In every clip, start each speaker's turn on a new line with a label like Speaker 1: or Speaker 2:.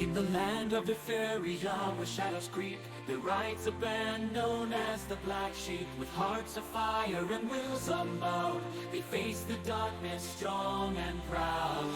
Speaker 1: In the land of Efferia, where shadows creep, there rides a band known as the Black Sheep. With hearts of fire and wills unbowed, they face the darkness strong and proud.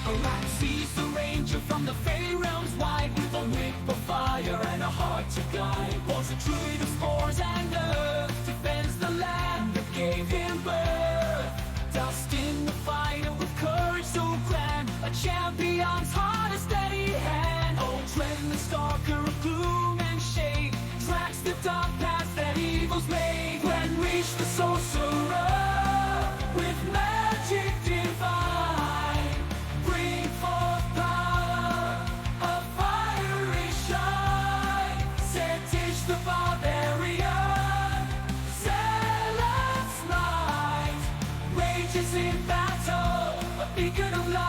Speaker 1: Around sees the ranger from the Fey realms wide, with a whip of fire and a heart to guide. Was a druid of spores and earth, defends the land that gave him birth. Dustin the fighter with courage so grand, a champion's heart, a steady hand. Old Trent the stalker of gloom and shade, tracks the dark path that evil's made. Wenrysh the sorcerer, with magic divine, bring forth power, a fiery shine. Setish the barbarian, zealous light, rages in battle, a beacon of light.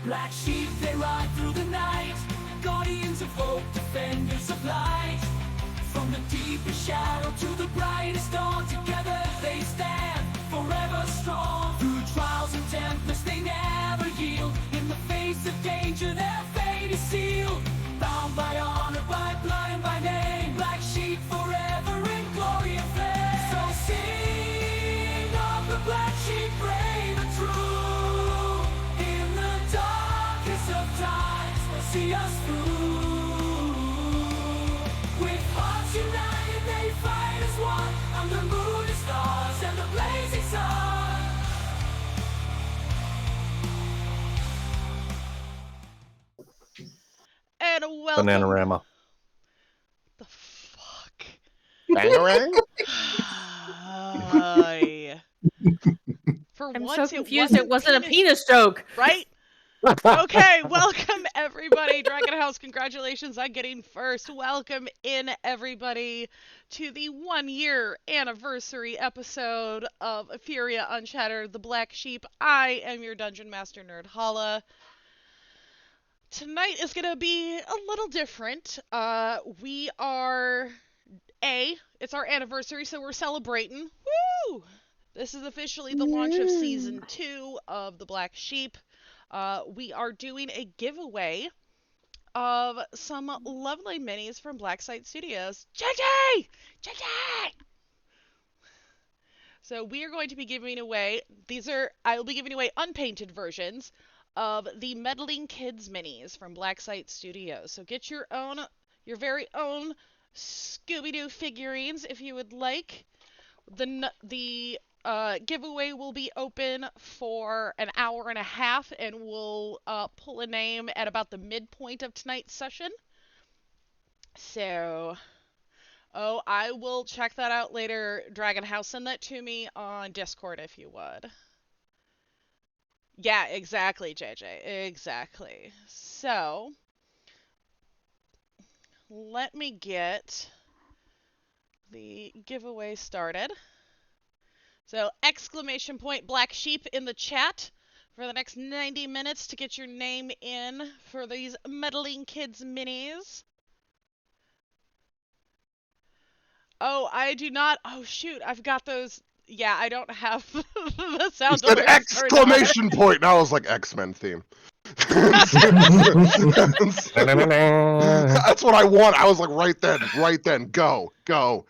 Speaker 1: Black sheep, they ride through the night, guardians of hope, defenders of light. From the deepest shadow to the brightest dawn, together they stand, forever strong. Through trials and tempests they never yield, in the face of danger their fate is sealed. Bound by honor, by blood and by name, black sheep forever in glory and flame. So sing of the black sheep, brave and true, in the darkest of times will see us through. With hearts united they fight as one, under moon and stars and the blazing sun.
Speaker 2: And welcome.
Speaker 3: Bananarama.
Speaker 2: The fuck?
Speaker 3: Bangarang?
Speaker 2: For
Speaker 4: I'm
Speaker 2: once,
Speaker 4: so confused. It wasn't a penis joke.
Speaker 2: right? Okay, welcome everybody. Dragon House, congratulations on getting first. Welcome in everybody to the 1-year anniversary episode of Efferia Unshattered, the Black Sheep. I am your Dungeon Master Nerd Hala. Tonight is gonna be a little different. It's our anniversary, so we're celebrating. Woo! This is officially the launch of Season 2 of The Black Sheep. We are doing a giveaway of some lovely minis from Blacksite Studios. JJ! So we are going to be giving away, I will be giving away unpainted versions of the Meddling Kids minis from Blacksite Studios. So get your very own Scooby-Doo figurines if you would like. The giveaway will be open for an hour and a half, and we'll pull a name at about the midpoint of tonight's session. So, I will check that out later. Dragon House, send that to me on Discord if you would. Yeah, exactly, JJ. Exactly. So, let me get the giveaway started. So, exclamation point Black Sheep in the chat for the next 90 minutes to get your name in for these Meddling Kids minis. Oh, I do not. Oh, shoot. I've got those. Yeah, I don't have the sound.
Speaker 3: You said exclamation point, and I was like, X-Men theme. That's what I want. I was like, right then, go.
Speaker 2: Hold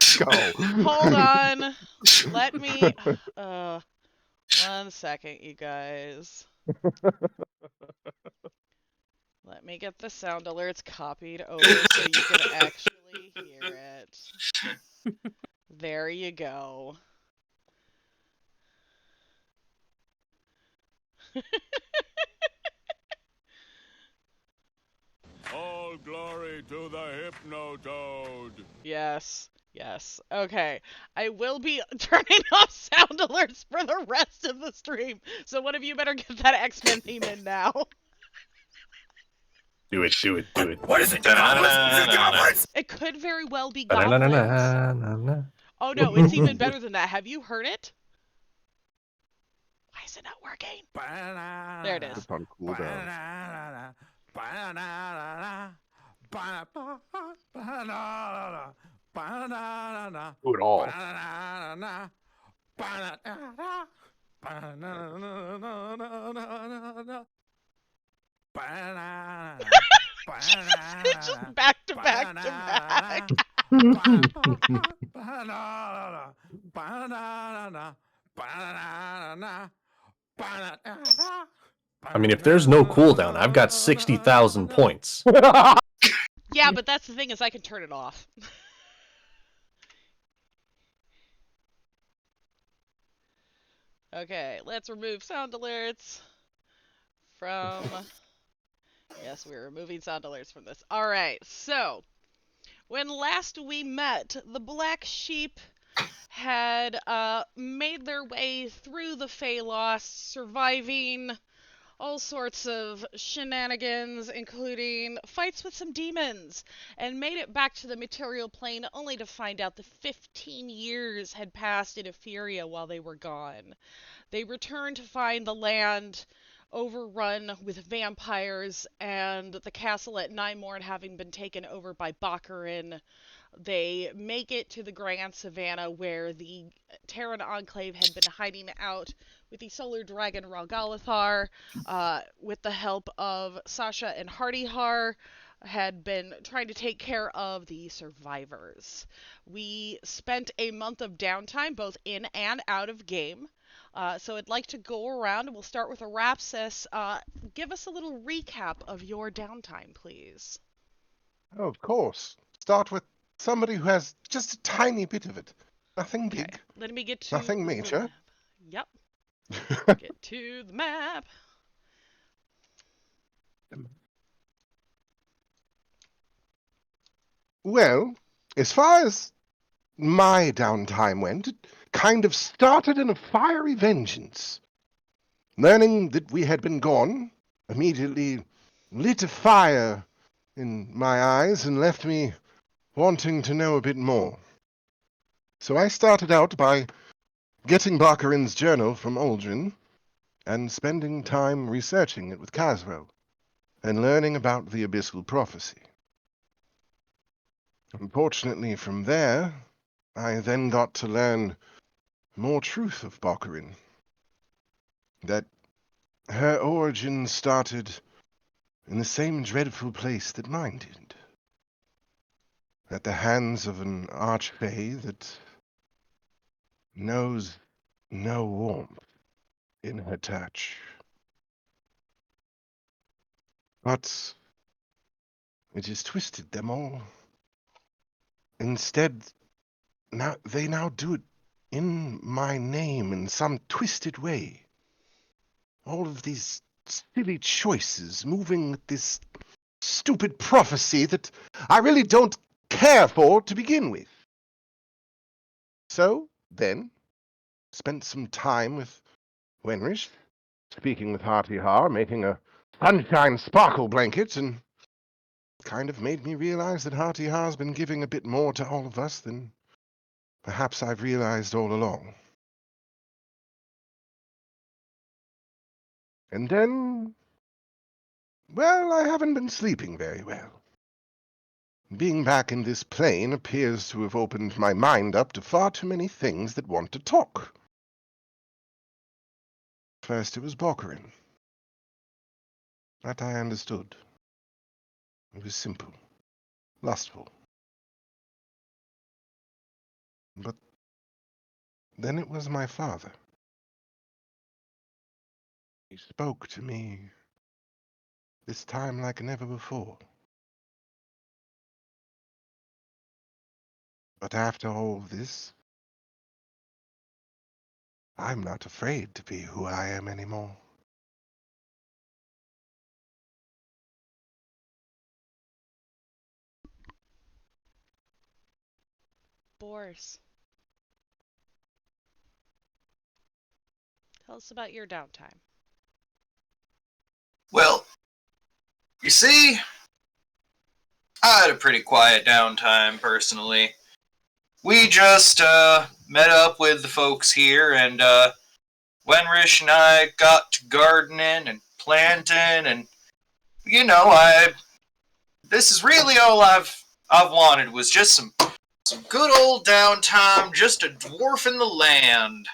Speaker 2: on. Let me, one second, you guys. Let me get the sound alerts copied over so you can actually hear it. There you go.
Speaker 5: All glory to the Hypnotoad.
Speaker 2: Yes. Okay. I will be turning off sound alerts for the rest of the stream, so one of you better get that X-Men theme in now.
Speaker 3: Do it.
Speaker 5: What is it? Goblins?
Speaker 2: It could very well be goblins. Oh no, it's even better than that. Have you heard it? Why is it not working? There it is.
Speaker 3: It's on cooldown. Do it all.
Speaker 2: Just back to back to back.
Speaker 6: I mean, if there's no cooldown, I've got 60,000 points.
Speaker 2: Yeah, but that's the thing is I can turn it off. Okay, let's remove sound alerts from... Yes, we're removing sound alerts from this. Alright, so... When last we met, the Black Sheep had made their way through the Feylost, surviving all sorts of shenanigans, including fights with some demons, and made it back to the material plane only to find out that 15 years had passed in Efferia while they were gone. They returned to find the land overrun with vampires and the castle at Nymorn having been taken over by Baccarin. They make it to the Grand Savannah where the Terran Enclave had been hiding out with the Solar Dragon Ralgalathar, with the help of Sasha and Hardihar, had been trying to take care of the survivors. We spent a month of downtime, both in and out of game. So I'd like to go around, and we'll start with Arapsis. Give us a little recap of your downtime, please.
Speaker 3: Oh, of course. Start with somebody who has just a tiny bit of it. Nothing big.
Speaker 2: Okay, let me get to
Speaker 3: Nothing
Speaker 2: the
Speaker 3: major.
Speaker 2: map. Yep, get to the map.
Speaker 3: Well, as far as my downtime went, it kind of started in a fiery vengeance. Learning that we had been gone, immediately lit a fire in my eyes and left me wanting to know a bit more. So I started out by getting Baccarin's journal from Aldrin and spending time researching it with Caswell and learning about the Abyssal Prophecy. Unfortunately, from there, I then got to learn more truth of Baccarin. That her origin started in the same dreadful place that mine did. At the hands of an archfey that knows no warmth in her touch. But it has twisted them all. Instead, they now do it in my name in some twisted way. All of these silly choices, moving with this stupid prophecy that I really don't care for to begin with. So, then, spent some time with Wenrysh, speaking with Har, making a sunshine sparkle blanket, and kind of made me realize that Har's been giving a bit more to all of us than perhaps I've realized all along. And then, well, I haven't been sleeping very well. Being back in this plane appears to have opened my mind up to far too many things that want to talk. First it was Baccarin. That I understood. It was simple, lustful. But then it was my father. He spoke to me, this time like never before. But after all this, I'm not afraid to be who I am anymore.
Speaker 2: Boris, tell us about your downtime.
Speaker 7: Well, you see, I had a pretty quiet downtime, personally. We just met up with the folks here, and Wenrysh and I got to gardening and planting, and this is really all I've wanted, was just some good old downtime, just a dwarf in the land.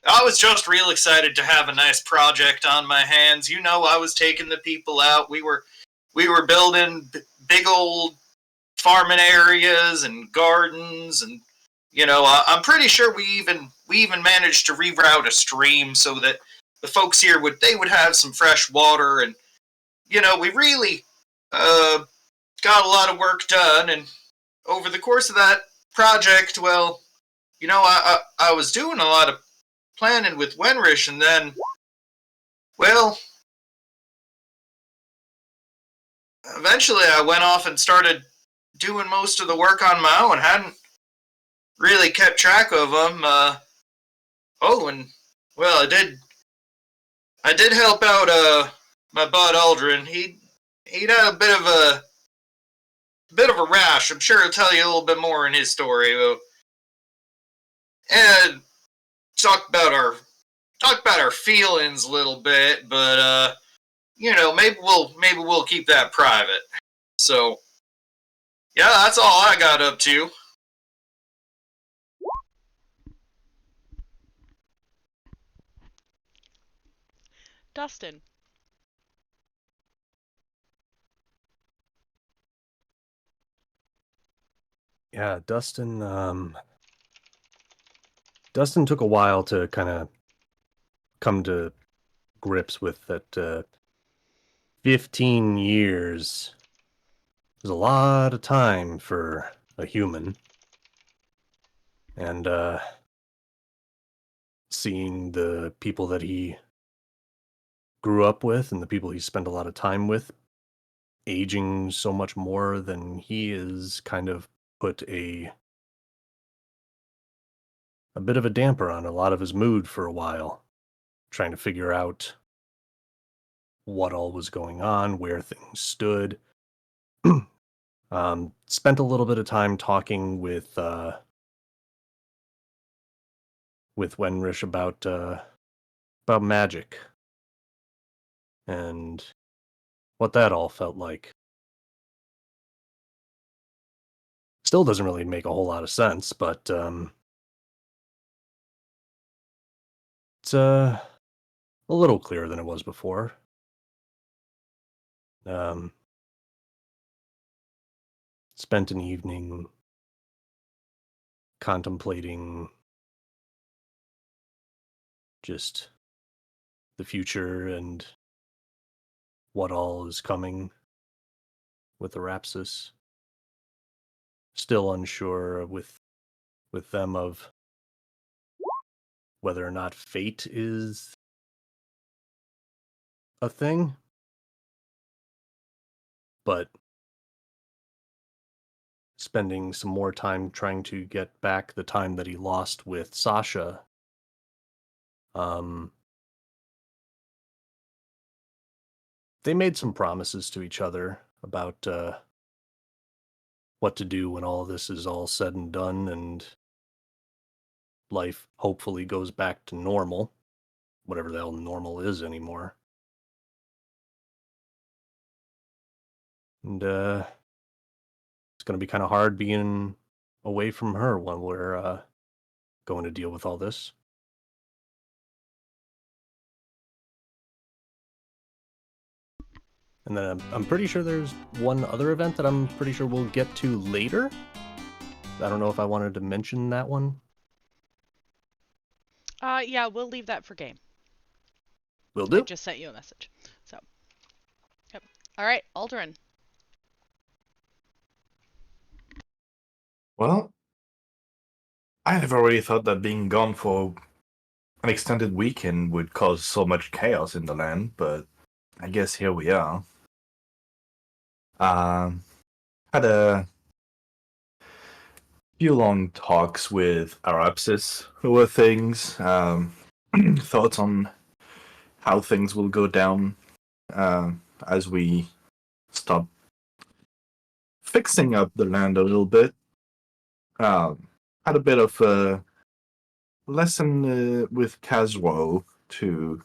Speaker 7: I was just real excited to have a nice project on my hands. You know, I was taking the people out. We were building big old farming areas and gardens, and you know, I'm pretty sure we even managed to reroute a stream so that the folks here would have some fresh water, and you know, we really got a lot of work done. And over the course of that project, well, you know, I was doing a lot of planning with Wenrysh, and then, well, eventually I went off and started doing most of the work on my own. Hadn't really kept track of them. Oh, and well, I did help out my bud Aldrin. He'd had a bit of a rash. I'm sure he'll tell you a little bit more in his story. And talk about our feelings a little bit, but you know, maybe we'll keep that private. So yeah, that's all I got up to.
Speaker 2: Dustin.
Speaker 6: Yeah, Dustin took a while to kind of come to grips with that 15 years is a lot of time for a human. And seeing the people that he grew up with and the people he spent a lot of time with aging so much more than he is kind of put a bit of a damper on a lot of his mood for a while, trying to figure out what all was going on, where things stood. Spent a little bit of time talking with Wenrysh about magic and what that all felt like. Still doesn't really make a whole lot of sense, but it's a little clearer than it was before. Spent an evening contemplating just the future and what all is coming with Arapsis. Still unsure with them of whether or not fate is a thing, but spending some more time trying to get back the time that he lost with Sasha. They made some promises to each other about what to do when all of this is all said and done and life hopefully goes back to normal, whatever the hell normal is anymore. And it's going to be kind of hard being away from her when we're going to deal with all this. And then I'm pretty sure there's one other event that I'm pretty sure we'll get to later. I don't know if I wanted to mention that one.
Speaker 2: Yeah, we'll leave that for game.
Speaker 6: Will do.
Speaker 2: I just sent you a message. So, yep. All right, Aldrin.
Speaker 8: Well, I never really thought that being gone for an extended weekend would cause so much chaos in the land, but I guess here we are. Had a few long talks with Arapsis over things, thoughts on how things will go down as we start fixing up the land a little bit. Had a bit of a lesson with Caswell to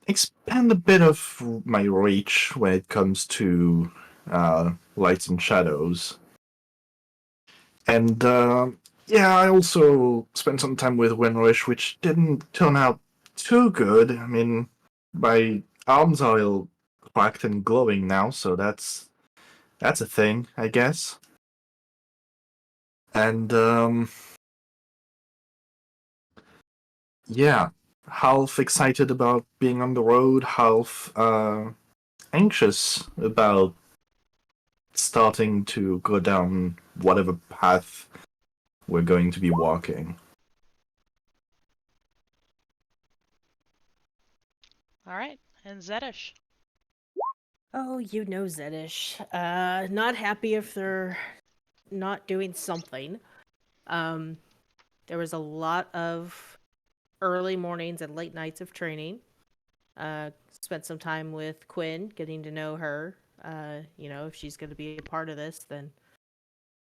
Speaker 8: expand a bit of my reach when it comes to lights and shadows. And Yeah, I also spent some time with Wenrysh, which didn't turn out too good. I mean, my arms are all cracked and glowing now, so that's a thing, I guess. And yeah, half excited about being on the road, half anxious about starting to go down whatever path we're going to be walking.
Speaker 2: All right, and Zedish.
Speaker 4: Oh, you know Zedish. Not happy if they're not doing something. There was a lot of early mornings and late nights of training. Spent some time with Quinn, getting to know her. If she's going to be a part of this, then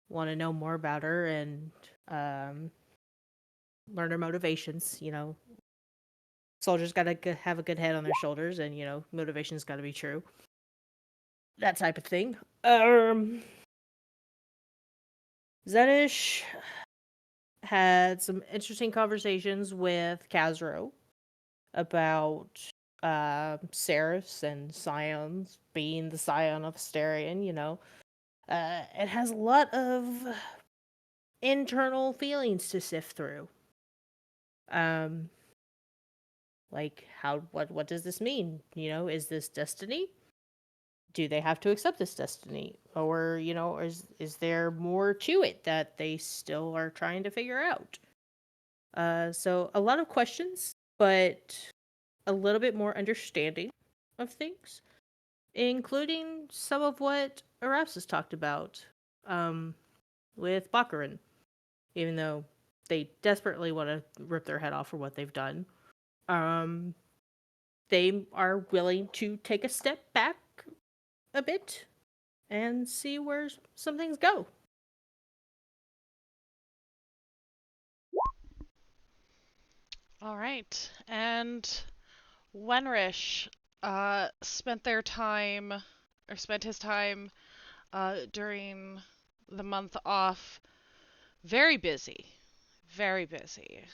Speaker 4: want to know more about her and learn her motivations. Soldiers got to have a good head on their shoulders, and motivation's got to be true. That type of thing. Zedish had some interesting conversations with Kazro about Serifs and Scions being the Scion of Asterion, it has a lot of internal feelings to sift through. Like what does this mean? Is this destiny? Do they have to accept this destiny? Or, is there more to it that they still are trying to figure out? So a lot of questions, but a little bit more understanding of things, including some of what Arapsis talked about with Baccarin, even though they desperately want to rip their head off for what they've done. They are willing to take a step back a bit and see where some things go.
Speaker 2: All right, and Wenrysh spent his time during the month off very busy, very busy,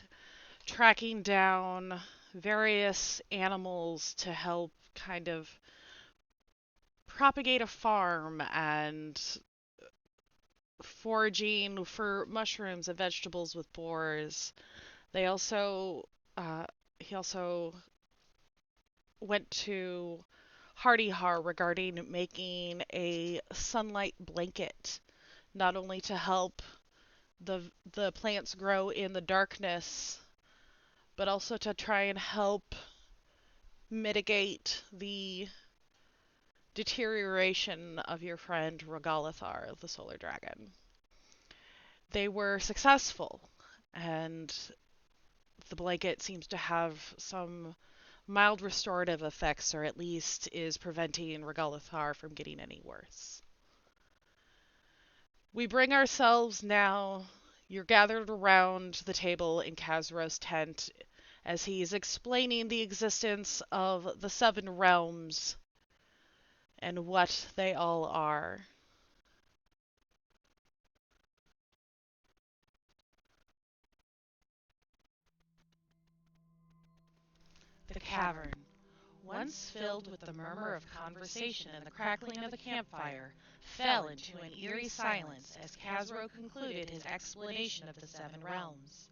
Speaker 2: tracking down various animals to help kind of propagate a farm and foraging for mushrooms and vegetables with boars. They also he also went to Hardy Har regarding making a sunlight blanket, not only to help the plants grow in the darkness, but also to try and help mitigate the deterioration of your friend Regalathar, the solar dragon. They were successful, and the blanket seems to have some mild restorative effects, or at least is preventing Regalathar from getting any worse. We bring ourselves now. You're gathered around the table in Kazro's tent as he's explaining the existence of the 7 realms and what they all are. The cavern, once filled with the murmur of conversation and the crackling of a campfire, fell into an eerie silence as Kazro concluded his explanation of the 7 realms.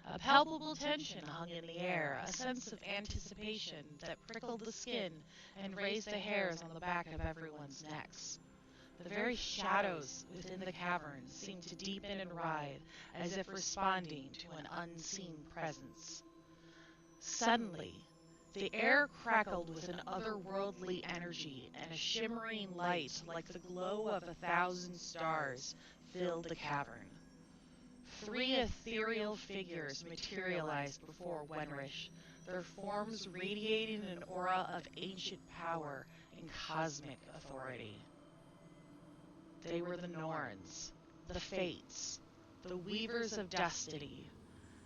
Speaker 2: A palpable tension hung in the air, a sense of anticipation that prickled the skin and raised the hairs on the back of everyone's necks. The very shadows within the cavern seemed to deepen and writhe, as if responding to an unseen presence. Suddenly, the air crackled with an otherworldly energy, and a shimmering light like the glow of 1,000 stars filled the cavern. 3 ethereal figures materialized before Wenrysh, their forms radiating an aura of ancient power and cosmic authority. They were the Norns, the Fates, the Weavers of Destiny,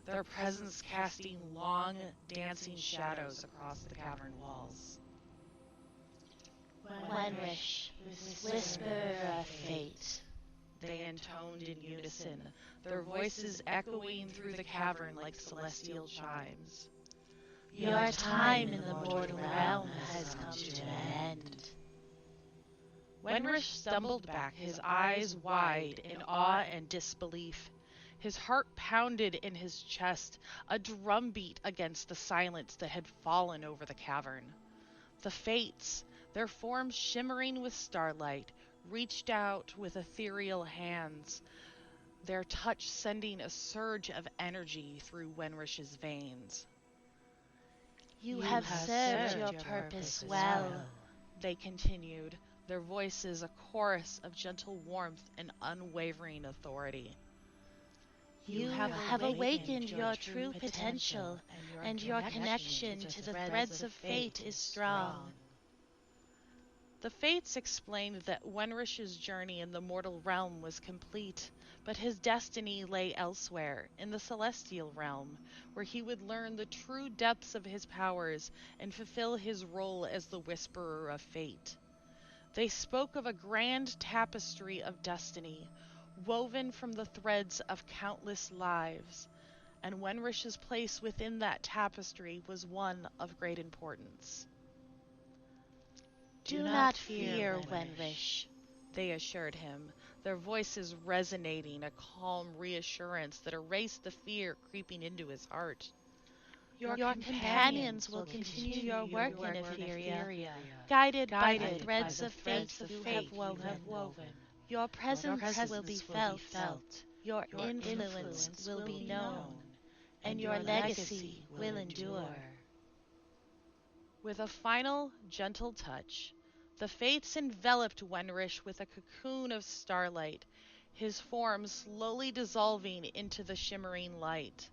Speaker 2: their presence casting long, dancing shadows across the cavern walls.
Speaker 9: Wenrysh, whisperer of fate,
Speaker 2: they intoned in unison, their voices echoing through the cavern like celestial chimes.
Speaker 9: Your time in the mortal realm has come to an end.
Speaker 2: Wenrysh stumbled back, his eyes wide in awe and disbelief. His heart pounded in his chest, a drumbeat against the silence that had fallen over the cavern. The Fates, their forms shimmering with starlight, reached out with ethereal hands, their touch sending a surge of energy through Wenrysh's veins.
Speaker 9: You have served your purpose well,
Speaker 2: they continued, their voices a chorus of gentle warmth and unwavering authority.
Speaker 9: You have awakened your true potential, and your connection to the threads of fate is strong.
Speaker 2: The Fates explained that Wenrysh's journey in the mortal realm was complete, but his destiny lay elsewhere, in the celestial realm, where he would learn the true depths of his powers and fulfill his role as the Whisperer of Fate. They spoke of a grand tapestry of destiny, woven from the threads of countless lives, and Wenrysh's place within that tapestry was one of great importance.
Speaker 9: Do not fear, Wenrysh,
Speaker 2: they assured him, their voices resonating a calm reassurance that erased the fear creeping into his heart.
Speaker 9: Your companions will continue your work in Efferia, guided by the threads of fate you have woven. Your presence will be felt, your influence will be known, and your legacy will endure.
Speaker 2: With a final, gentle touch, the Fates enveloped Wenrysh with a cocoon of starlight, his form slowly dissolving into the shimmering light.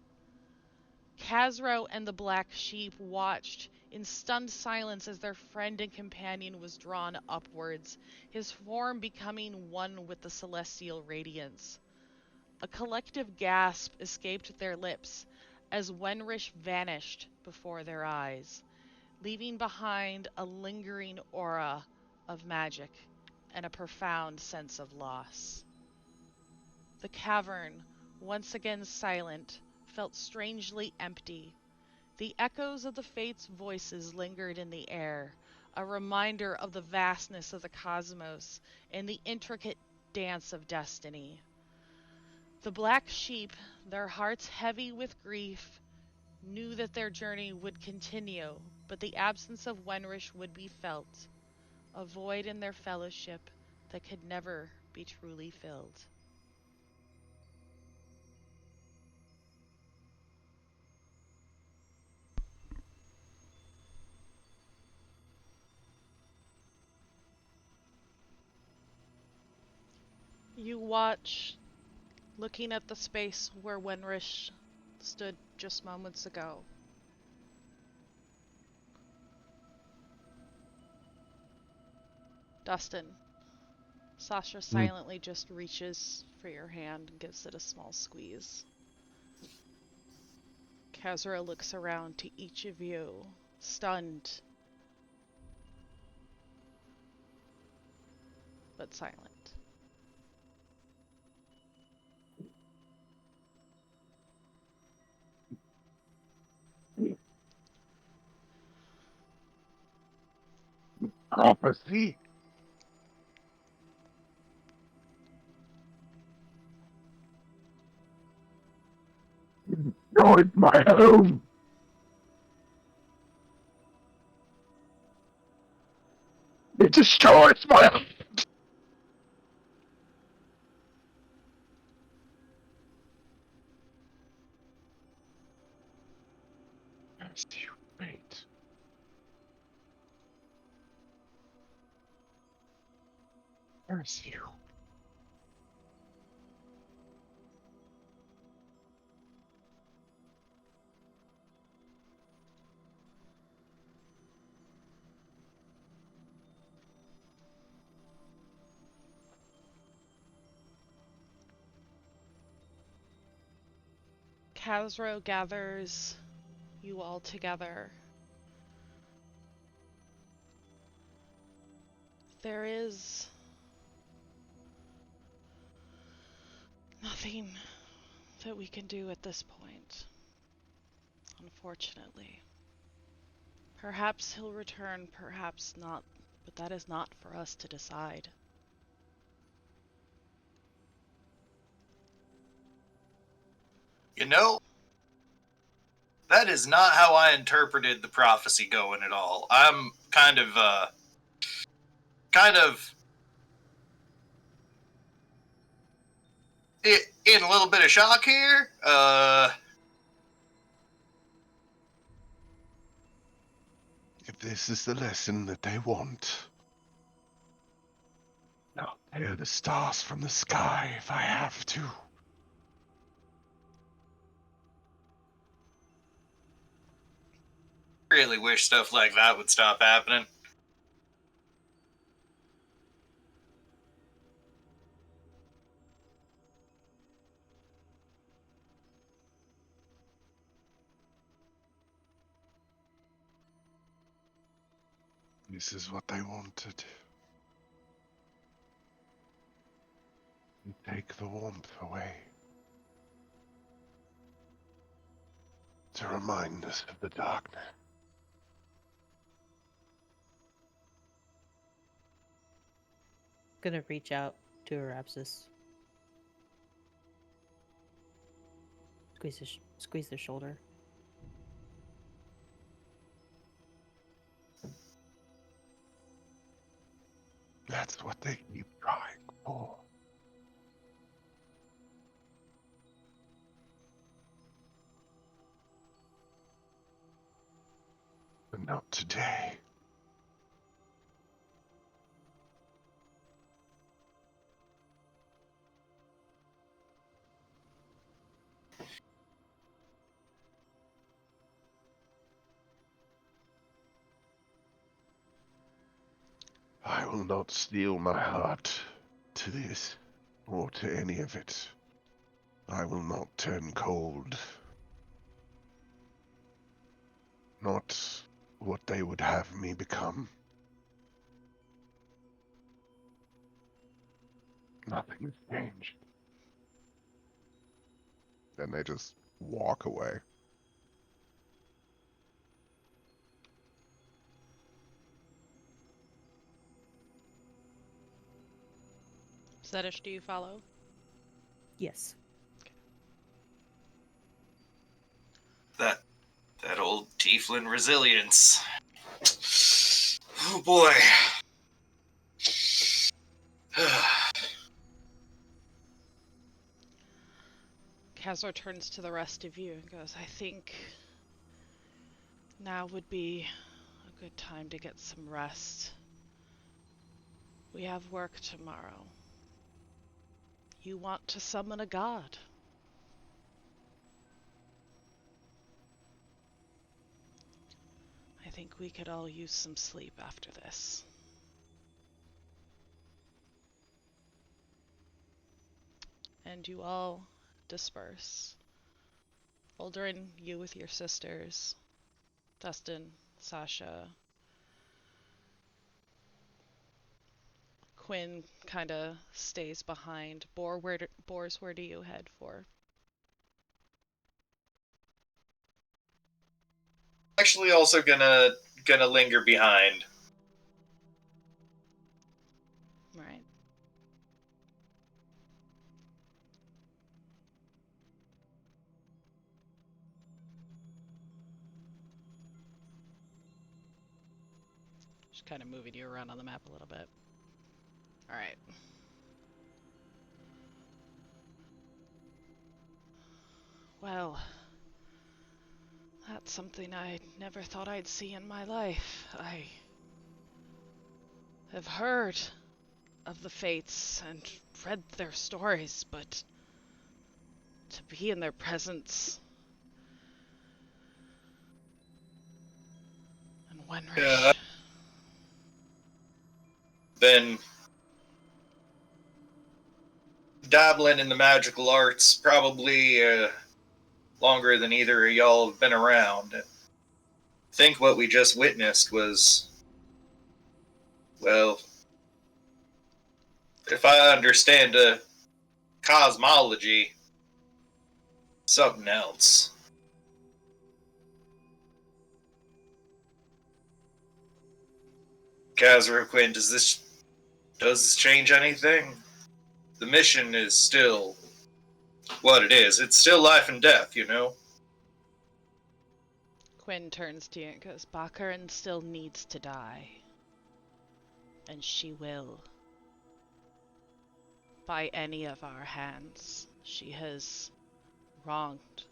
Speaker 2: Khazro and the Black Sheep watched in stunned silence as their friend and companion was drawn upwards, his form becoming one with the celestial radiance. A collective gasp escaped their lips as Wenrysh vanished before their eyes, leaving behind a lingering aura of magic and a profound sense of loss. The cavern, once again silent, felt strangely empty. The echoes of the Fates' voices lingered in the air, a reminder of the vastness of the cosmos and the intricate dance of destiny. The Black Sheep, their hearts heavy with grief, knew that their journey would continue, but the absence of Wenrysh would be felt, a void in their fellowship that could never be truly filled. You watch, looking at the space where Wenrysh stood just moments ago. Dustin, Sasha silently just reaches for your hand and gives it a small squeeze. Khazra looks around to each of you, stunned, but silent.
Speaker 3: Prophecy. Destroyed my home. It destroys my home. Curse you, fate. Curse you.
Speaker 2: Khazro gathers you all together. There is Nothing that we can do at this point, unfortunately. Perhaps he'll return, perhaps not, but that is not for us to decide.
Speaker 7: You know, that is not how I interpreted the prophecy going at all. I'm kind of in a little bit of shock here.
Speaker 3: If this is the lesson that they want, I'll tear the stars from the sky if I have to.
Speaker 7: Really wish stuff like that would stop happening.
Speaker 3: This is what they wanted. You take the warmth away. To remind us of the darkness.
Speaker 4: Gonna reach out to Arapsis. Squeeze their shoulder.
Speaker 3: That's what they keep trying for. But not today. I will not steel my heart to this, or to any of it. I will not turn cold. Not what they would have me become. Nothing has changed. Then they just walk away.
Speaker 2: Zedish, do you follow?
Speaker 4: Yes.
Speaker 7: That old tieflin resilience. Oh boy.
Speaker 2: Kazor turns to the rest of you and goes, I think now would be a good time to get some rest. We have work tomorrow. You want to summon a god. I think we could all use some sleep after this. And you all disperse. Aldrin, you with your sisters. Dustin, Sasha. Quinn kind of stays behind. Boars, where do you head for?
Speaker 7: Actually, also gonna linger behind.
Speaker 2: Right. Just kind of moving you around on the map a little bit. Alright. Well, that's something I never thought I'd see in my life. I have heard of the Fates and read their stories, but to be in their presence and Wenrysh.
Speaker 7: Yeah. Been dabbling in the magical arts probably longer than either of y'all have been around. I think what we just witnessed was, well, if I understand a cosmology. Something else. Kazra does this change anything? The mission is still what it is. It's still life and death, you know?
Speaker 2: Quinn turns to you and goes, Bakarin still needs to die. And she will. By any of our hands. She has wronged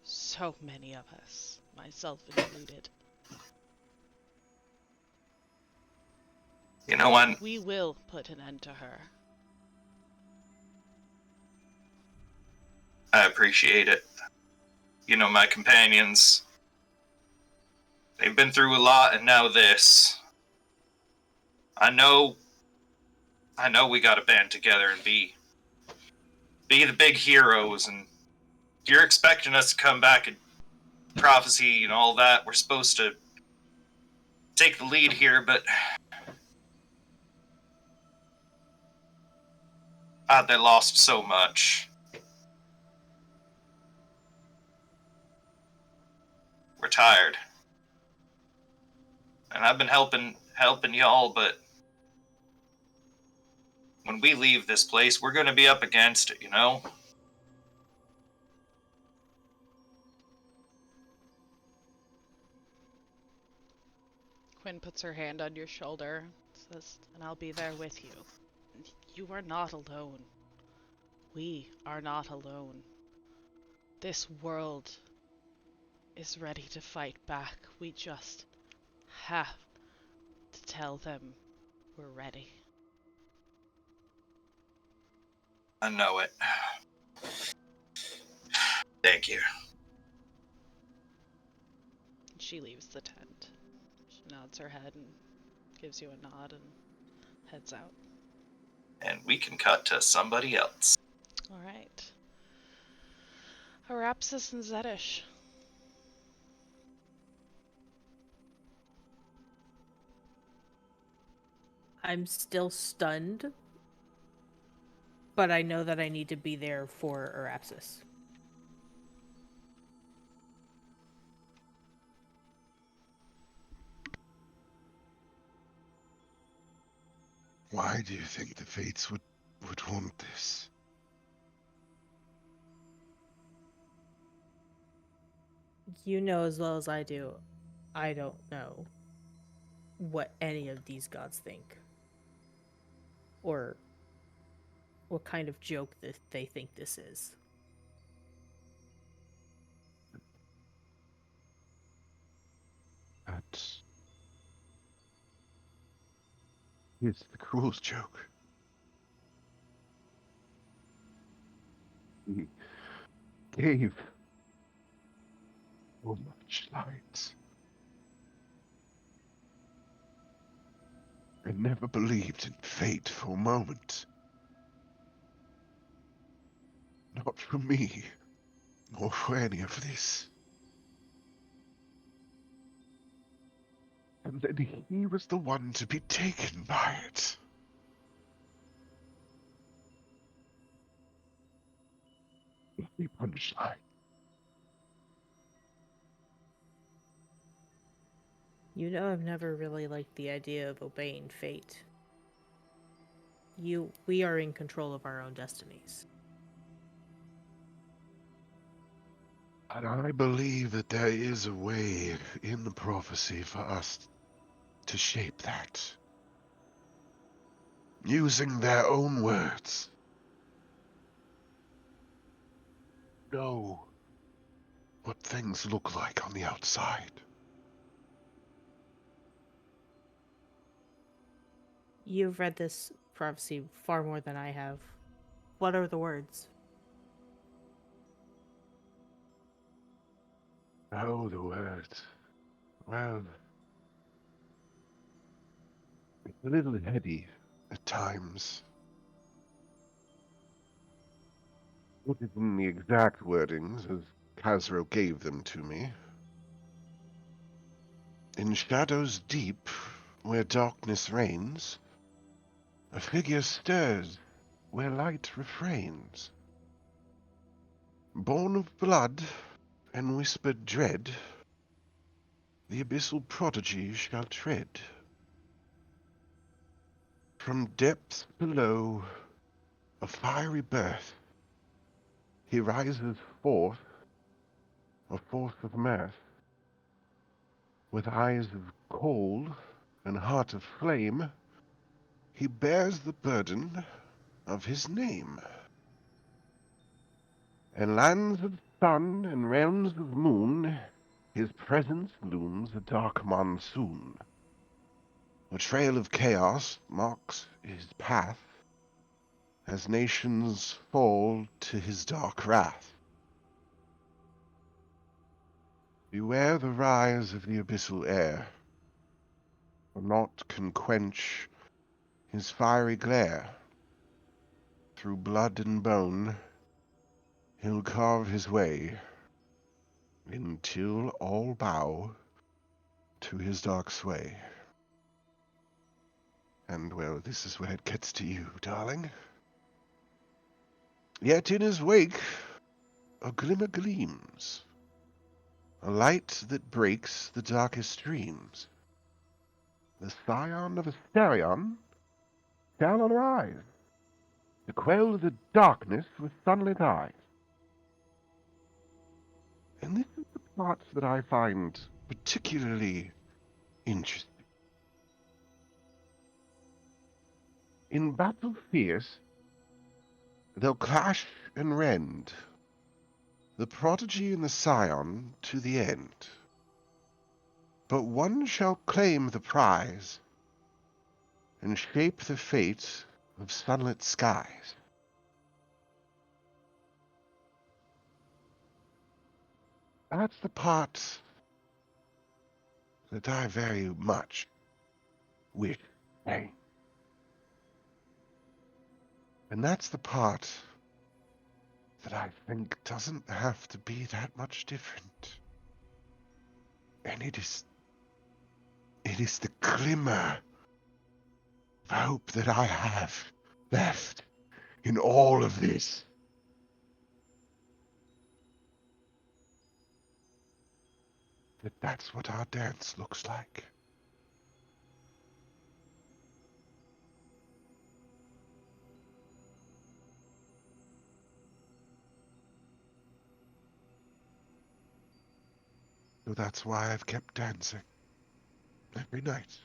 Speaker 2: so many of us, myself included.
Speaker 7: You know what?
Speaker 2: We will put an end to her.
Speaker 7: I appreciate it. You know, my companions, they've been through a lot, and now this. I know we gotta band together and be the big heroes, and you're expecting us to come back and prophecy and all that. We're supposed to take the lead here, but they lost so much. We're tired. And I've been helping y'all, but when we leave this place, we're gonna be up against it, you know?
Speaker 2: Quinn puts her hand on your shoulder, says, and I'll be there with you. You are not alone. We are not alone. This world is ready to fight back. We just have to tell them we're ready.
Speaker 7: I know it. Thank you.
Speaker 2: She leaves the tent. She nods her head and gives you a nod and heads out.
Speaker 7: And we can cut to somebody else.
Speaker 2: Alright. Arapsis and Zedish.
Speaker 4: I'm still stunned, but I know that I need to be there for Arapsis.
Speaker 3: Why do you think the Fates would want this?
Speaker 4: You know as well as I do, I don't know what any of these gods think. Or what kind of joke that they think this is.
Speaker 3: That's... Here's the cruel joke. He gave so much light. I never believed in fate for a moment. Not for me, or for any of this. And then he was the one to be taken by it. The punchline.
Speaker 4: You know I've never really liked the idea of obeying fate. We are in control of our own destinies.
Speaker 3: And I believe that there is a way in the prophecy for us to shape that. Using their own words. Know what things look like on the outside.
Speaker 4: You've read this prophecy far more than I have. What are the words?
Speaker 3: Oh, the words. Well, it's a little heady at times. What is in the exact wordings as Khazro gave them to me? In shadows deep, where darkness reigns, a figure stirs where light refrains. Born of blood and whispered dread, the abyssal prodigy shall tread. From depths below a fiery birth, he rises forth, a force of mirth. With eyes of coal and heart of flame, he bears the burden of his name. And lands of sun and realms of moon, his presence looms a dark monsoon. A trail of chaos marks his path, as nations fall to his dark wrath. Beware the rise of the abyssal air, for naught can quench his fiery glare. Through blood and bone, he'll carve his way, until all bow to his dark sway. And, well, this is where it gets to you, darling. Yet in his wake a glimmer gleams, a light that breaks the darkest dreams. The scion of Asterion shall arise, to quell the darkness with sunlit eyes. And this is the part that I find particularly interesting. In battle fierce, they'll clash and rend, the prodigy and the scion to the end. But one shall claim the prize, and shape the fate of sunlit skies. That's the part that I very much wish to say. And that's the part that I think doesn't have to be that much different. And it is the glimmer of hope that I have left in all of this. That's what our dance looks like. So that's why I've kept dancing every night.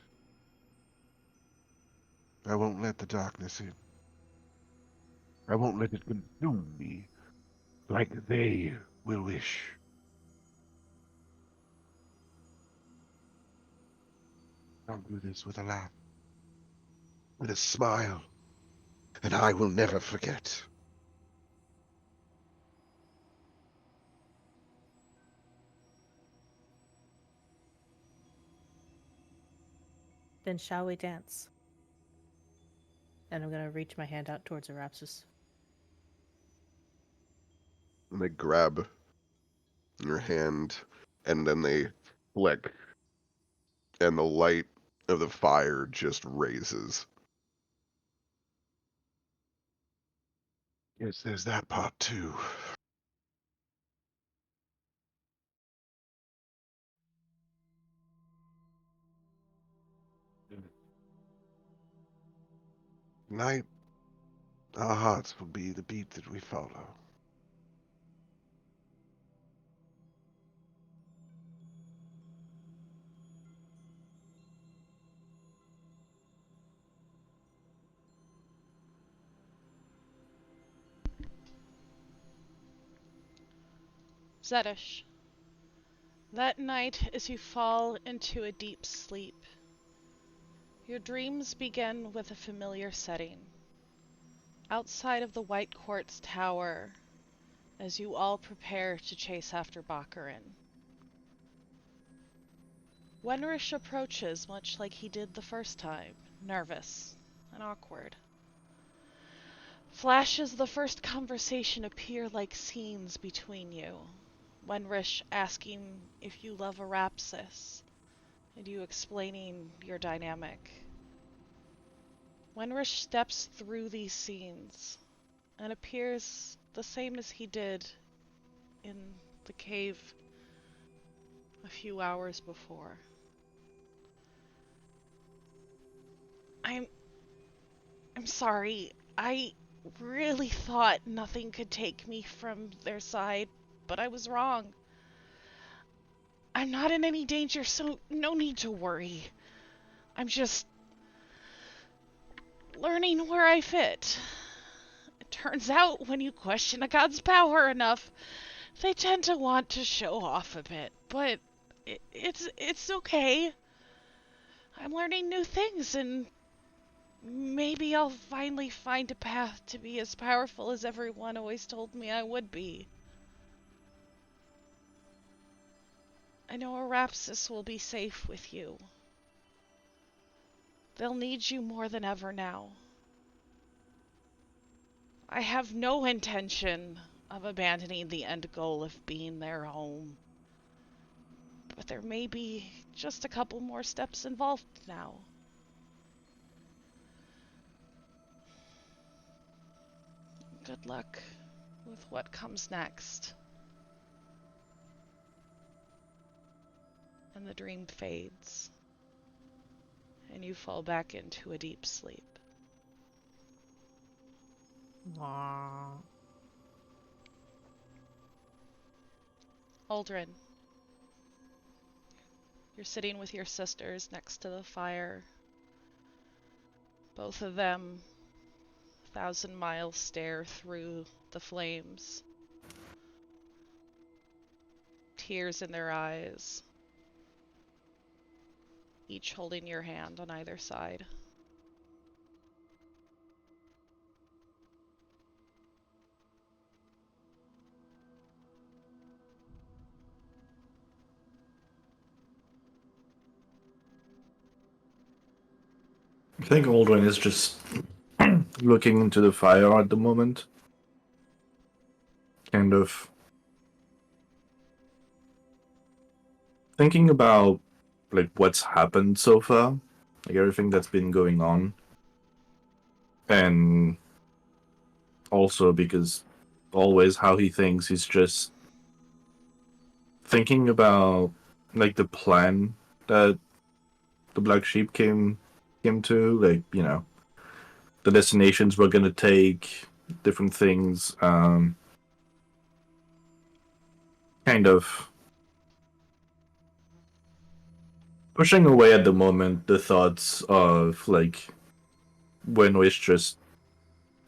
Speaker 3: I won't let the darkness in. I won't let it consume me like they will wish. I'll do this with a laugh, with a smile, and I will never forget.
Speaker 4: Then shall we dance? And I'm gonna reach my hand out towards Arapsis.
Speaker 3: And they grab your hand, and then they flick, and the light of the fire just raises. Yes, there's that part too. Tonight, our hearts will be the beat that we follow.
Speaker 2: Zedish. That night, as you fall into a deep sleep, your dreams begin with a familiar setting. Outside of the White Quartz Tower, as you all prepare to chase after Baccarin. Wenrysh approaches much like he did the first time, nervous and awkward. Flashes of the first conversation appear like scenes between you. Wenrysh asking if you love Arapsis, and you explaining your dynamic. Wenrysh steps through these scenes, and appears the same as he did in the cave a few hours before. I'm sorry. I really thought nothing could take me from their side, but I was wrong. I'm not in any danger, so no need to worry. I'm just learning where I fit. It turns out when you question a god's power enough, they tend to want to show off a bit, but it's okay. I'm learning new things, and maybe I'll finally find a path to be as powerful as everyone always told me I would be. I know Arapsis will be safe with you. They'll need you more than ever now. I have no intention of abandoning the end goal of being their home. But there may be just a couple more steps involved now. Good luck with what comes next. And the dream fades, and you fall back into a deep sleep.
Speaker 4: Aww.
Speaker 2: Aldrin, you're sitting with your sisters next to the fire. Both of them, 1,000-mile stare through the flames. Tears in their eyes. Each holding your hand on either side.
Speaker 8: I think Aldrin is just looking into the fire at the moment. Kind of thinking about like what's happened so far, like everything that's been going on. And also because always how he thinks he's just thinking about like the plan that the Black Sheep came to, like, you know, the destinations we're gonna take, different things, kind of pushing away at the moment the thoughts of like Wenrysh just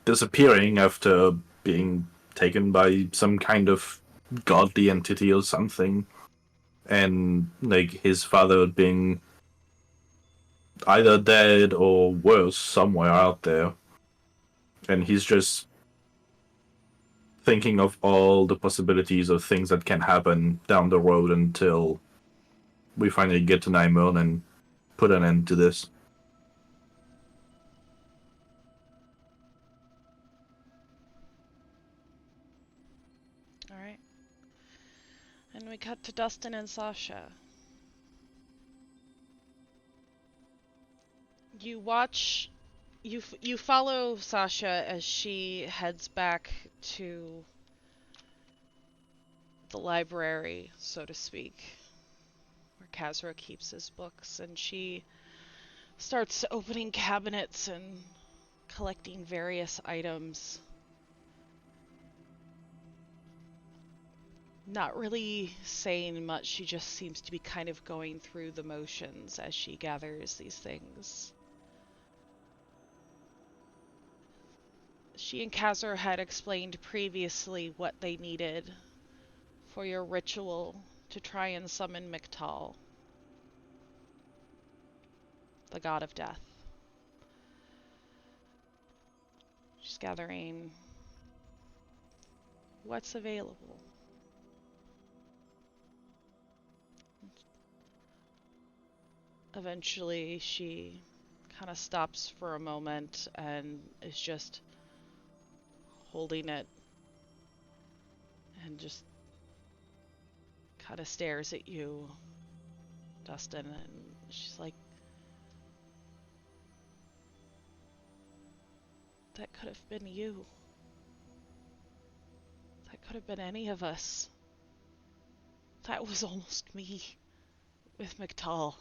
Speaker 8: disappearing after being taken by some kind of godly entity or something, and like his father being either dead or worse somewhere out there, and he's just thinking of all the possibilities of things that can happen down the road until we finally get to Nymern and put an end to this.
Speaker 2: Alright. And we cut to Dustin and Sasha. You watch, you follow Sasha as she heads back to the library, so to speak, where Kazra keeps his books, and she starts opening cabinets and collecting various items. Not really saying much, she just seems to be kind of going through the motions as she gathers these things. She and Kazra had explained previously what they needed for your ritual to try and summon Mictal, the god of death. She's gathering what's available. Eventually, she kind of stops for a moment and is just holding it and just kind of stares at you, Dustin, and she's like, that could have been you. That could have been any of us. That was almost me with Mictal.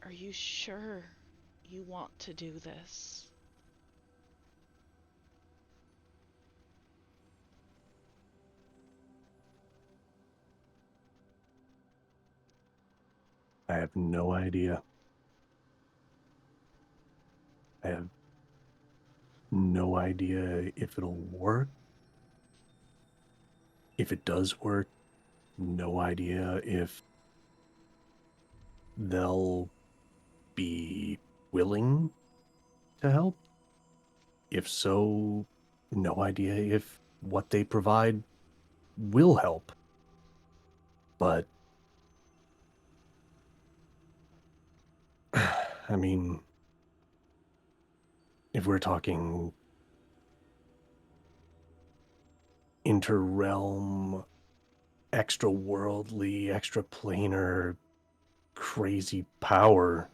Speaker 2: Are you sure you want to do this?
Speaker 6: I have no idea. I have no idea if it'll work. If it does work, no idea if they'll be willing to help. If so, no idea if what they provide will help. But, I mean, if we're talking interrealm, extra-worldly, extra-planar, crazy power,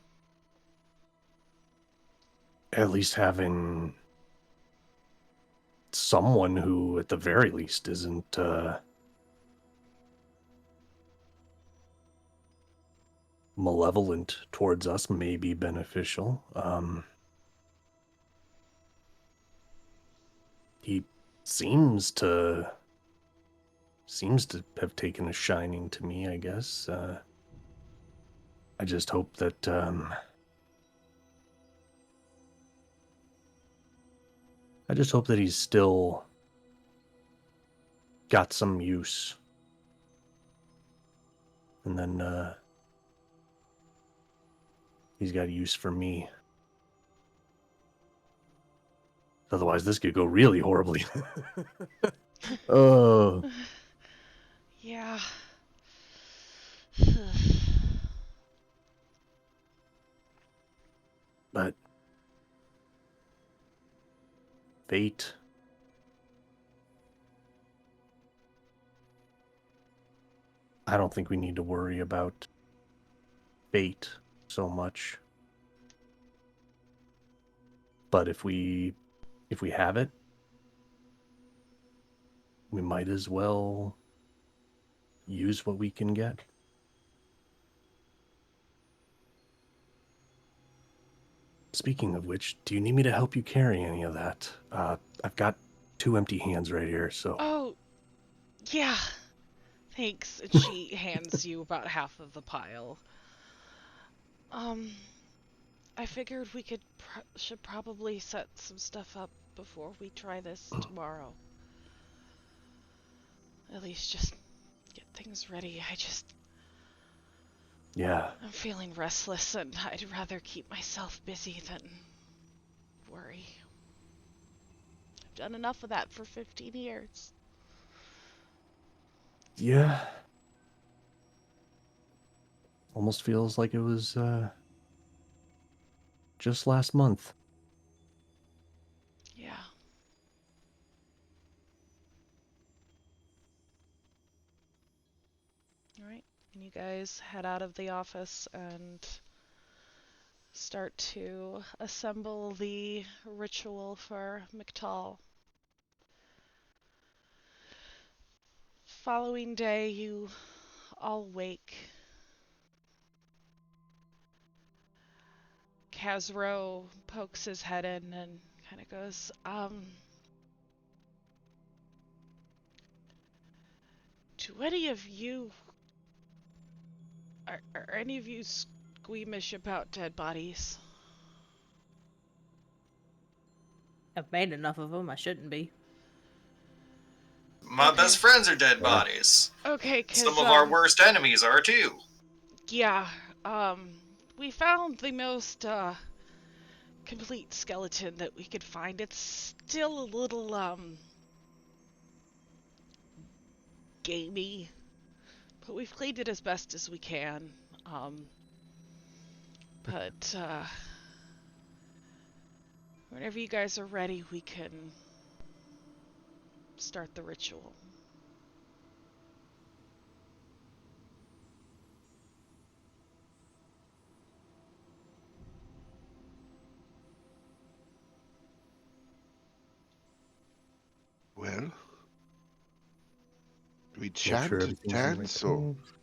Speaker 6: at least having someone who, at the very least, isn't, malevolent towards us may be beneficial. He seems to have taken a shining to me, I guess. I just hope that, he's still got some use. And then, he's got use for me. Otherwise, this could go really horribly. Oh.
Speaker 2: Yeah.
Speaker 6: But fate. I don't think we need to worry about fate so much. But if we have it, we might as well use what we can get. Speaking of which, do you need me to help you carry any of that? I've got 2 empty hands right here, so...
Speaker 2: Oh, yeah. Thanks. And she hands you about half of the pile. I figured we should probably set some stuff up before we try this tomorrow. At least just get things ready.
Speaker 6: Yeah.
Speaker 2: I'm feeling restless, and I'd rather keep myself busy than worry. I've done enough of that for 15 years.
Speaker 6: Yeah. Almost feels like it was, just last month.
Speaker 2: Yeah. Alright, and you guys head out of the office and start to assemble the ritual for Mictal. Following day, you all wake. Kazro pokes his head in and kind of goes, do any of you... Are any of you squeamish about dead bodies?
Speaker 4: I've made enough of them. I shouldn't be.
Speaker 7: My
Speaker 2: Okay.
Speaker 7: best friends are dead
Speaker 6: Yeah.
Speaker 7: bodies.
Speaker 2: Okay, 'cause,
Speaker 7: Some of our worst enemies are too.
Speaker 2: yeah, we found the most, complete skeleton that we could find. It's still a little, gamey, but we've cleaned it as best as we can. But, whenever you guys are ready, we can start the ritual.
Speaker 3: Well, we
Speaker 6: Make
Speaker 3: chant
Speaker 6: sure
Speaker 3: or
Speaker 6: everything's in the right
Speaker 3: dance or
Speaker 6: place.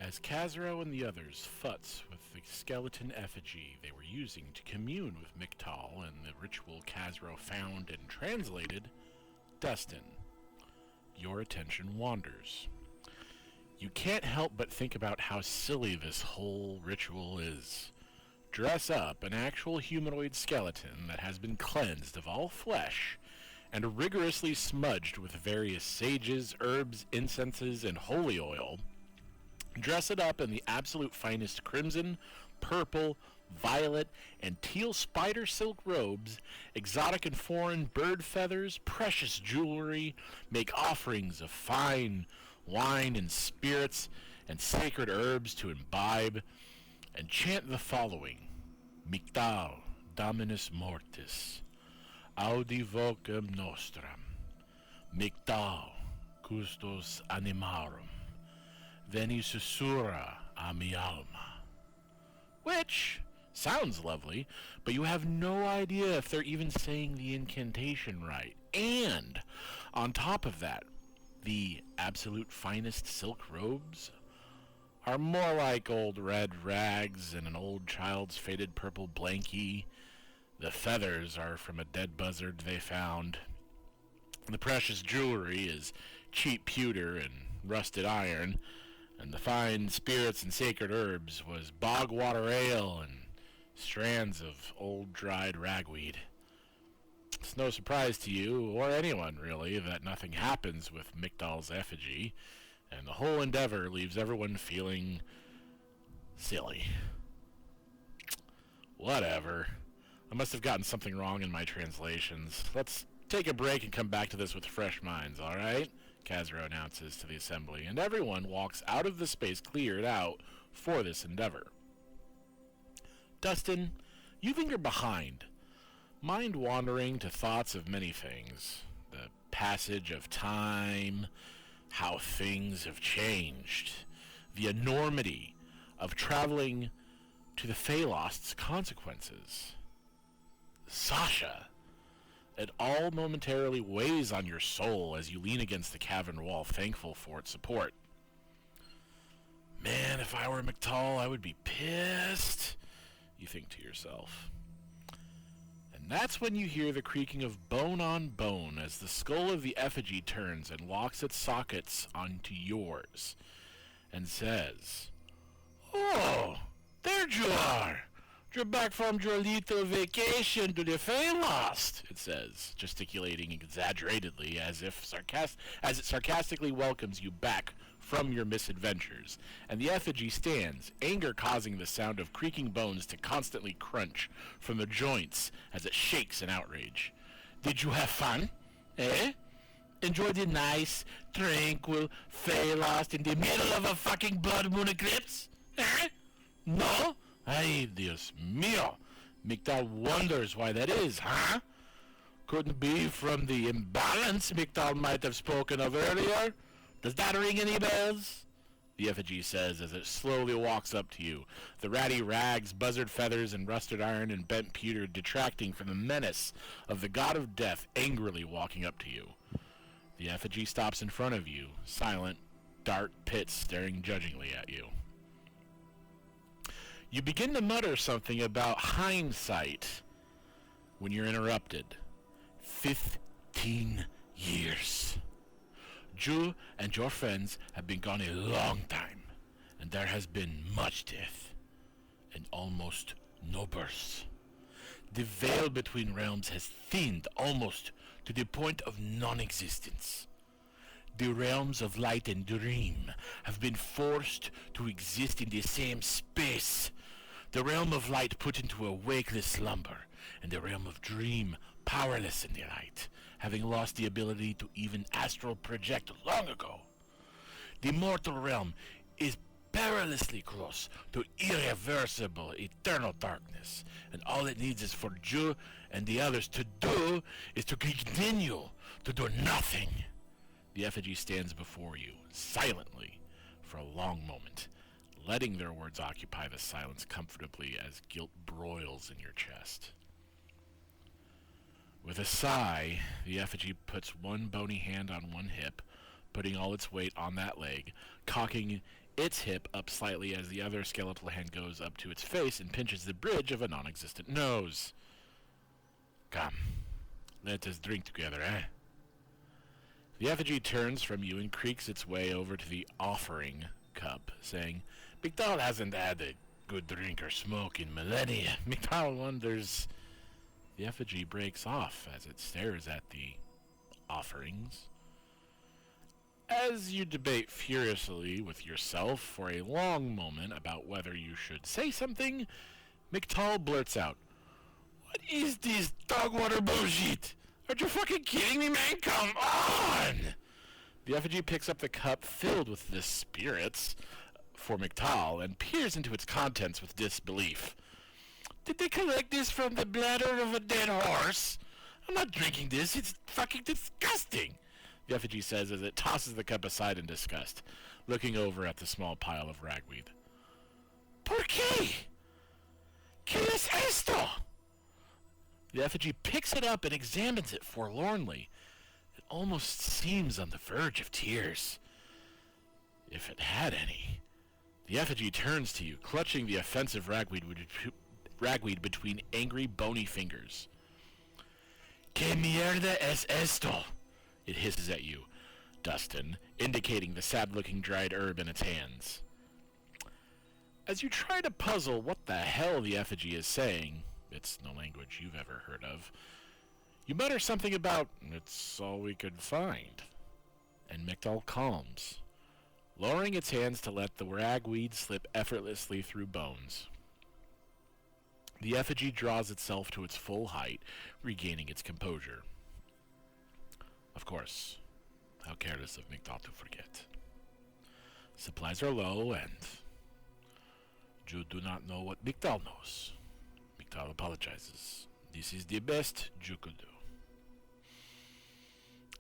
Speaker 10: As Khazro and the others futz with the skeleton effigy they were using to commune with Mictal and the ritual Khazro found and translated, Dustin, your attention wanders. You can't help but think about how silly this whole ritual is. Dress up an actual humanoid skeleton that has been cleansed of all flesh and rigorously smudged with various sages, herbs, incenses, and holy oil. Dress it up in the absolute finest crimson, purple, violet, and teal spider silk robes, exotic and foreign bird feathers, precious jewelry, make offerings of fine wine and spirits, and sacred herbs to imbibe, and chant the following: Mictal, Dominus Mortis, Audi vocem nostram, Mictal, custos animarum, Veni sussurra a mi alma. Which sounds lovely, but you have no idea if they're even saying the incantation right. And on top of that, the absolute finest silk robes are more like old red rags and an old child's faded purple blankie. The feathers are from a dead buzzard they found. The precious jewelry is cheap pewter and rusted iron. And the fine spirits and sacred herbs was bog water ale and strands of old dried ragweed. It's no surprise to you, or anyone really, that nothing happens with Mictal's effigy, and the whole endeavor leaves everyone feeling silly. Whatever. I must have gotten something wrong in my translations. Let's take a break and come back to this with fresh minds, alright? Khazro announces to the assembly, and everyone walks out of the space cleared out for this endeavor. Dustin, you linger behind, mind wandering to thoughts of many things. The passage of time, how things have changed, the enormity of traveling to the Phalost's consequences. Sasha! It all momentarily weighs on your soul as you lean against the cavern wall, thankful for its support. Man, if I were Mictal, I would be pissed, you think to yourself. And that's when you hear the creaking of bone on bone as the skull of the effigy turns and locks its sockets onto yours, and says, "Oh, there you are! You're back from your little vacation to the Phalast," it says, gesticulating exaggeratedly as it sarcastically welcomes you back from your misadventures. And the effigy stands, anger causing the sound of creaking bones to constantly crunch from the joints as it shakes in outrage. "Did you have fun? Eh? Enjoy the nice, tranquil Phalast in the middle of a fucking blood moon eclipse? Eh? No? Ay, Dios mío. Mictal wonders why that is, huh? Couldn't be from the imbalance Mictal might have spoken of earlier? Does that ring any bells?" The effigy says as it slowly walks up to you, the ratty rags, buzzard feathers, and rusted iron and bent pewter detracting from the menace of the god of death angrily walking up to you. The effigy stops in front of you, silent, dark pits staring judgingly at you. You begin to mutter something about hindsight when you're interrupted. 15 years. You and your friends have been gone a long time, and there has been much death, and almost no birth. The veil between realms has thinned almost to the point of non-existence. The realms of light and dream have been forced to exist in the same space. The realm of light put into a wakeless slumber, and the realm of dream powerless in the light, having lost the ability to even astral project long ago. The mortal realm is perilously close to irreversible eternal darkness, and all it needs is for you and the others to do is to continue to do nothing. The effigy stands before you, silently, for a long moment, letting their words occupy the silence comfortably as guilt broils in your chest. With a sigh, the effigy puts one bony hand on one hip, putting all its weight on that leg, cocking its hip up slightly as the other skeletal hand goes up to its face and pinches the bridge of a non-existent nose. Come, let us drink together, eh? The effigy turns from you and creaks its way over to the offering cup, saying, Mictal hasn't had a good drink or smoke in millennia. Mictal wonders... The effigy breaks off as it stares at the offerings. As you debate furiously with yourself for a long moment about whether you should say something, Mictal blurts out, What is this dog water bullshit? Are you fucking kidding me, man? Come on! The effigy picks up the cup filled with the spirits for Mictal and peers into its contents with disbelief. Did they collect this from the bladder of a dead horse? I'm not drinking this. It's fucking disgusting, the effigy says as it tosses the cup aside in disgust, looking over at the small pile of ragweed. ¿Por qué? ¿Qué es esto? The effigy picks it up and examines it forlornly. It almost seems on the verge of tears. If it had any. The effigy turns to you, clutching the offensive ragweed between angry, bony fingers. ¿Qué mierda es esto? It hisses at you, Dustin, indicating the sad-looking dried herb in its hands. As you try to puzzle what the hell the effigy is saying, it's no language you've ever heard of, you mutter something about, it's all we could find. And Mictal calms, lowering its hands to let the ragweed slip effortlessly through bones. The effigy draws itself to its full height, regaining its composure. Of course, how careless of Mictal to forget. Supplies are low, and you do not know what Mictal knows. Mictal apologizes. This is the best you could do.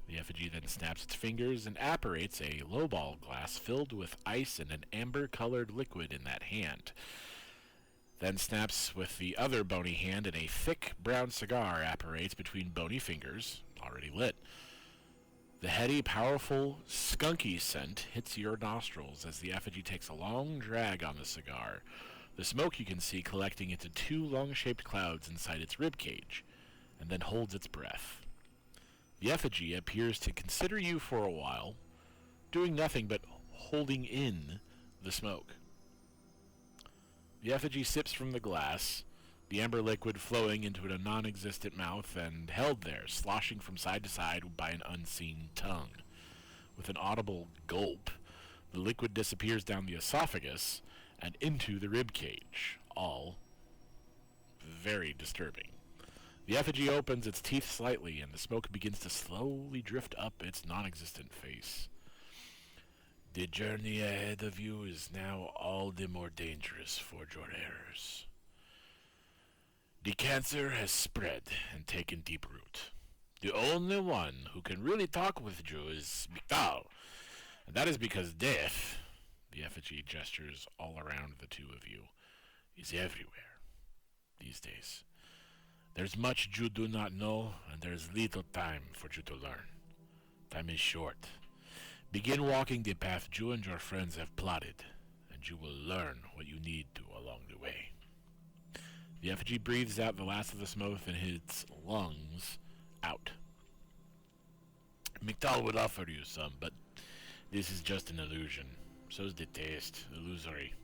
Speaker 10: The effigy then snaps its fingers and apparates a lowball glass filled with ice and an amber-colored liquid in that hand. Then snaps with the other bony hand and a thick brown cigar apparates between bony fingers, already lit. The heady, powerful, skunky scent hits your nostrils as the effigy takes a long drag on the cigar, the smoke you can see collecting into two long-shaped clouds inside its ribcage, and then holds its breath. The effigy appears to consider you for a while, doing nothing but holding in the smoke. The effigy sips from the glass, the amber liquid flowing into a non-existent mouth and held there, sloshing from side to side by an unseen tongue. With an audible gulp, the liquid disappears down the esophagus and into the ribcage, all very disturbing. The effigy opens its teeth slightly, and the smoke begins to slowly drift up its non-existent face. The journey ahead of you is now all the more dangerous for your errors. The cancer has spread and taken deep root. The only one who can really talk with you is Mictal, and that is because death, the effigy gestures all around the two of you, is everywhere these days. There's much you do not know, and there's little time for you to learn. Time is short. Begin walking the path you and your friends have plotted, and you will learn what you need to along the way. The effigy breathes out the last of the smoke in its lungs out. Mictal would offer you some, but this is just an illusion. So's the taste, illusory.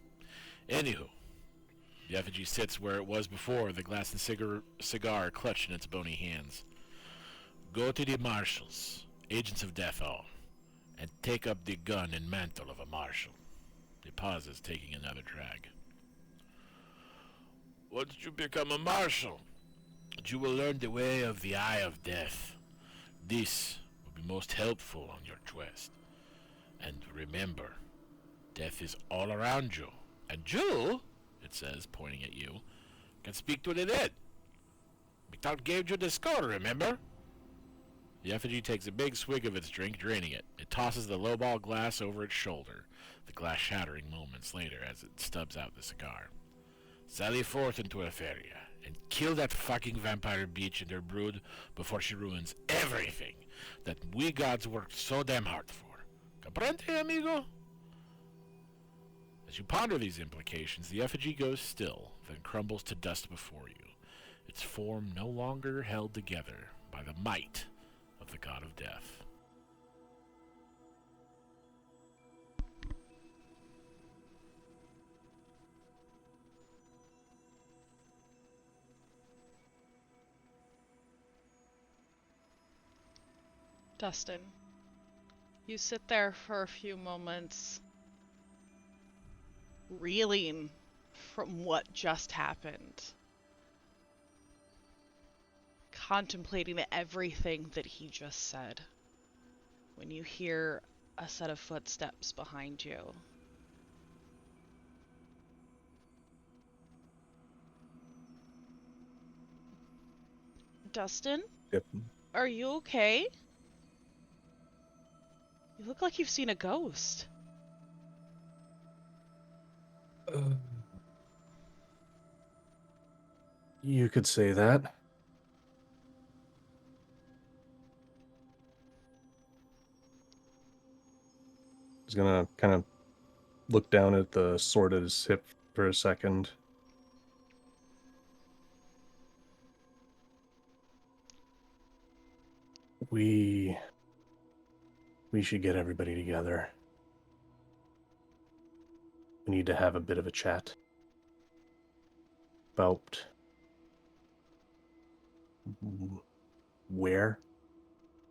Speaker 10: Anywho, the effigy sits where it was before, the glass and cigar clutched in its bony hands. Go to the Marshals, agents of death all, and take up the gun and mantle of a marshal. He pauses, taking another drag. Once you become a marshal, you will learn the way of the Eye of Death. This will be most helpful on your quest. And remember, death is all around you. And you, it says, pointing at you, can speak to the dead. Mictal gave you the skull, remember? The effigy takes a big swig of its drink, draining it. It tosses the lowball glass over its shoulder, the glass shattering moments later as it stubs out the cigar. Sally forth into Efferia, and kill that fucking vampire bitch and her brood before she ruins everything that we gods worked so damn hard for. Comprende, amigo? As you ponder these implications, the effigy goes still, then crumbles to dust before you, its form no longer held together by the might of the god of death.
Speaker 2: Dustin, you sit there for a few moments, reeling from what just happened, contemplating everything that he just said, when you hear a set of footsteps behind you. Dustin?
Speaker 6: Yep.
Speaker 2: Are you okay? You look like you've seen a ghost.
Speaker 6: You could say that. I was gonna kind of look down at the sword at his hip for a second. We should get everybody together. We need to have a bit of a chat about where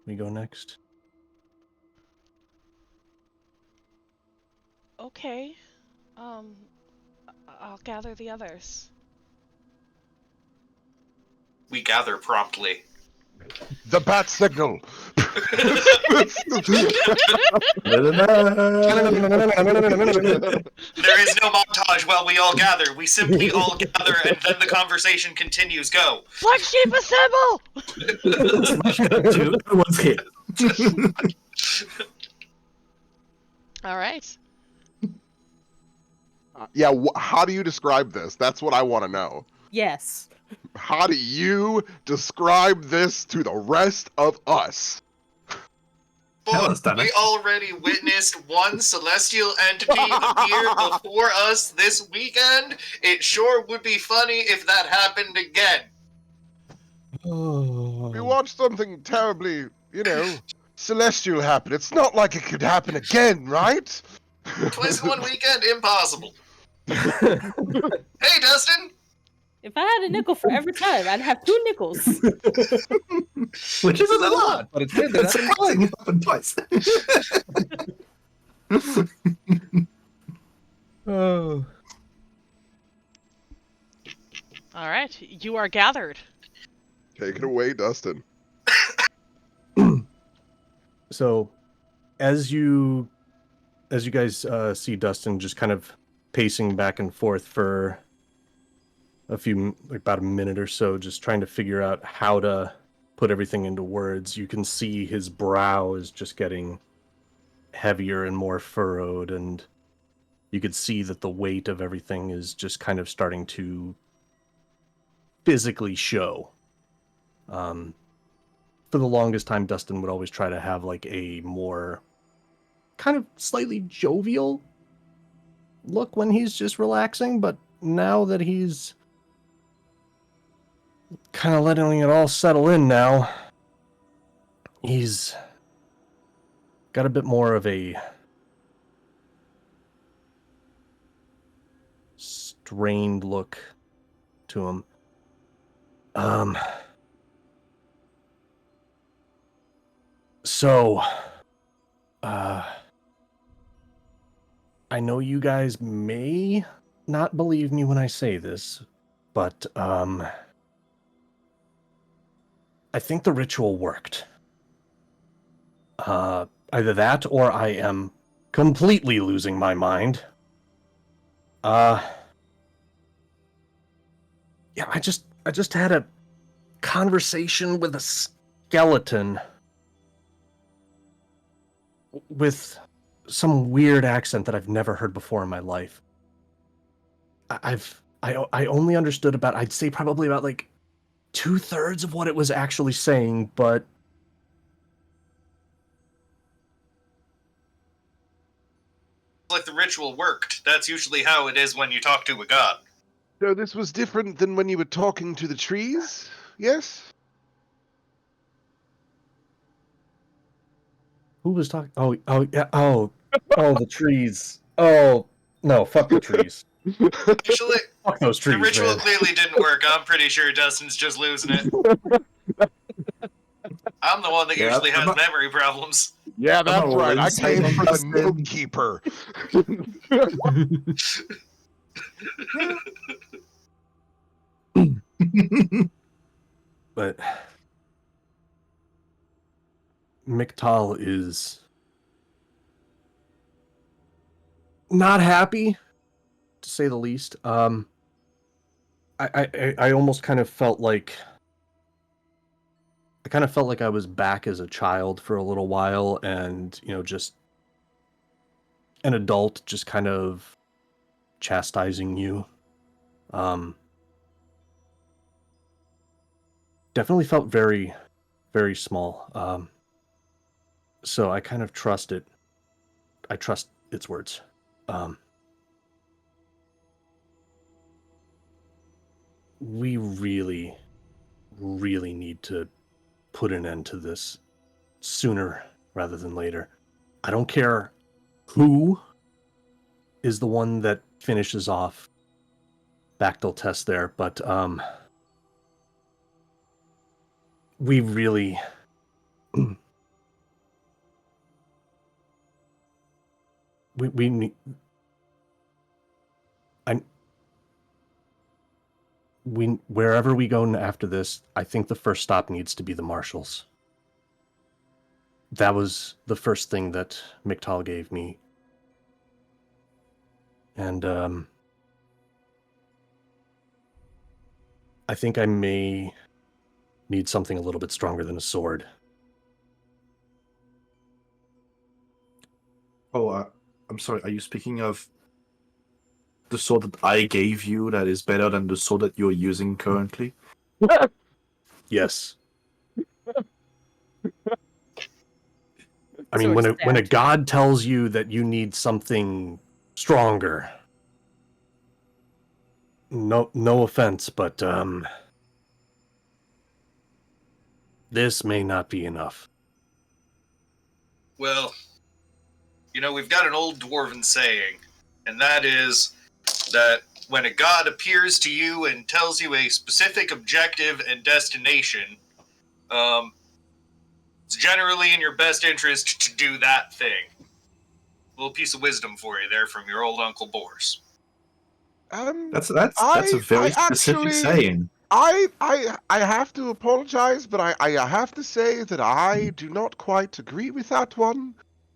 Speaker 6: we go next.
Speaker 2: Okay. I'll gather the others.
Speaker 7: We gather promptly.
Speaker 3: The bat signal.
Speaker 7: There is no montage while we all gather. We simply all gather, and then the conversation continues. Go.
Speaker 2: Black sheep assemble!
Speaker 8: Everyone's here.
Speaker 2: All right.
Speaker 3: Yeah, how do you describe this? That's what I want to know.
Speaker 4: Yes.
Speaker 3: How do you describe this to the rest of us?
Speaker 8: Tell
Speaker 7: Boy,
Speaker 8: us, Danny.
Speaker 7: we already witnessed one celestial entity appear before us this weekend. It sure would be funny if that happened again.
Speaker 3: We watched something terribly, celestial happen. It's not like it could happen again, right?
Speaker 7: Twice in one weekend, impossible. Hey, Dustin.
Speaker 4: If I had a nickel for every time, I'd have 2 nickels.
Speaker 8: Which isn't a lot,
Speaker 6: but it's good.
Speaker 8: It's surprising it happened twice.
Speaker 6: Oh.
Speaker 2: All right. You are gathered.
Speaker 3: Take it away, Dustin.
Speaker 6: So, as you guys see Dustin just kind of pacing back and forth for about a minute or so, just trying to figure out how to put everything into words, you can see his brow is just getting heavier and more furrowed, and you could see that the weight of everything is just kind of starting to physically show. For the longest time, Dustin would always try to have like a more kind of slightly jovial look when he's just relaxing, but now that he's kind of letting it all settle in now, he's got a bit more of a strained look to him. So, I know you guys may not believe me when I say this, but, I think the ritual worked. Either that or I am completely losing my mind. Yeah, I just had a conversation with a skeleton with some weird accent that I've never heard before in my life. I only understood about, I'd say probably about like 2/3 of what it was actually saying, but
Speaker 7: Like the ritual worked. That's usually how it is when you talk to a god.
Speaker 3: So this was different than when you were talking to the trees, yes?
Speaker 6: who was talking? Oh, yeah, oh, the trees. Oh, no, fuck the trees.
Speaker 7: Actually,
Speaker 6: Fuck those trees,
Speaker 7: the ritual
Speaker 6: man.
Speaker 7: clearly didn't work. I'm pretty sure Dustin's just losing it. I'm the one that
Speaker 8: Yeah,
Speaker 7: usually
Speaker 8: I'm
Speaker 7: has
Speaker 8: not-
Speaker 7: memory problems.
Speaker 3: Yeah,
Speaker 8: I'm
Speaker 3: that's
Speaker 8: not
Speaker 3: right. I
Speaker 8: always
Speaker 3: came
Speaker 8: saying
Speaker 3: for the
Speaker 8: Dustin.
Speaker 3: note keeper.
Speaker 6: But Mictal is not happy, to say the least. I almost kind of felt like I was back as a child for a little while, and just an adult, just kind of chastising you. Definitely felt very, very small. So I kind of trust it. I trust its words. We really, really need to put an end to this sooner rather than later. I don't care who is the one that finishes off Bactal test there, but we really we need wherever we go after this, I think the first stop needs to be the Marshals. That was the first thing that Mictal gave me. And I think I may need something a little bit stronger than a sword.
Speaker 8: Oh, I'm sorry. Are you speaking of the sword that I gave you that is better than the sword that you're using currently?
Speaker 6: Yes. I mean,
Speaker 4: Sword
Speaker 6: when a
Speaker 4: stabbed.
Speaker 6: god tells you that you need something stronger, no offense, but this may not be enough.
Speaker 7: Well, we've got an old dwarven saying, and that is that when a god appears to you and tells you a specific objective and destination, it's generally in your best interest to do that thing. A little piece of wisdom for you there from your old Uncle Boris.
Speaker 8: That's a very specific saying.
Speaker 3: I have to apologize, but I have to say that I do not quite agree with that one,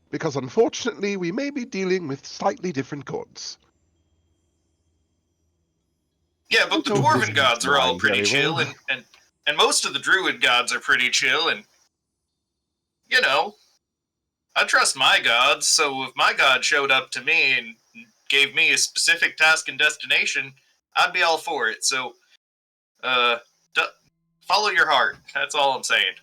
Speaker 3: because unfortunately we may be dealing with slightly different gods.
Speaker 7: Yeah, but the
Speaker 3: I know
Speaker 7: dwarven
Speaker 3: this
Speaker 7: gods are all
Speaker 3: line
Speaker 7: pretty
Speaker 3: very
Speaker 7: chill,
Speaker 3: well.
Speaker 7: and most of the druid gods are pretty chill, and I trust my gods, so if my god showed up to me and gave me a specific task and destination, I'd be all for it. So, follow your heart. That's all I'm saying.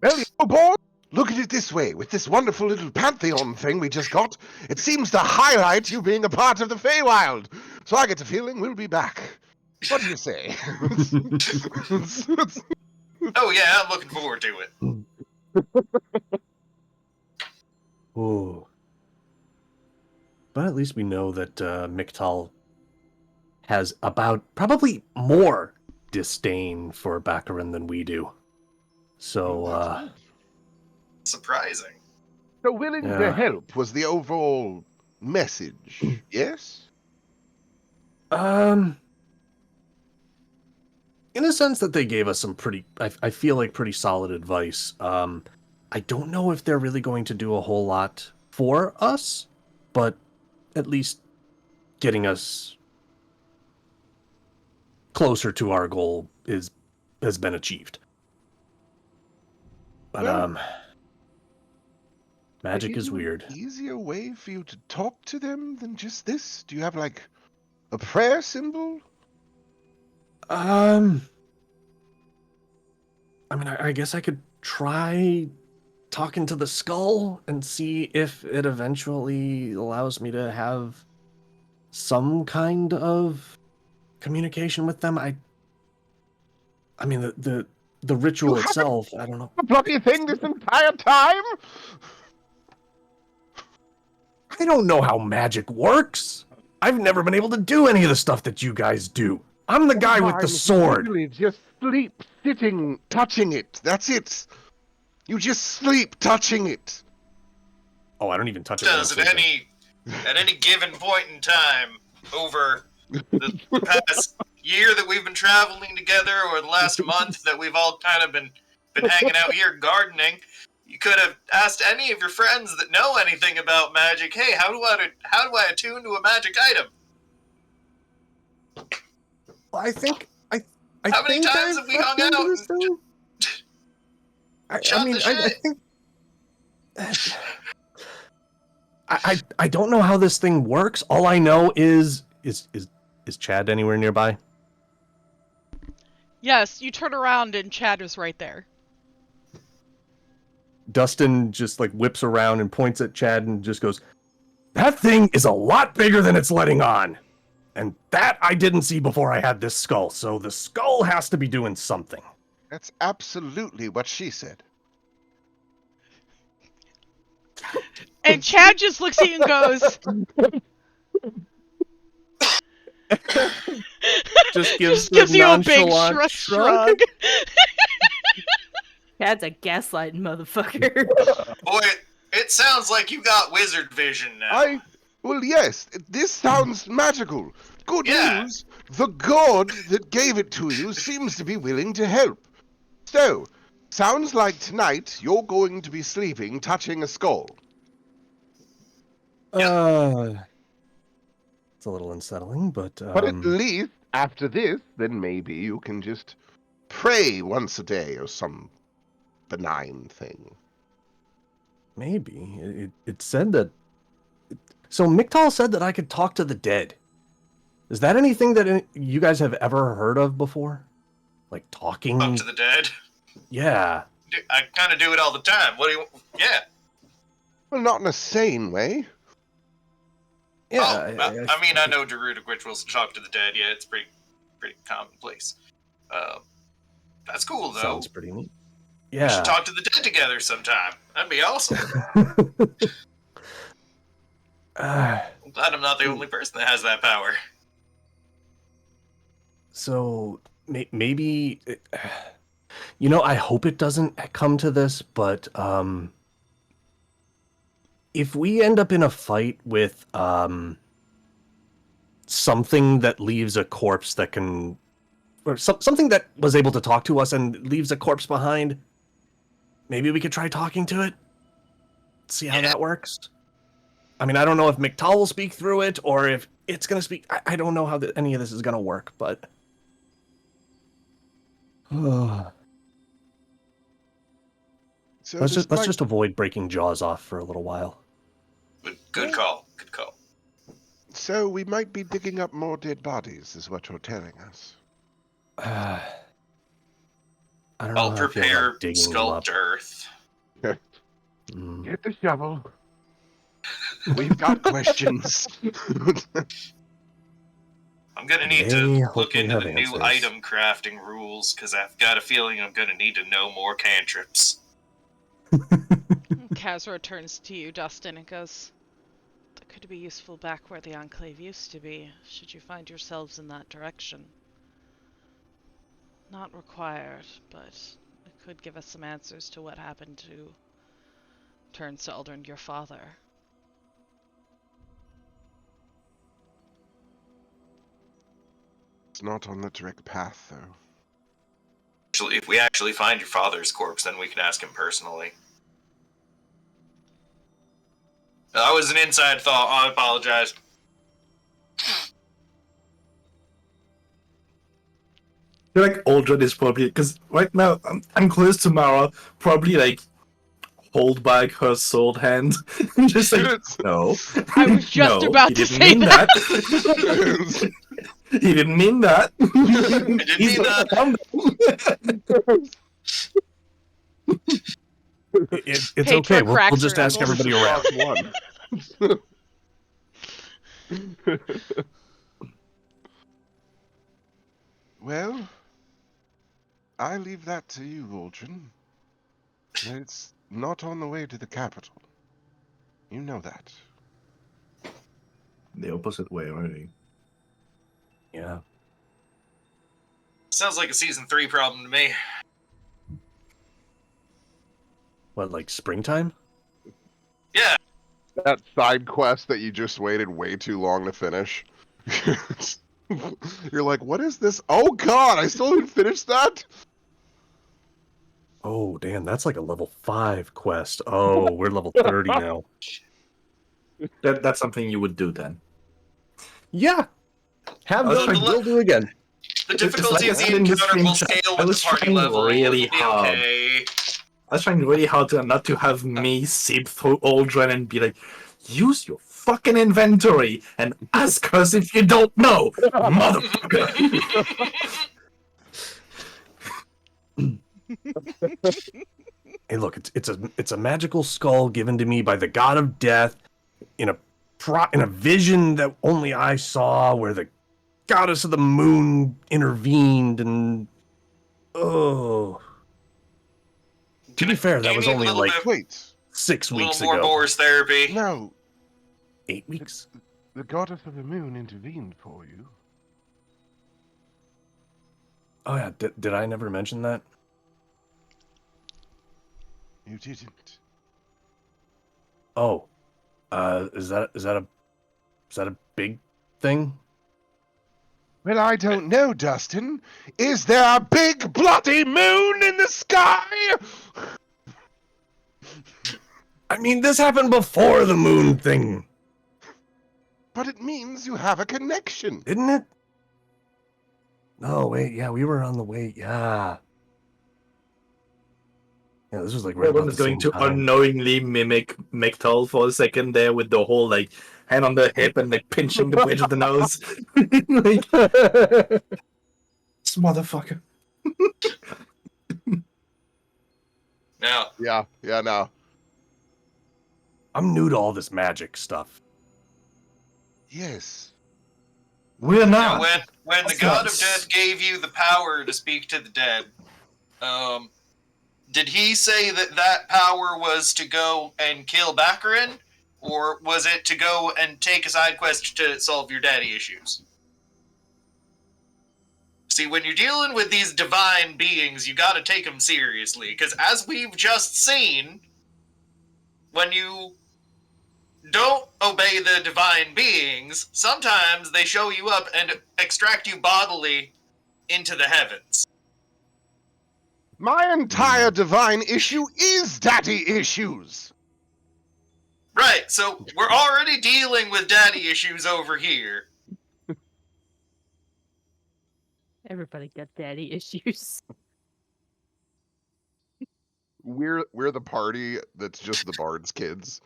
Speaker 3: Well, boy, look at it this way. With this wonderful little pantheon thing we just got, it seems to highlight you being a part of the Feywild. So I get a feeling we'll be back. What do you say?
Speaker 7: Oh yeah, I'm looking forward to it.
Speaker 6: Ooh. But at least we know that Mictal has about probably more disdain for Baccarin than we do. So,
Speaker 7: Surprising.
Speaker 3: So willing to
Speaker 6: Yeah.
Speaker 3: help was the overall message, yes?
Speaker 6: in a sense that they gave us some pretty, I feel like pretty solid advice. I don't know if they're really going to do a whole lot for us, but at least getting us closer to our goal has been achieved. But
Speaker 3: Well,
Speaker 6: Magic is weird.
Speaker 3: Easier way for you to talk to them than just this? Do you have like a prayer symbol?
Speaker 6: I mean, I guess I could try talking to the skull and see if it eventually allows me to have some kind of communication with them. I mean, the ritual itself, I don't know.
Speaker 3: A bloody thing this entire time?
Speaker 6: I don't know how magic works. I've never been able to do any of the stuff that you guys do. I'm the guy with the sword.
Speaker 3: Literally just sleep, sitting, touching it. That's it. You just sleep touching it.
Speaker 6: Oh, I don't even touch it. when I'm
Speaker 7: Does
Speaker 6: sleeping.
Speaker 7: at any given point in time over the past year that we've been traveling together, or the last month that we've all kind of been hanging out here gardening, you could have asked any of your friends that know anything about magic, hey, how do I attune to a magic item?
Speaker 6: Well, I think I
Speaker 7: How many
Speaker 6: think
Speaker 7: times
Speaker 6: I've
Speaker 7: have we
Speaker 6: looked
Speaker 7: hung
Speaker 6: into
Speaker 7: out
Speaker 6: this
Speaker 7: and
Speaker 6: thing. I mean, I think I don't know how this thing works. All I know is Chad anywhere nearby?
Speaker 2: Yes, you turn around and Chad is right there.
Speaker 6: Dustin just like whips around and points at Chad and just goes, "That thing is a lot bigger than it's letting on. And that I didn't see before I had this skull, so the skull has to be doing something."
Speaker 3: That's absolutely what she said.
Speaker 2: And Chad just looks at you and goes...
Speaker 6: just gives
Speaker 2: you a big shrug.
Speaker 4: Chad's a gaslighting motherfucker.
Speaker 7: Boy, it sounds like you got wizard vision now.
Speaker 3: Well, yes, this sounds magical. Good
Speaker 7: Yeah.
Speaker 3: news, the god that gave it to you seems to be willing to help. So, sounds like tonight you're going to be sleeping touching a skull.
Speaker 6: It's a little unsettling, but
Speaker 3: But at least, after this, then maybe you can just pray once a day or some benign thing.
Speaker 6: maybe. It said that... So Mictal said that I could talk to the dead. Is that anything that you guys have ever heard of before? Like talking?
Speaker 7: Talk to the dead.
Speaker 6: Yeah.
Speaker 7: I kind of do it all the time. What do you... Yeah.
Speaker 3: Well, not in a sane way.
Speaker 6: Yeah.
Speaker 7: I mean, I know Darudic rituals to talk to the dead. Yeah, it's pretty commonplace. That's cool, though.
Speaker 6: Sounds pretty neat.
Speaker 7: We
Speaker 6: Yeah.
Speaker 7: should talk to the dead together sometime. That'd be awesome. I'm glad I'm not the only person that has that power.
Speaker 6: So maybe, I hope it doesn't come to this, but if we end up in a fight with something that leaves a corpse that can, or something that was able to talk to us and leaves a corpse behind, maybe we could try talking to it. See how that works. I mean, I don't know if Mictal will speak through it or if it's going to speak. I don't know how any of this is going to work, but...
Speaker 3: So
Speaker 6: let's just avoid breaking jaws off for a little while.
Speaker 7: Good call.
Speaker 3: So we might be digging up more dead bodies, is what you're telling us.
Speaker 6: I don't know.
Speaker 7: I'll
Speaker 6: how I feel
Speaker 7: prepare
Speaker 6: about digging them
Speaker 7: sculpt
Speaker 6: up.
Speaker 7: earth.
Speaker 3: Get the shovel. We've got questions.
Speaker 7: I'm gonna need
Speaker 6: They
Speaker 7: to look
Speaker 6: hopefully
Speaker 7: into
Speaker 6: have
Speaker 7: the new
Speaker 6: answers.
Speaker 7: item crafting rules, because I've got a feeling I'm gonna need to know more cantrips.
Speaker 2: Kazra turns to you, Dustin, and goes, "That could be useful back where the Enclave used to be, should you find yourselves in that direction. Not required, but it could give us some answers to what happened to turns to Aldrin, your father."
Speaker 3: It's not on the direct path, though.
Speaker 7: Actually, if we actually find your father's corpse, then we can ask him personally. That was an inside thought. I apologize.
Speaker 8: I feel like Aldrin is probably, because right now I'm close to Mara, probably like hold back her sword hand. Just like, no.
Speaker 2: I was just
Speaker 8: No,
Speaker 2: about
Speaker 8: he
Speaker 2: to
Speaker 8: didn't
Speaker 2: say
Speaker 8: mean
Speaker 2: that.
Speaker 8: He didn't mean that.
Speaker 7: I didn't mean that.
Speaker 8: Calm
Speaker 6: It's
Speaker 2: Hey,
Speaker 6: okay.
Speaker 2: truck
Speaker 6: We'll
Speaker 2: cracks
Speaker 6: just
Speaker 2: are
Speaker 6: ask
Speaker 2: knuckles.
Speaker 6: everybody around.
Speaker 3: One. Well, I leave that to you, Aldrin. It's not on the way to the capital. You know that.
Speaker 8: The opposite way, already.
Speaker 6: Yeah.
Speaker 7: Sounds like a season 3 problem to me.
Speaker 6: What, like springtime?
Speaker 7: Yeah.
Speaker 3: That side quest that you just waited way too long to finish. You're like, what is this? Oh god, I still didn't finish that?
Speaker 6: Oh, damn, that's like a level 5 quest. Oh, we're level 30 now.
Speaker 8: That's something you would do then.
Speaker 6: Yeah. Have
Speaker 8: I was
Speaker 6: done,
Speaker 8: trying-
Speaker 6: we'll do again.
Speaker 7: The
Speaker 8: It's
Speaker 7: difficulty
Speaker 8: like I
Speaker 7: of the
Speaker 8: said in the
Speaker 7: encounter
Speaker 8: stream
Speaker 7: will
Speaker 8: chat,
Speaker 7: scale
Speaker 8: I
Speaker 7: with
Speaker 8: was
Speaker 7: the party
Speaker 8: trying
Speaker 7: level.
Speaker 8: really
Speaker 7: It'll be
Speaker 8: hard.
Speaker 7: okay.
Speaker 8: I was trying really hard to not to have me seep through Aldrin and be like, use your fucking inventory and ask us if you don't know, motherfucker.
Speaker 6: Hey, look, it's a magical skull given to me by the god of death in a vision that only I saw, where the goddess of the moon intervened, and to be fair, that was only like
Speaker 3: Wait.
Speaker 6: 6
Speaker 7: A little
Speaker 6: weeks
Speaker 7: more
Speaker 6: ago.
Speaker 7: Boris therapy.
Speaker 3: No,
Speaker 6: 8 weeks.
Speaker 3: the goddess of the moon intervened for you.
Speaker 6: Oh yeah, did I never mention that?
Speaker 3: You didn't.
Speaker 6: Oh, is that a big thing?
Speaker 3: Well, I don't know, Dustin. Is there a big bloody moon in the sky?
Speaker 6: I mean, this happened before the moon thing,
Speaker 3: But it means you have a connection.
Speaker 6: didn't it? No, wait, yeah, we were on the way, yeah. Yeah, this was like right
Speaker 8: Everyone
Speaker 6: about
Speaker 8: is
Speaker 6: the
Speaker 8: going
Speaker 6: same
Speaker 8: to
Speaker 6: time.
Speaker 8: unknowingly mimic Mictal for a second there with the whole like hand on the hip and like pinching the bridge of the nose. Like, this motherfucker.
Speaker 7: Now,
Speaker 3: Yeah, no.
Speaker 6: I'm new to all this magic stuff.
Speaker 3: Yes.
Speaker 8: We're
Speaker 7: now
Speaker 8: not.
Speaker 7: when the god of death gave you the power to speak to the dead, did he say that power was to go and kill Baccarin, or was it to go and take a side quest to solve your daddy issues? See, when you're dealing with these divine beings, you gotta take them seriously, because as we've just seen, when you don't obey the divine beings, sometimes they show you up and extract you bodily into the heavens.
Speaker 3: My entire divine issue is daddy issues.
Speaker 7: Right, so we're already dealing with daddy issues over here.
Speaker 4: Everybody got daddy issues.
Speaker 3: We're the party that's just the Bard's kids.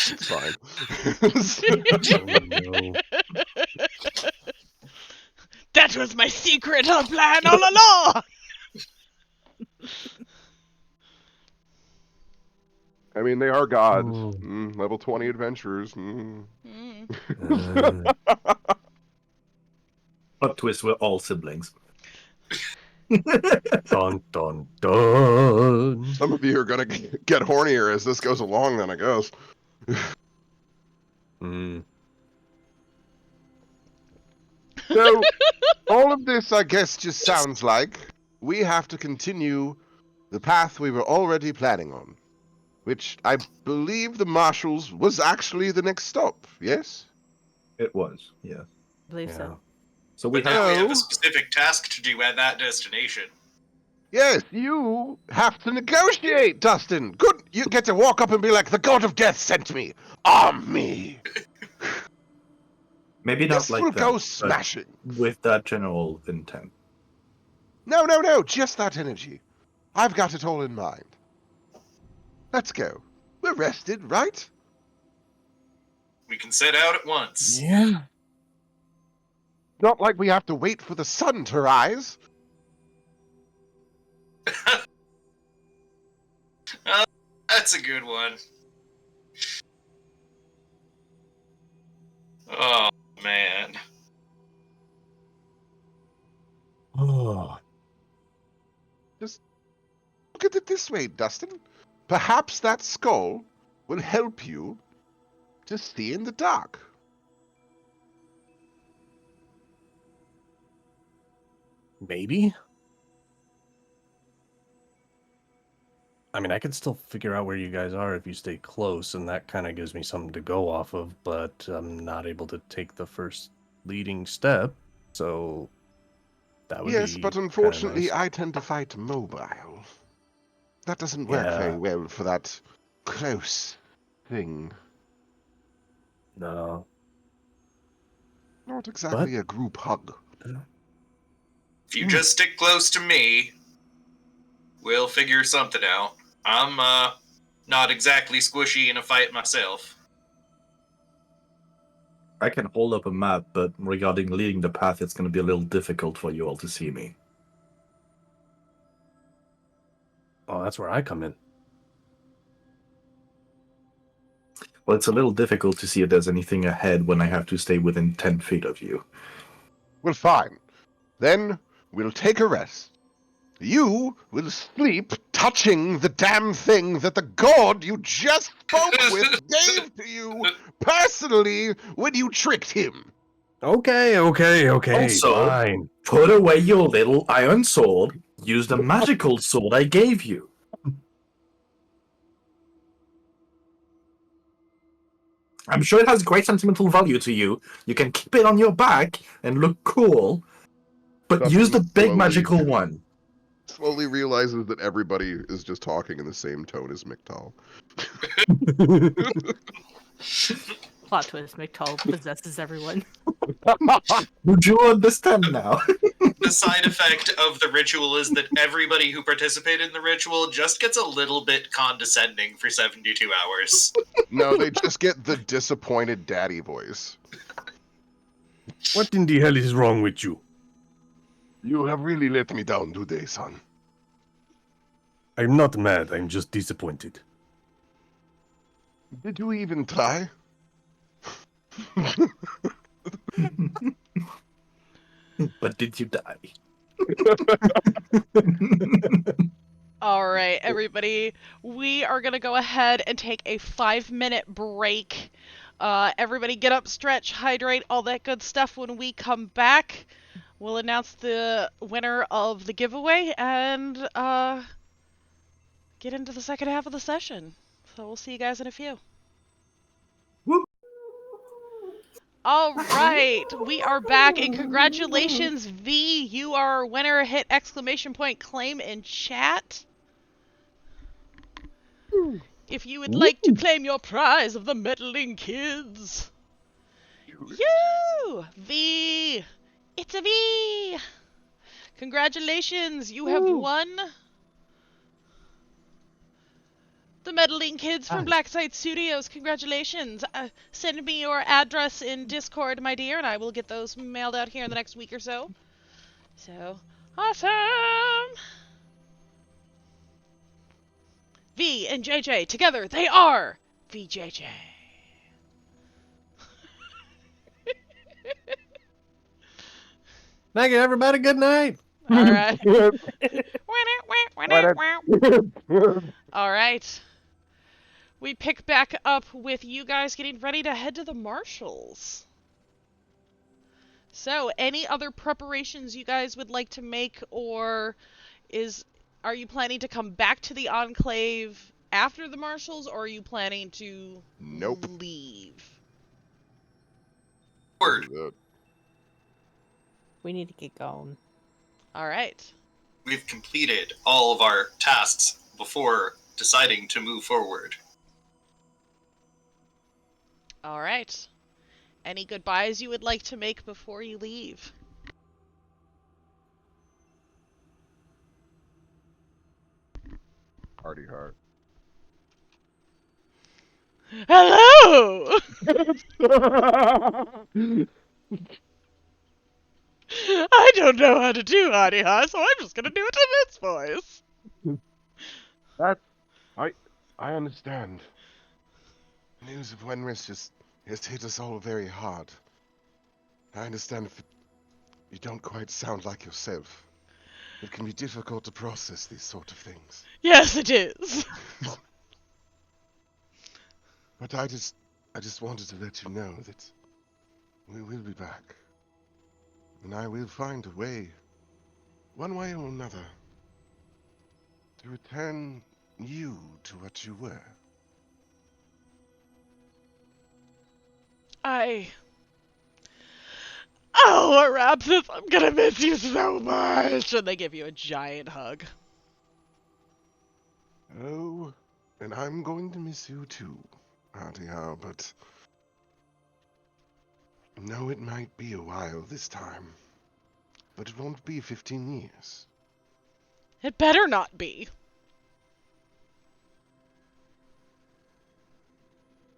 Speaker 3: It's fine.
Speaker 6: Oh, no.
Speaker 2: That was my secret plan all along!
Speaker 3: I mean, they are gods.
Speaker 6: Oh.
Speaker 3: Level 20 adventurers.
Speaker 8: Plot twist, we're all siblings.
Speaker 6: Dun dun dun.
Speaker 3: Some of you are gonna get hornier as this goes along, then I guess. So, all of this, I guess, just sounds like we have to continue the path we were already planning on, which I believe the Marshals was actually the next stop, yes?
Speaker 8: It was, yeah.
Speaker 4: I believe
Speaker 6: Yeah.
Speaker 4: so.
Speaker 8: So we
Speaker 7: But now we have
Speaker 3: No.
Speaker 7: a specific task to do at that destination.
Speaker 3: Yes, you have to negotiate, Dustin. Good, you get to walk up and be like, the God of Death sent me. Arm me.
Speaker 8: maybe
Speaker 3: This
Speaker 8: not like
Speaker 3: will
Speaker 8: that,
Speaker 3: go
Speaker 8: but
Speaker 3: smashing.
Speaker 8: with that general intent.
Speaker 3: No, just that energy. I've got it all in mind. Let's go. well rested, right?
Speaker 7: We can set out at once.
Speaker 6: Yeah.
Speaker 3: Not like we have to wait for the sun to rise.
Speaker 7: That's a good one. Oh, man.
Speaker 6: Oh.
Speaker 3: Just look at it this way, Dustin. Perhaps that skull will help you to see in the dark.
Speaker 6: Maybe? I mean, I can still figure out where you guys are if you stay close, and that kind of gives me something to go off of, but I'm not able to take the first leading step, so that would
Speaker 3: Yes,
Speaker 6: be
Speaker 3: but
Speaker 6: kinda
Speaker 3: unfortunately
Speaker 6: nice.
Speaker 3: I tend to fight mobile. That doesn't work very
Speaker 6: Yeah,
Speaker 3: well for that close thing.
Speaker 6: no.
Speaker 3: Not
Speaker 6: But,
Speaker 3: exactly a group hug.
Speaker 7: If you just stick close to me, we'll figure something out. I'm, not exactly squishy in a fight myself.
Speaker 8: I can hold up a map, but regarding leading the path, it's going to be a little difficult for you all to see me.
Speaker 6: oh, that's where I come in.
Speaker 8: Well, it's a little difficult to see if there's anything ahead when I have to stay within 10 feet of you.
Speaker 3: Well, fine. Then we'll take a rest. You will sleep touching the damn thing that the god you just spoke with gave to you personally when you tricked him.
Speaker 6: Okay,
Speaker 8: Also,
Speaker 6: fine.
Speaker 8: put away your little iron sword. Use the magical sword I gave you. I'm sure it has great sentimental value to you. You can keep it on your back and look cool, but
Speaker 3: Dustin
Speaker 8: use the big
Speaker 3: slowly-
Speaker 8: magical one.
Speaker 3: Slowly realizes that everybody is just talking in the same tone as Mictal.
Speaker 4: Plot twist: Mictal possesses everyone.
Speaker 8: Would you understand now?
Speaker 7: The side effect of the ritual is that everybody who participated in the ritual just gets a little bit condescending for 72 hours.
Speaker 3: No, they just get the disappointed daddy voice.
Speaker 6: What in the hell is wrong with you?
Speaker 3: You have really let me down today, son.
Speaker 6: I'm not mad, I'm just disappointed.
Speaker 3: Did you even try?
Speaker 8: But did you die?
Speaker 2: All right, everybody. We are going to go ahead and take a 5-minute break. Everybody get up, stretch, hydrate, all that good stuff. When we come back, we'll announce the winner of the giveaway and get into the second half of the session. So we'll see you guys in a few.
Speaker 8: Whoop.
Speaker 2: All right, we are back, and congratulations, V. You are our winner. Hit exclamation point claim in chat if you would like to claim your prize of the meddling kids. You, V. It's a V. Congratulations, you have won the meddling kids from Blacksite Studios. Congratulations. Send me your address in Discord, my dear, and I will get those mailed out here in the next week or so. So, awesome! V and JJ, together, they are VJJ.
Speaker 6: Thank you, everybody. Good night.
Speaker 2: All right. All right. We pick back up with you guys getting ready to head to the Marshals. So, any other preparations you guys would like to make, or are you planning to come back to the Enclave after the Marshals, or are you planning to leave?
Speaker 7: Word.
Speaker 4: We need to get going.
Speaker 2: All right.
Speaker 7: We've completed all of our tasks before deciding to move forward.
Speaker 2: All right. Any goodbyes you would like to make before you leave?
Speaker 3: Party hard.
Speaker 2: Hello! I don't know how to do Honey Ha, so I'm just gonna do it in this voice.
Speaker 3: I understand. News of Wenrysh has hit us all very hard. I understand if you don't quite sound like yourself. It can be difficult to process these sort of things.
Speaker 2: Yes, it is.
Speaker 3: But I just wanted to let you know that we will be back. And I will find a way, one way or another, to return you to what you were.
Speaker 2: Oh, Arapsis, I'm gonna miss you so much! And they give you a giant hug.
Speaker 3: Oh, and I'm going to miss you too, Adia, but... No, it might be a while this time. But it won't be 15 years.
Speaker 2: It better not be.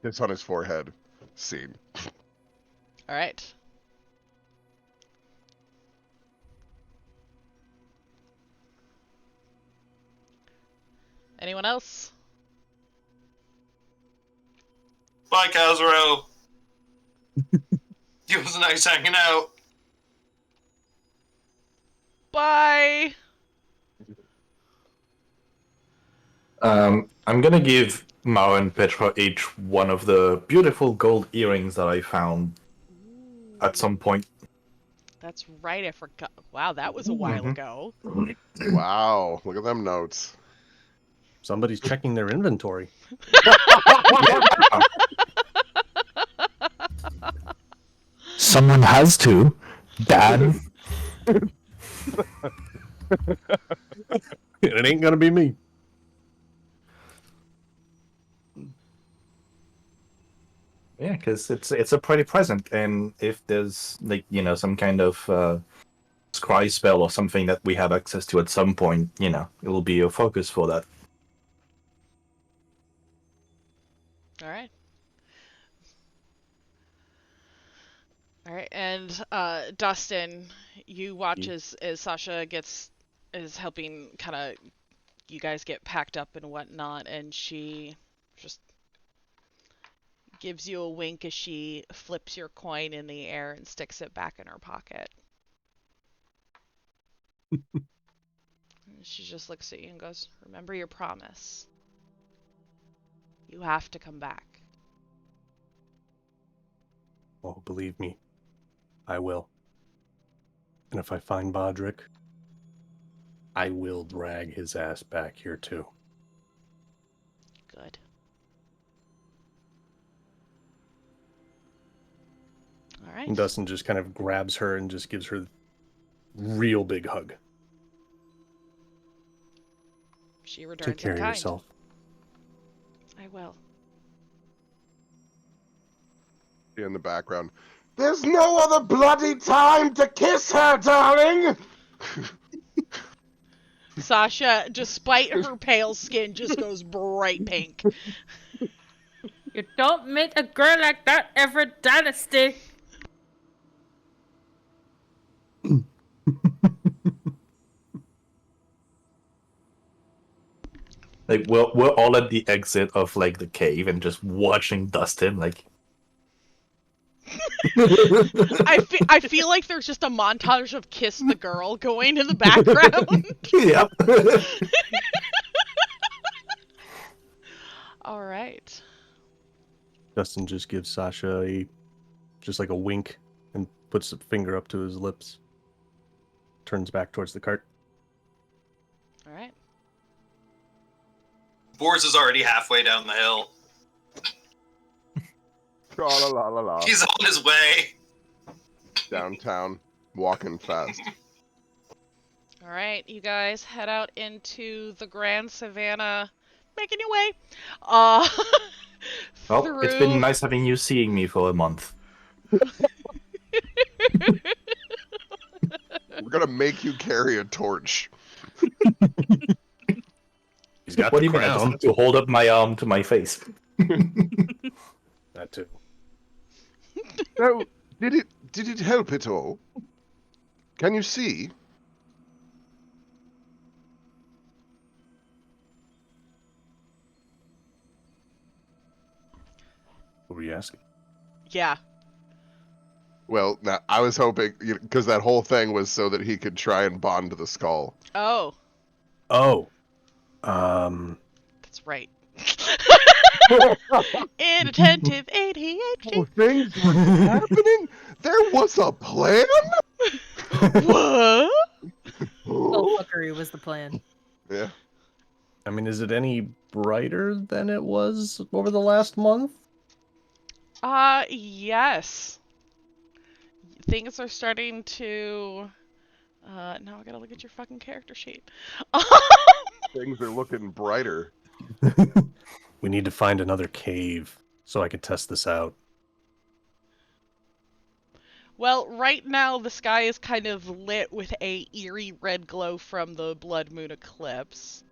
Speaker 3: It's on his forehead. Scene.
Speaker 2: Alright. Anyone else?
Speaker 7: Bye, Kazuro. It was nice hanging out.
Speaker 2: Bye!
Speaker 8: I'm gonna give Mara and Petra each one of the beautiful gold earrings that I found at some point.
Speaker 2: That's right, I forgot. Wow, that was a while ago.
Speaker 3: Wow, look at them notes.
Speaker 6: Somebody's checking their inventory.
Speaker 8: Someone has to. Dad.
Speaker 6: It ain't gonna be me.
Speaker 8: Yeah, because it's a pretty present, and if there's like some kind of scry spell or something that we have access to at some point, it will be a focus for that.
Speaker 2: Alright. Alright, and Dustin, you watch as Sasha is helping kind of you guys get packed up and whatnot, and she just gives you a wink as she flips your coin in the air and sticks it back in her pocket. She just looks at you and goes, "Remember your promise. You have to come back."
Speaker 6: Oh, believe me, I will. And if I find Bodrick, I will drag his ass back here too.
Speaker 2: Good. Alright.
Speaker 6: And Dustin just kind of grabs her and just gives her a real big hug.
Speaker 2: She returns
Speaker 6: Take care
Speaker 2: in
Speaker 6: of
Speaker 2: kind.
Speaker 6: yourself.
Speaker 2: I will.
Speaker 3: In the background. There's no other bloody time to kiss her, darling!
Speaker 2: Sasha, despite her pale skin, just goes bright pink.
Speaker 4: You don't meet a girl like that every dynasty.
Speaker 8: Like we're all at the exit of like the cave and just watching Dustin like.
Speaker 2: I feel like there's just a montage of Kiss the Girl going in the background.
Speaker 8: Yep.
Speaker 2: All right.
Speaker 6: Dustin just gives Sasha just like a wink and puts a finger up to his lips. Turns back towards the cart.
Speaker 2: All right.
Speaker 7: Boris is already halfway down the hill.
Speaker 3: La la la la.
Speaker 7: He's on his way.
Speaker 3: Downtown, walking fast.
Speaker 2: All right, you guys head out into the Grand Savannah, making your way.
Speaker 8: Well, it's been nice having you seeing me for a month.
Speaker 3: We're gonna make you carry a torch.
Speaker 6: He's got
Speaker 8: What
Speaker 6: the
Speaker 8: do you mean? I just
Speaker 6: crown.
Speaker 8: have to hold up my arm to my face.
Speaker 6: that too.
Speaker 3: Now, did it help at all? Can you see?
Speaker 6: What were you asking?
Speaker 2: Yeah.
Speaker 3: Well, now, I was hoping, because that whole thing was so that he could try and bond to the skull.
Speaker 2: Oh,
Speaker 6: Oh.
Speaker 2: that's right. Inattentive ADHD.
Speaker 3: Things were happening? There was a plan?
Speaker 2: What?
Speaker 4: Fuckery was the plan.
Speaker 3: Yeah.
Speaker 6: I mean, is it any brighter than it was over the last month?
Speaker 2: Yes. Things are starting to. Now I gotta look at your fucking character sheet.
Speaker 3: Things are looking brighter.
Speaker 6: We need to find another cave so I can test this out.
Speaker 2: Well, right now the sky is kind of lit with a eerie red glow from the blood moon eclipse.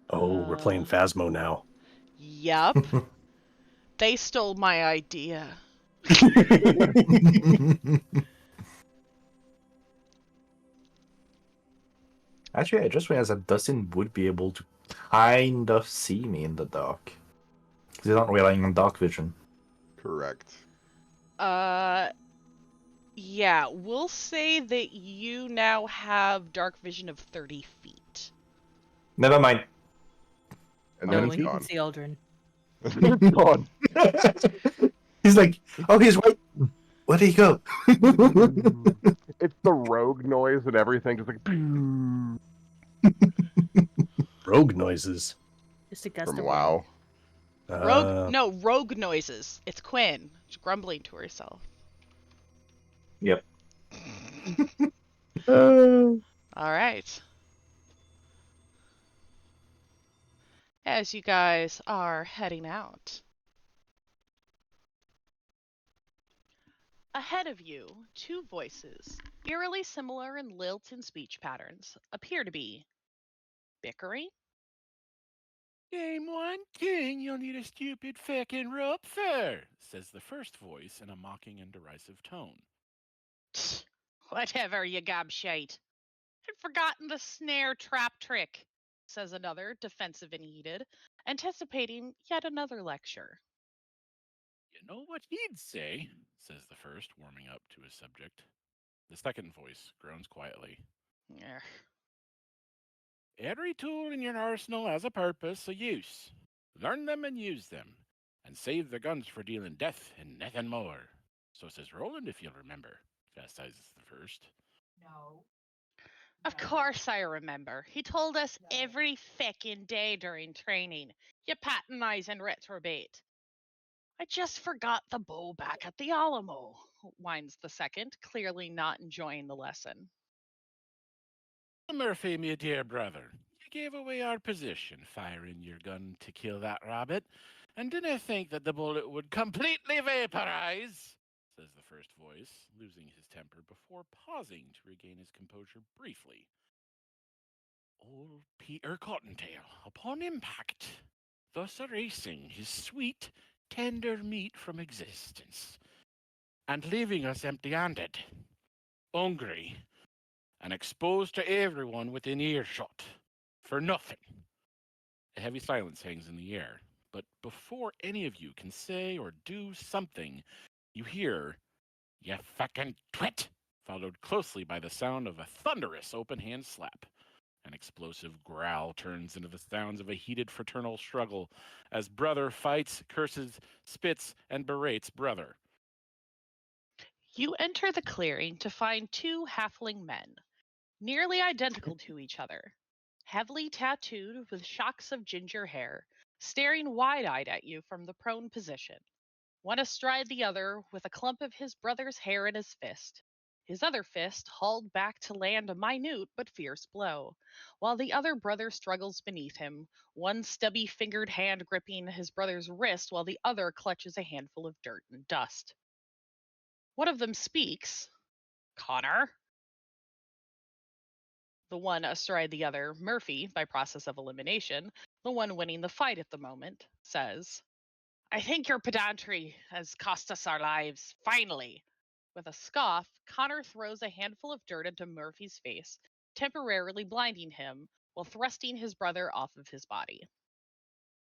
Speaker 6: Oh, we're playing Phasmo now.
Speaker 2: Yup. They stole my idea.
Speaker 8: Actually, I just realized that Dustin would be able to kind of see me in the dark. Because he's not relying on dark vision.
Speaker 3: Correct.
Speaker 2: Yeah, we'll say that you now have dark vision of 30 feet.
Speaker 8: Never mind.
Speaker 3: And
Speaker 4: No,
Speaker 3: then
Speaker 4: we
Speaker 3: it's
Speaker 4: can
Speaker 3: gone.
Speaker 4: see Aldrin.
Speaker 3: It's gone.
Speaker 8: He's like, oh, he's right. Where'd he go?
Speaker 3: It's the rogue noise and everything, just like
Speaker 6: Rogue noises.
Speaker 4: Just a gust
Speaker 3: from
Speaker 4: of
Speaker 3: WoW.
Speaker 2: Rogue noises. It's Quinn. She's grumbling to herself.
Speaker 8: Yep.
Speaker 2: All right. As you guys are heading out. Ahead of you, two voices, eerily similar in lilt and speech patterns, appear to be bickering.
Speaker 10: Name one thing you'll need a stupid feckin' rope for, says the first voice in a mocking and derisive tone.
Speaker 2: Whatever, you gobshite. I'd forgotten the snare trap trick, says another, defensive and heated, anticipating yet another lecture.
Speaker 10: You know what he'd say, says the first, warming up to his subject. The second voice groans quietly.
Speaker 2: Ugh.
Speaker 10: Every tool in your arsenal has a purpose, a use. Learn them and use them, and save the guns for dealing death and nothing more. So says Roland, if you'll remember, chastises the first.
Speaker 2: Of course I remember. He told us every feckin' day during training. You patronize and retrobate. I just forgot the bow back at the Alamo, whines the second, clearly not enjoying the lesson.
Speaker 10: Murphy, me dear brother, you gave away our position, firing your gun to kill that rabbit, and didn't think that the bullet would completely vaporize, says the first voice, losing his temper before pausing to regain his composure briefly. Old Peter Cottontail, upon impact, thus erasing his sweet, tender meat from existence, and leaving us empty-handed, hungry, and exposed to everyone within earshot, for nothing. A heavy silence hangs in the air, but before any of you can say or do something, you hear, "You fucking twit," followed closely by the sound of a thunderous open-hand slap. An explosive growl turns into the sounds of a heated fraternal struggle as brother fights, curses, spits, and berates brother.
Speaker 2: You enter the clearing to find two halfling men, nearly identical to each other, heavily tattooed with shocks of ginger hair, staring wide-eyed at you from the prone position, one astride the other with a clump of his brother's hair in his fist, his other fist hauled back to land a minute but fierce blow, while the other brother struggles beneath him, one stubby-fingered hand gripping his brother's wrist while the other clutches a handful of dirt and dust. One of them speaks, Connor. The one astride the other, Murphy, by process of elimination, the one winning the fight at the moment, says, I think your pedantry has cost us our lives, finally. With a scoff, Connor throws a handful of dirt into Murphy's face, temporarily blinding him, while thrusting his brother off of his body.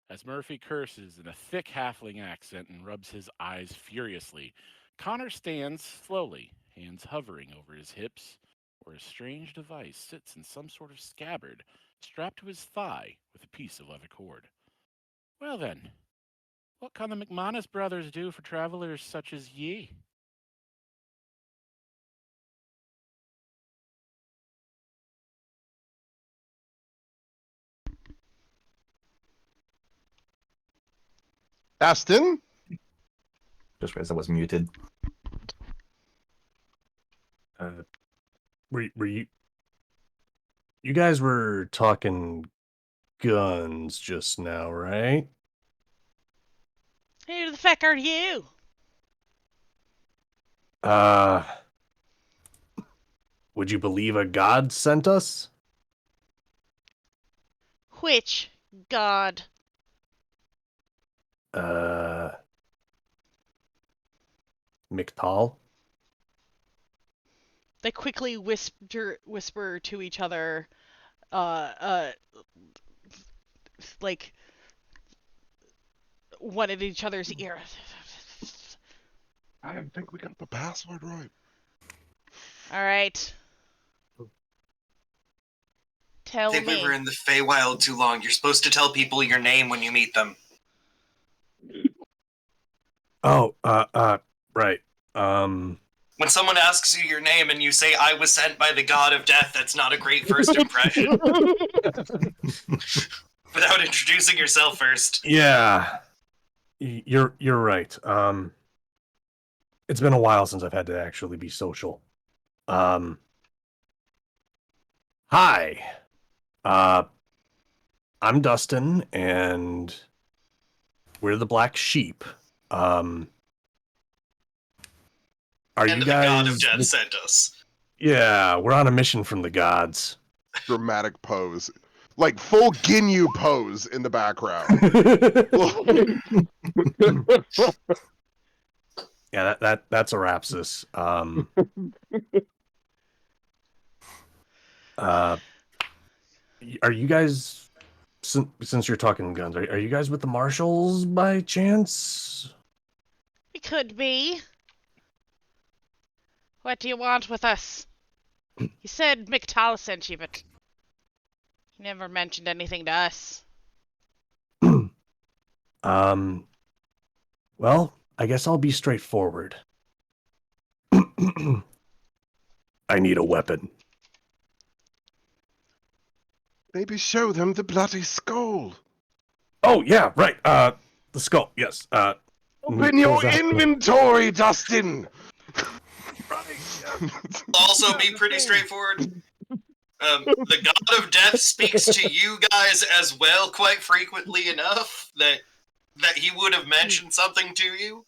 Speaker 10: As Murphy curses in a thick halfling accent and rubs his eyes furiously, Connor stands slowly, hands hovering over his hips, where a strange device sits in some sort of scabbard strapped to his thigh with a piece of leather cord. Well then, what can the McManus brothers do for travelers such as ye?
Speaker 3: Dustin?
Speaker 8: Just realized I was muted.
Speaker 6: Were you guys were talking guns just now, right?
Speaker 2: Who the fuck are you?
Speaker 6: Would you believe a god sent us?
Speaker 2: Which god?
Speaker 6: Mictal?
Speaker 2: They quickly whisper to each other, like one in each other's ear.
Speaker 3: I don't think we got the password right.
Speaker 2: All right. Tell
Speaker 7: I think
Speaker 2: me.
Speaker 7: we were in the Feywild too long. You're supposed to tell people your name when you meet them.
Speaker 6: Oh, right.
Speaker 7: When someone asks you your name and you say, I was sent by the god of death, that's not a great first impression. Without introducing yourself first.
Speaker 6: Yeah. You're right. It's been a while since I've had to actually be social. Hi. I'm Dustin, and we're the Black Sheep. Are
Speaker 7: And
Speaker 6: you
Speaker 7: the
Speaker 6: guys?
Speaker 7: god of death sent us.
Speaker 6: Yeah, we're on a mission from the gods.
Speaker 3: Dramatic pose. Like full Ginyu pose in the background.
Speaker 6: Yeah, that's Arapsis. Are you guys, since you're talking guns, are you guys with the Marshals by chance?
Speaker 2: We could be. What do you want with us? You said Mictal sent you, but he never mentioned anything to us.
Speaker 6: Well, I guess I'll be straightforward. I need a weapon.
Speaker 3: Maybe show them the bloody skull.
Speaker 6: Oh, yeah, right. The skull, yes.
Speaker 3: Open your inventory, Dustin!
Speaker 7: Also be pretty straightforward. The god of death speaks to you guys as well quite frequently enough that he would have mentioned something to you.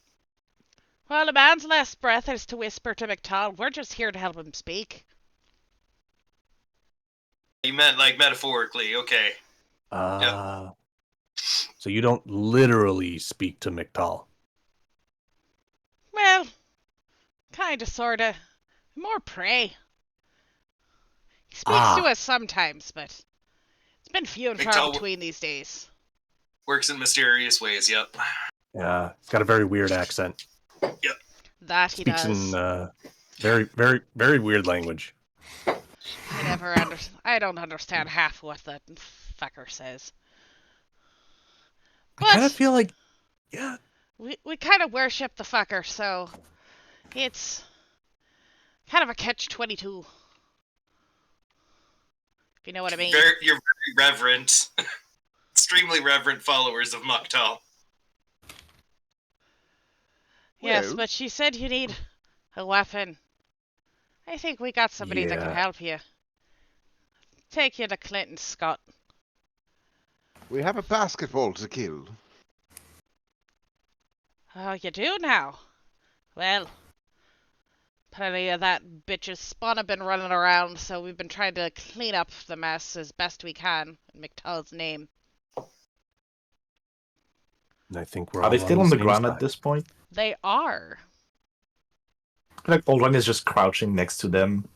Speaker 2: Well, a man's last breath is to whisper to Mictal. We're just here to help him speak.
Speaker 7: You meant like metaphorically, okay.
Speaker 6: So you don't literally speak to Mictal?
Speaker 2: Well, kinda, sorta. More prey. He speaks to us sometimes, but it's been few and far
Speaker 7: Mictal
Speaker 2: between these days.
Speaker 7: works in mysterious ways, yep.
Speaker 6: Yeah, he's got a very weird accent.
Speaker 7: Yep.
Speaker 2: That he
Speaker 6: Speaks
Speaker 2: does.
Speaker 6: in very, very, very weird language.
Speaker 2: I don't understand half what that fucker says.
Speaker 6: I kind of feel like, yeah.
Speaker 2: We kind of worship the fucker, so it's kind of a catch-22. If you know what I mean.
Speaker 7: You're very reverent. Extremely reverent followers of Mictal.
Speaker 2: Yes,
Speaker 3: Well.
Speaker 2: but she said you need a weapon. I think we got somebody that can help you. Take you to Clinton, Scott.
Speaker 3: We have a basketball to kill.
Speaker 2: Oh, you do now? Well, plenty of that bitch's spawn have been running around, so we've been trying to clean up the mess as best we can in Mictal's name.
Speaker 6: And I think we're
Speaker 8: Are
Speaker 6: all
Speaker 8: they still on
Speaker 6: the
Speaker 8: the
Speaker 6: same
Speaker 8: ground
Speaker 6: side.
Speaker 8: at this point?
Speaker 2: They are.
Speaker 8: Like Aldrin is just crouching next to them,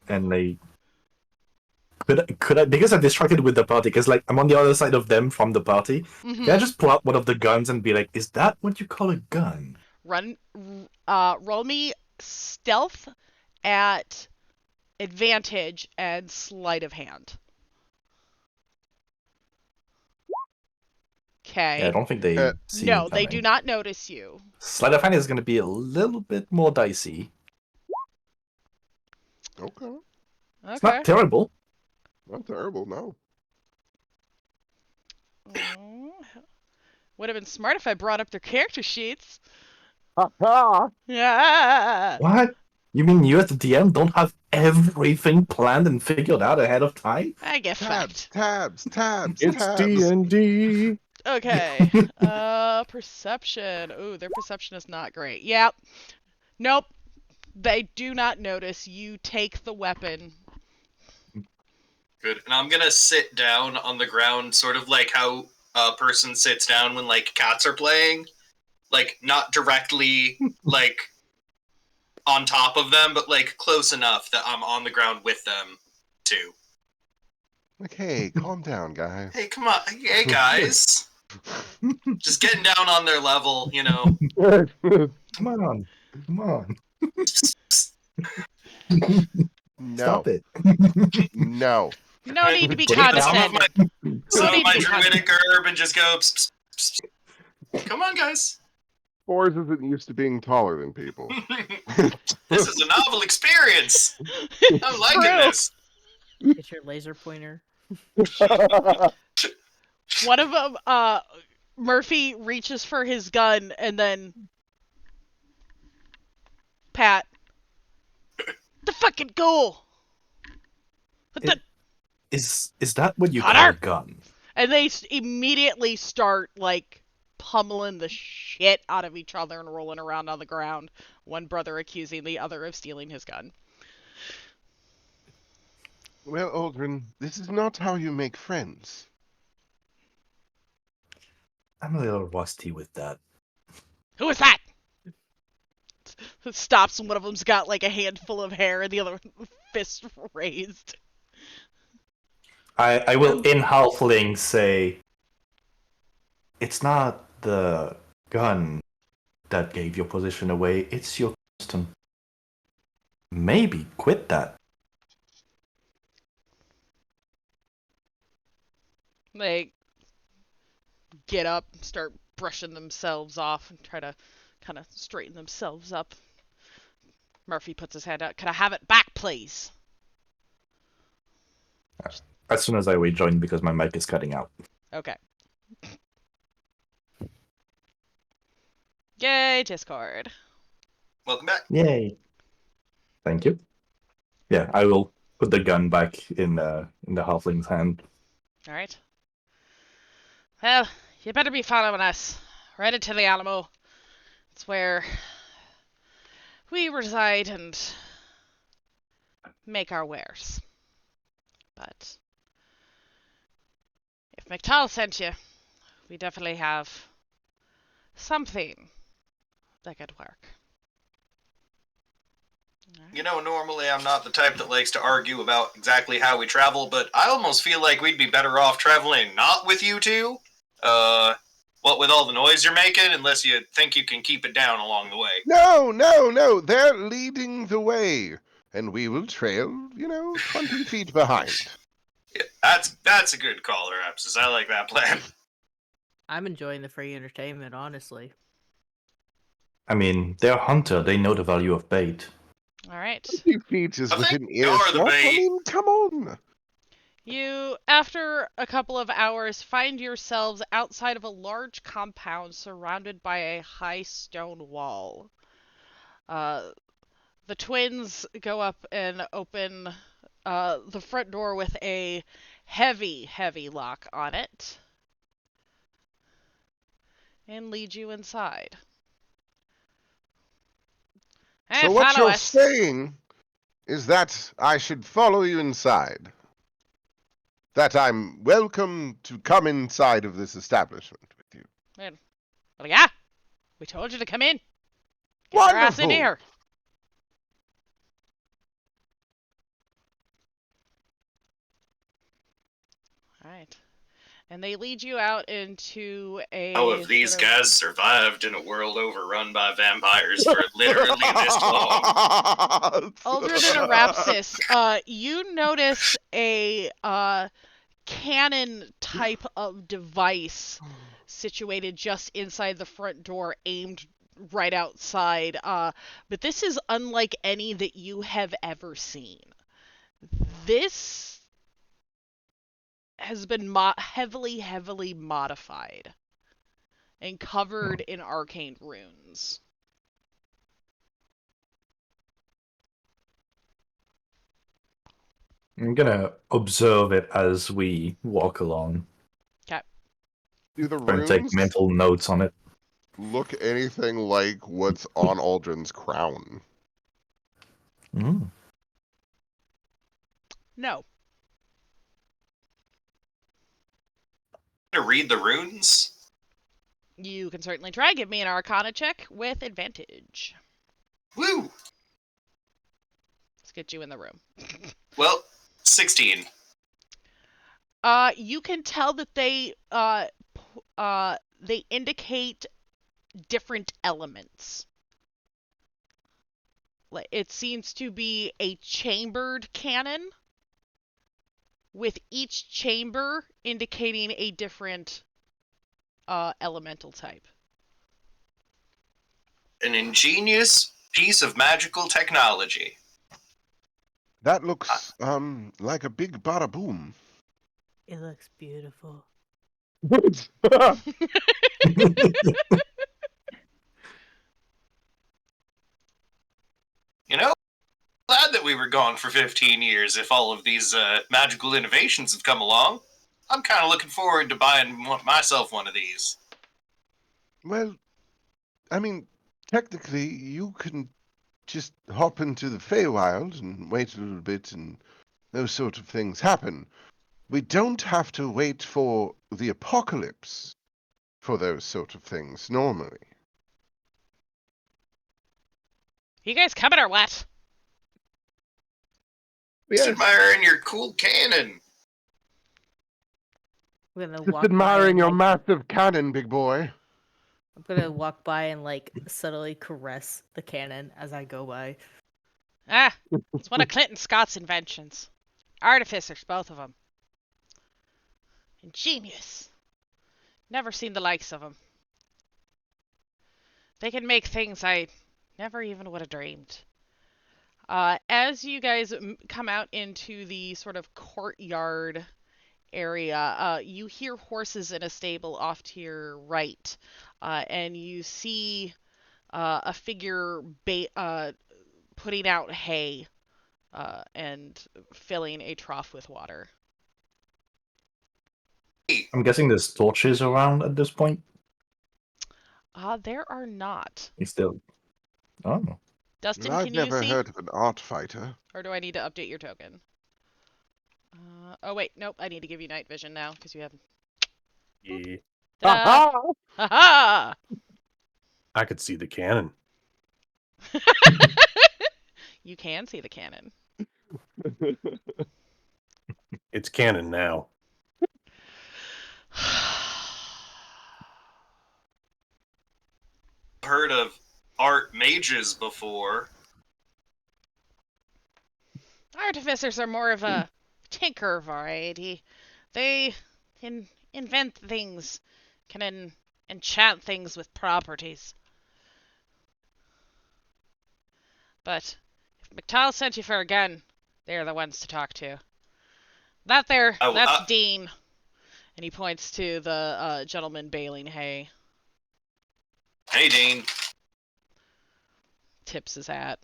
Speaker 8: and they could I because I'm distracted with the party because like I'm on the other side of them from the party.
Speaker 2: Mm-hmm.
Speaker 8: Can I just pull out one of the guns and be like, "Is that what you call a gun?"
Speaker 2: Roll me stealth at advantage and sleight of hand. Okay.
Speaker 8: Yeah, I don't think they see
Speaker 2: No,
Speaker 8: me
Speaker 2: they
Speaker 8: coming.
Speaker 2: do not notice you.
Speaker 8: Sleight of hand is going to be a little bit more dicey.
Speaker 3: Okay.
Speaker 8: It's
Speaker 2: Okay.
Speaker 8: not terrible.
Speaker 3: Not terrible, no.
Speaker 2: Would have been smart if I brought up their character sheets.
Speaker 3: Ha ha!
Speaker 2: Yeah.
Speaker 8: What? You mean you as the DM don't have everything planned and figured out ahead of time?
Speaker 2: I get
Speaker 3: Tabs,
Speaker 2: fucked.
Speaker 3: tabs,
Speaker 6: It's
Speaker 3: tabs.
Speaker 6: D&D.
Speaker 2: Okay. Perception. Ooh, their perception is not great. Yep. Nope. They do not notice you take the weapon.
Speaker 7: Good. And I'm gonna sit down on the ground, sort of like how a person sits down when like cats are playing, like not directly like on top of them, but like close enough that I'm on the ground with them too.
Speaker 3: Okay, calm down, guys.
Speaker 7: Hey, come on, hey guys, just getting down on their level, you know.
Speaker 8: Come on. Come on.
Speaker 3: No,
Speaker 8: Stop it.
Speaker 3: no.
Speaker 2: No need to be
Speaker 8: Put it down.
Speaker 2: condescending.
Speaker 7: Some
Speaker 2: need
Speaker 7: of my
Speaker 2: to be
Speaker 7: druidic herb and just go. Pss, pss, pss. Come on, guys.
Speaker 3: Spores isn't used to being taller than people.
Speaker 7: This is a novel experience. I'm liking
Speaker 2: True.
Speaker 7: this.
Speaker 4: Get your laser pointer.
Speaker 2: One of them, Murphy reaches for his gun and then Pat, the fucking ghoul. What the?
Speaker 8: Is that what you
Speaker 2: Connor!
Speaker 8: call a gun?
Speaker 2: And they immediately start like pummeling the shit out of each other and rolling around on the ground. One brother accusing the other of stealing his gun.
Speaker 3: Well, Aldrin, this is not how you make friends.
Speaker 8: I'm a little rusty with that.
Speaker 2: Who is that? Stops and one of them's got like a handful of hair and the other fist raised.
Speaker 8: I will in halfling say it's not the gun that gave your position away, it's your custom. Maybe quit that.
Speaker 2: They get up, start brushing themselves off, and try to kind of straighten themselves up. Murphy puts his hand out. Can I have it back, please?
Speaker 8: As soon as I rejoin because my mic is cutting out.
Speaker 2: Okay. Yay, Discord.
Speaker 7: Welcome back.
Speaker 8: Yay. Thank you. Yeah, I will put the gun back in the halfling's hand.
Speaker 2: Alright. Well, you better be following us. Right into the Alamo. It's where we reside and make our wares. But if Mictal sent you, we definitely have something that could work.
Speaker 7: You know, normally I'm not the type that likes to argue about exactly how we travel, but I almost feel like we'd be better off traveling not with you two. What with all the noise you're making, unless you think you can keep it down along the way.
Speaker 3: No. They're leading the way. And we will trail, 20 feet behind.
Speaker 7: Yeah, that's a good call, Rapsis. I like that plan.
Speaker 4: I'm enjoying the free entertainment, honestly.
Speaker 8: I mean, they're a hunter, they know the value of bait.
Speaker 2: Alright.
Speaker 3: 20 feet is
Speaker 7: I think
Speaker 3: within
Speaker 7: you're the
Speaker 3: earshot. I
Speaker 7: bait.
Speaker 3: mean, come on.
Speaker 2: You, after a couple of hours, find yourselves outside of a large compound surrounded by a high stone wall. The twins go up and open the front door with a heavy, heavy lock on it and lead you inside.
Speaker 3: So what
Speaker 2: follow
Speaker 3: you're
Speaker 2: us.
Speaker 3: saying is that I should follow you inside. That I'm welcome to come inside of this establishment with you.
Speaker 2: Well, yeah, we told you to come in. Get your ass in
Speaker 3: Wonderful.
Speaker 2: here. All right. And they lead you out into
Speaker 7: How
Speaker 2: a
Speaker 7: have these
Speaker 2: sort of
Speaker 7: guys survived in a world overrun by vampires for literally this long?
Speaker 2: Aldred and Arapsis. You notice a cannon type of device situated just inside the front door, aimed right outside. But this is unlike any that you have ever seen. This has been heavily modified and covered in arcane runes.
Speaker 8: I'm gonna observe it as we walk along.
Speaker 2: Okay.
Speaker 3: Do the
Speaker 8: Trying to take
Speaker 3: runes
Speaker 8: mental notes on it.
Speaker 3: look anything like what's on Aldrin's crown?
Speaker 8: Mm.
Speaker 2: No.
Speaker 7: To read the runes?
Speaker 2: You can certainly try. Give me an Arcana check with advantage.
Speaker 7: Woo!
Speaker 2: Let's get you in the room.
Speaker 7: Well, 16.
Speaker 2: You can tell that they indicate different elements. It seems to be a chambered cannon, with each chamber indicating a different elemental type.
Speaker 7: An ingenious piece of magical technology.
Speaker 3: That looks like a big bada boom.
Speaker 4: It looks beautiful.
Speaker 7: You know, glad that we were gone for 15 years if all of these magical innovations have come along. I'm kind of looking forward to buying myself one of these.
Speaker 3: Well, I mean, technically, you can just hop into the Feywild and wait a little bit, and those sort of things happen. We don't have to wait for the apocalypse for those sort of things normally.
Speaker 2: You guys coming or what?
Speaker 7: Just admiring your cool cannon.
Speaker 4: I'm gonna
Speaker 3: Just
Speaker 4: walk by
Speaker 3: admiring
Speaker 4: and,
Speaker 3: your
Speaker 4: like,
Speaker 3: massive cannon, big boy.
Speaker 4: I'm gonna walk by and like subtly caress the cannon as I go by.
Speaker 2: Ah, it's one of Clinton Scott's inventions. Artificers, both of them. Ingenious. Never seen the likes of them. They can make things I never even would have dreamed. As you guys come out into the sort of courtyard area, you hear horses in a stable off to your right, and you see a figure putting out hay and filling a trough with water.
Speaker 8: I'm guessing there's torches around at this point.
Speaker 2: There are not.
Speaker 8: It's still. Oh.
Speaker 2: Dustin,
Speaker 3: I've
Speaker 2: can you
Speaker 3: never
Speaker 2: see?
Speaker 3: heard of an art fighter.
Speaker 2: Or do I need to update your token? Oh wait, nope. I need to give you night vision now because you have.
Speaker 6: Yeah.
Speaker 2: Ta-da! Ha
Speaker 6: I could see the cannon.
Speaker 2: You can see the cannon.
Speaker 6: It's cannon now.
Speaker 7: Heard of art mages before.
Speaker 2: Artificers are more of a tinker variety. They can invent things, can enchant things with properties. But if Mictal sent you for a gun, they're the ones to talk to. That there, that's Dean. And he points to the gentleman baling hay.
Speaker 7: Hey, Dean.
Speaker 2: Tips his hat.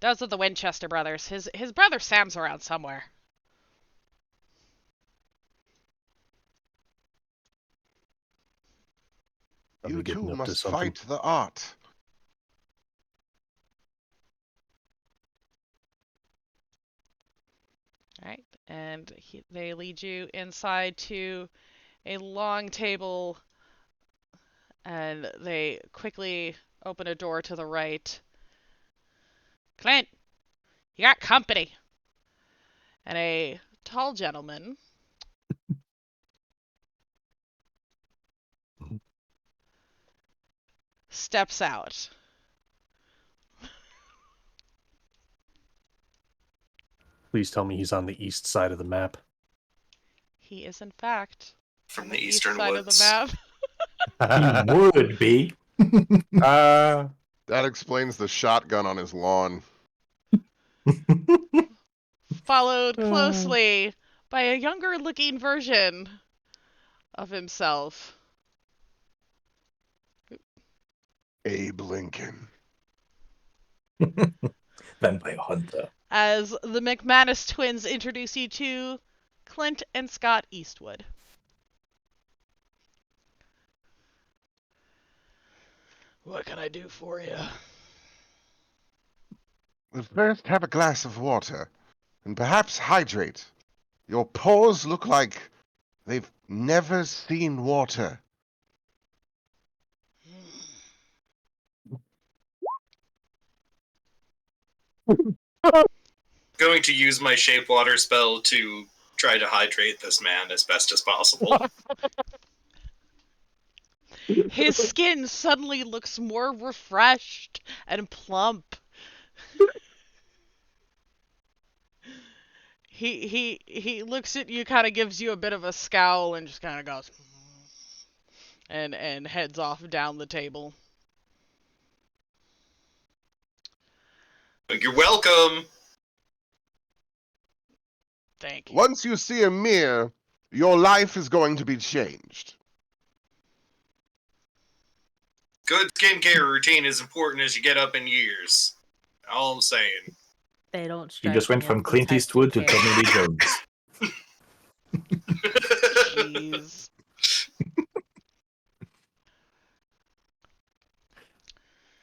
Speaker 2: Those are the Winchester brothers. His brother Sam's around somewhere.
Speaker 3: You
Speaker 6: Probably
Speaker 3: two
Speaker 6: getting up to
Speaker 3: must
Speaker 6: something.
Speaker 3: fight the art.
Speaker 2: Alright, and they lead you inside to a long table And they quickly open a door to the right. Clint, you got company. And a tall gentleman steps out.
Speaker 6: Please tell me he's on the east side of the map.
Speaker 2: He is, in fact,
Speaker 7: From
Speaker 2: on
Speaker 7: the
Speaker 2: east
Speaker 7: eastern
Speaker 2: side
Speaker 7: woods.
Speaker 2: of the map.
Speaker 8: He would be.
Speaker 3: That explains the shotgun on his lawn.
Speaker 2: Followed closely by a younger looking version of himself.
Speaker 3: Abe Lincoln.
Speaker 8: Vampire hunter.
Speaker 2: As the McManus twins introduce you to Clint and Scott Eastwood. What can I do for you?
Speaker 3: Well, first have a glass of water, and perhaps hydrate. Your pores look like they've never seen water.
Speaker 7: Going to use my shape water spell to try to hydrate this man as best as possible.
Speaker 2: His skin suddenly looks more refreshed and plump. He looks at you, kind of gives you a bit of a scowl, and just kind of goes, and heads off down the table.
Speaker 7: You're welcome.
Speaker 2: Thank you.
Speaker 3: Once you see a mirror, your life is going to be changed.
Speaker 7: Good skincare routine is important as you get up in years. All I'm saying.
Speaker 4: They don't
Speaker 8: He
Speaker 4: strike
Speaker 8: just went
Speaker 4: me
Speaker 8: from
Speaker 4: as the
Speaker 8: Clint
Speaker 4: type
Speaker 8: Eastwood to
Speaker 4: care.
Speaker 8: Tommy Lee Jones.
Speaker 2: Jeez.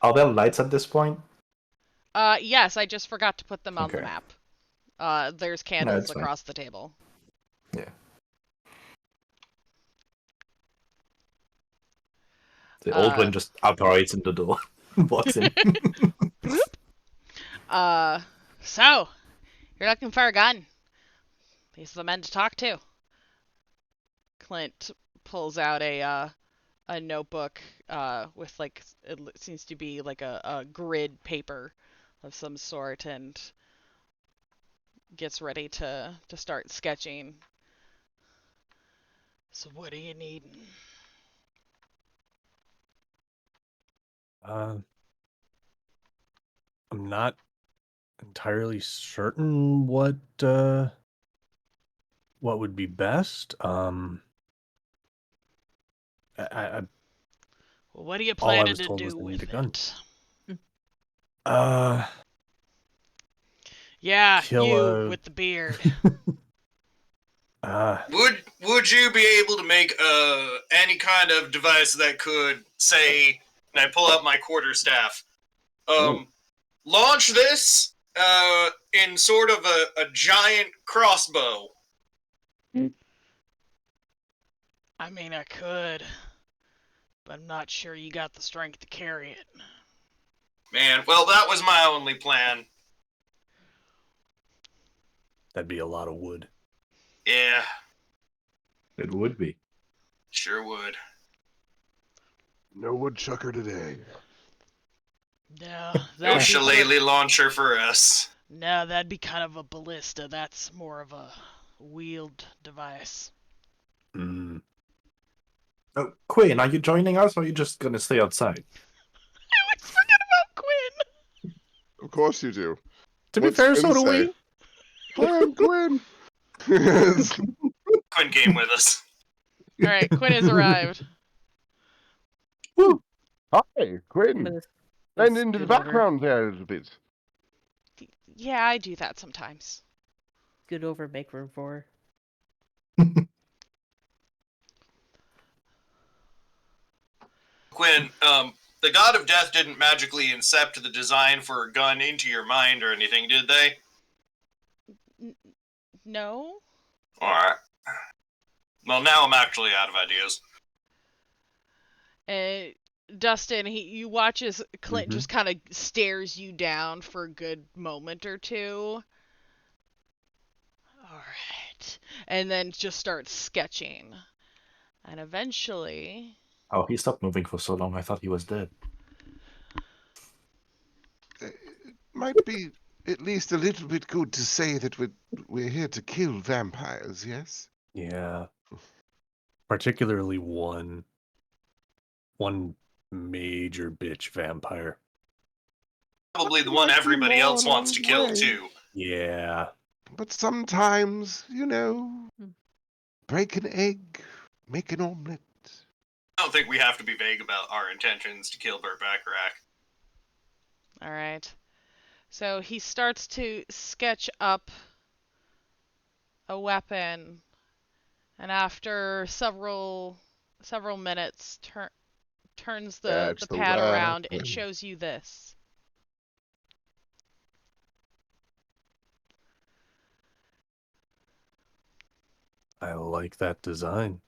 Speaker 8: Are there lights at this point?
Speaker 2: Yes, I just forgot to put them on the
Speaker 8: Okay.
Speaker 2: map. There's candles
Speaker 8: that's fine.
Speaker 2: across the table.
Speaker 8: Yeah. The old one just operates in the door. Walks in.
Speaker 2: So, you're looking for a gun. These are the men to talk to. Clint pulls out a notebook with, like, it seems to be like a grid paper of some sort, and gets ready to start sketching. So what do you need?
Speaker 6: I'm not entirely certain what would be best. I
Speaker 2: Well, what are you
Speaker 6: all I
Speaker 2: planning
Speaker 6: was
Speaker 2: to
Speaker 6: told was
Speaker 2: do
Speaker 6: they need
Speaker 2: with
Speaker 6: a gun.
Speaker 2: it? Yeah,
Speaker 6: Kill
Speaker 2: you
Speaker 6: a-
Speaker 2: with the beard.
Speaker 7: Would you be able to make any kind of device that could say, and I pull out my quarterstaff, launch this in sort of a giant crossbow?
Speaker 2: I mean, I could, but I'm not sure you got the strength to carry it.
Speaker 7: Man, well, that was my only plan.
Speaker 6: That'd be a lot of wood.
Speaker 7: Yeah,
Speaker 8: It would be.
Speaker 7: sure would.
Speaker 3: No woodchucker today.
Speaker 2: No,
Speaker 7: No
Speaker 2: that'd be
Speaker 7: shillelagh launcher for us.
Speaker 2: no, that'd be kind of a ballista. That's more of a wheeled device.
Speaker 6: Mm.
Speaker 8: Oh, Quinn, are you joining us or are you just gonna stay outside?
Speaker 2: I always forget about Quinn.
Speaker 3: Of course you do.
Speaker 8: To be
Speaker 3: What's
Speaker 8: fair,
Speaker 3: Quinn
Speaker 8: so do
Speaker 3: say?
Speaker 8: we.
Speaker 3: Quinn, Quinn.
Speaker 7: Quinn came with us.
Speaker 2: All right, Quinn has arrived.
Speaker 3: Woo. Hi, Quinn.
Speaker 4: Let's
Speaker 3: Blend into the
Speaker 4: scoot over-
Speaker 3: background there a little bit.
Speaker 2: Yeah, I do that sometimes.
Speaker 4: Scoot over, make room for her.
Speaker 7: Quinn, the God of Death didn't magically incept the design for a gun into your mind or anything, did they?
Speaker 2: No?
Speaker 7: Alright. Well, now I'm actually out of ideas.
Speaker 2: Dustin, you watch as Clint
Speaker 6: Mhm.
Speaker 2: just kind of stares you down for a good moment or two. All right. And then just starts sketching. And eventually,
Speaker 8: Oh, he stopped moving for so long. I thought he was dead.
Speaker 3: It might be at least a little bit good to say that we're here to kill vampires, yes?
Speaker 6: Yeah. Particularly one major bitch vampire.
Speaker 7: Probably the
Speaker 3: There
Speaker 7: one
Speaker 3: might be
Speaker 7: everybody
Speaker 3: more
Speaker 7: else
Speaker 3: along
Speaker 7: wants to
Speaker 3: the
Speaker 7: kill
Speaker 3: way.
Speaker 7: too.
Speaker 6: Yeah.
Speaker 3: But sometimes,
Speaker 4: Hmm.
Speaker 3: break an egg, make an omelet.
Speaker 7: I don't think we have to be vague about our intentions to kill Burt Bacharach.
Speaker 2: all right. So he starts to sketch up a weapon, and after several minutes, turns the
Speaker 3: That's the
Speaker 2: pad around and
Speaker 3: weapon.
Speaker 2: shows you this.
Speaker 6: I like that design.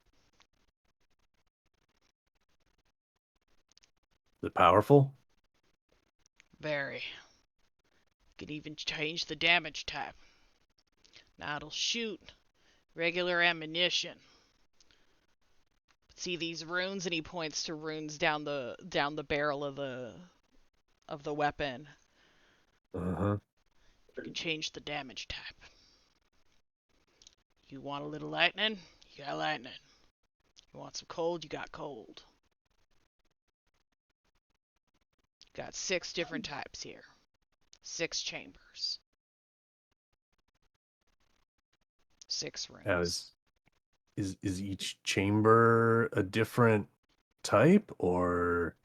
Speaker 6: Is it powerful?
Speaker 2: Very. Could even change the damage type. Now it'll shoot regular ammunition. See these runes, and he points to runes down the barrel of the weapon.
Speaker 6: Uh-huh.
Speaker 2: You can change the damage type. You want a little lightning? You got lightning. You want some cold? You got cold. Got 6 different types here. 6 chambers. 6
Speaker 6: Now,
Speaker 2: runes.
Speaker 6: is each chamber a different type, or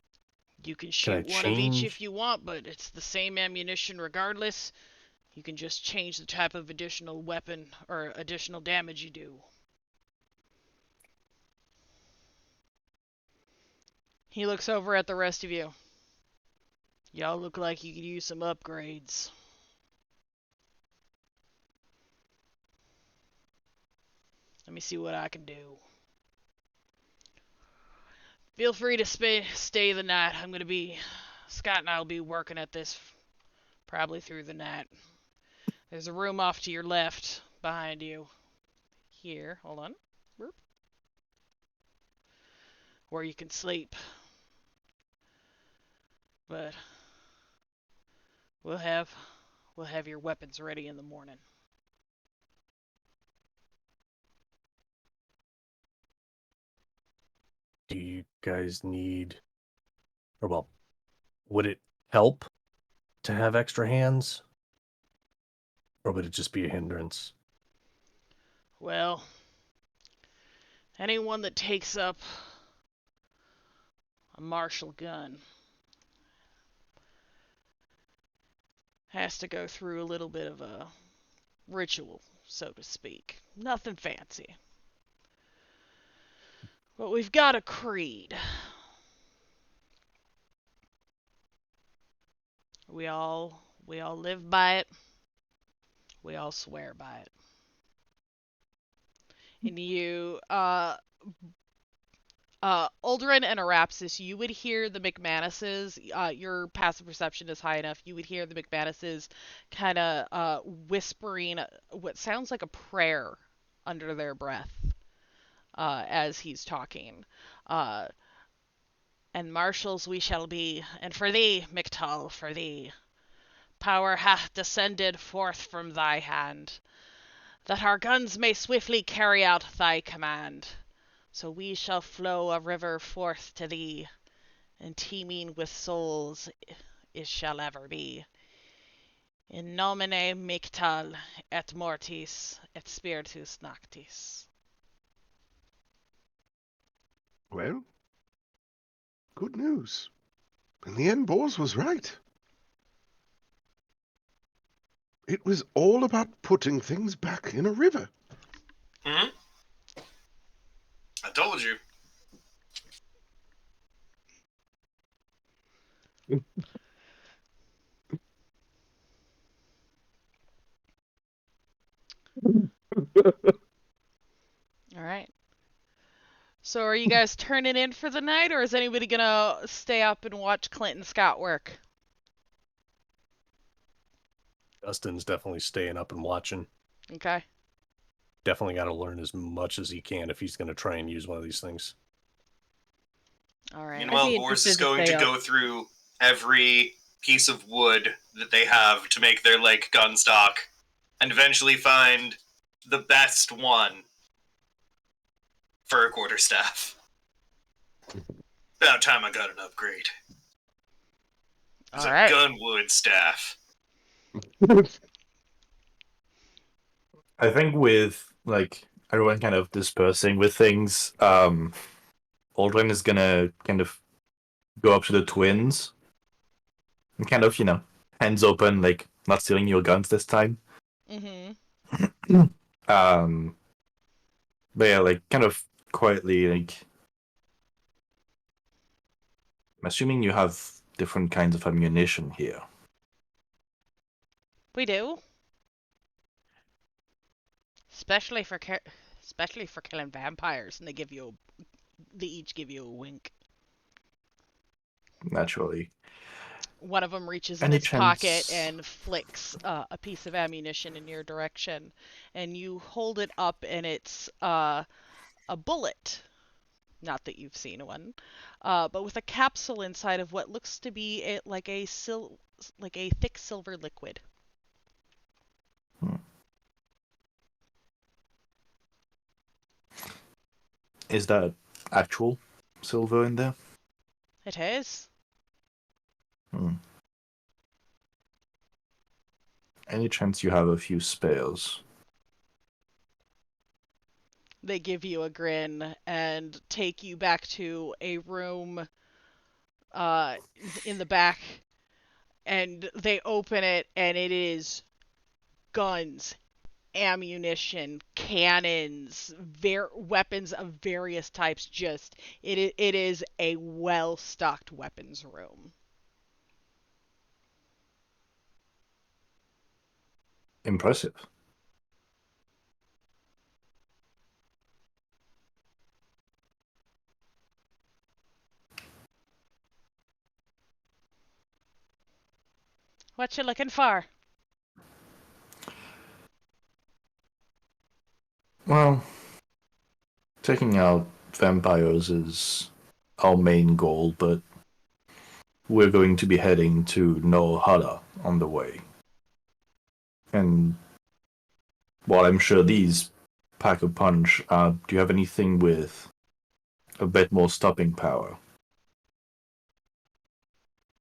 Speaker 2: You can
Speaker 6: can I
Speaker 2: shoot one of each if
Speaker 6: change?
Speaker 2: you want, but it's the same ammunition regardless. You can just change the type of additional weapon or additional damage you do. He looks over at the rest of you. Y'all look like you could use some upgrades. Let me see what I can do. Feel free to stay the night. Scott and I will be working at this probably through the night. There's a room off to your left behind you. Here, hold on. Where you can sleep. But we'll have your weapons ready in the morning.
Speaker 6: Do you guys need, or well, would it help to have extra hands? Or would it just be a hindrance?
Speaker 2: Well, anyone that takes up a martial gun has to go through a little bit of a ritual, so to speak. Nothing fancy. But we've got a creed. We all live by it. We all swear by it. And you, Uldren and Arapsis, you would hear the McManuses. Your passive perception is high enough. You would hear the McManuses kind of whispering what sounds like a prayer under their breath as he's talking. And marshals we shall be, and for thee, Mictal, for thee, power hath descended forth from thy hand, that our guns may swiftly carry out thy command. So we shall flow a river forth to thee, and teeming with souls it shall ever be. In nomine Mictal et mortis et spiritus noctis.
Speaker 3: Well, good news. In the end, Bors was right. It was all about putting things back in a river.
Speaker 7: Hmm? I told you.
Speaker 2: All right. So are you guys turning in for the night, or is anybody gonna stay up and watch Clint and Scott work?
Speaker 6: Dustin's definitely staying up and watching.
Speaker 2: Okay.
Speaker 6: Definitely got to learn as much as he can if he's going to try and use one of these things.
Speaker 2: All right.
Speaker 7: Meanwhile, Boris is going to go through every piece of wood that they have to make their, like, gun stock, and eventually find the best one for a quarterstaff. About time I got an upgrade. It's
Speaker 2: All
Speaker 7: a
Speaker 2: right.
Speaker 7: gunwood staff.
Speaker 8: I think with like everyone kind of dispersing with things, Aldrin is gonna kind of go up to the twins and kind of, hands open, like not stealing your guns this time.
Speaker 2: Mm-hmm.
Speaker 8: But yeah, like kind of quietly, like I'm assuming you have different kinds of ammunition here.
Speaker 2: We do. Especially for killing vampires, and they each give you a wink.
Speaker 8: Naturally.
Speaker 2: One of them reaches in
Speaker 8: Any
Speaker 2: his pocket
Speaker 8: chance-
Speaker 2: and flicks a piece of ammunition in your direction, and you hold it up, and it's a bullet. Not that you've seen one, but with a capsule inside of what looks to be like a thick silver liquid.
Speaker 8: Is that actual silver in there?
Speaker 2: It is.
Speaker 8: Any chance you have a few spares?
Speaker 2: They give you a grin and take you back to a room in the back, and they open it, and it is guns, ammunition, cannons, weapons of various types. It is a well-stocked weapons room.
Speaker 8: Impressive.
Speaker 2: What you looking for?
Speaker 8: Well, taking out vampires is our main goal, but we're going to be heading to Nohara on the way. And while I'm sure these pack a punch, do you have anything with a bit more stopping power?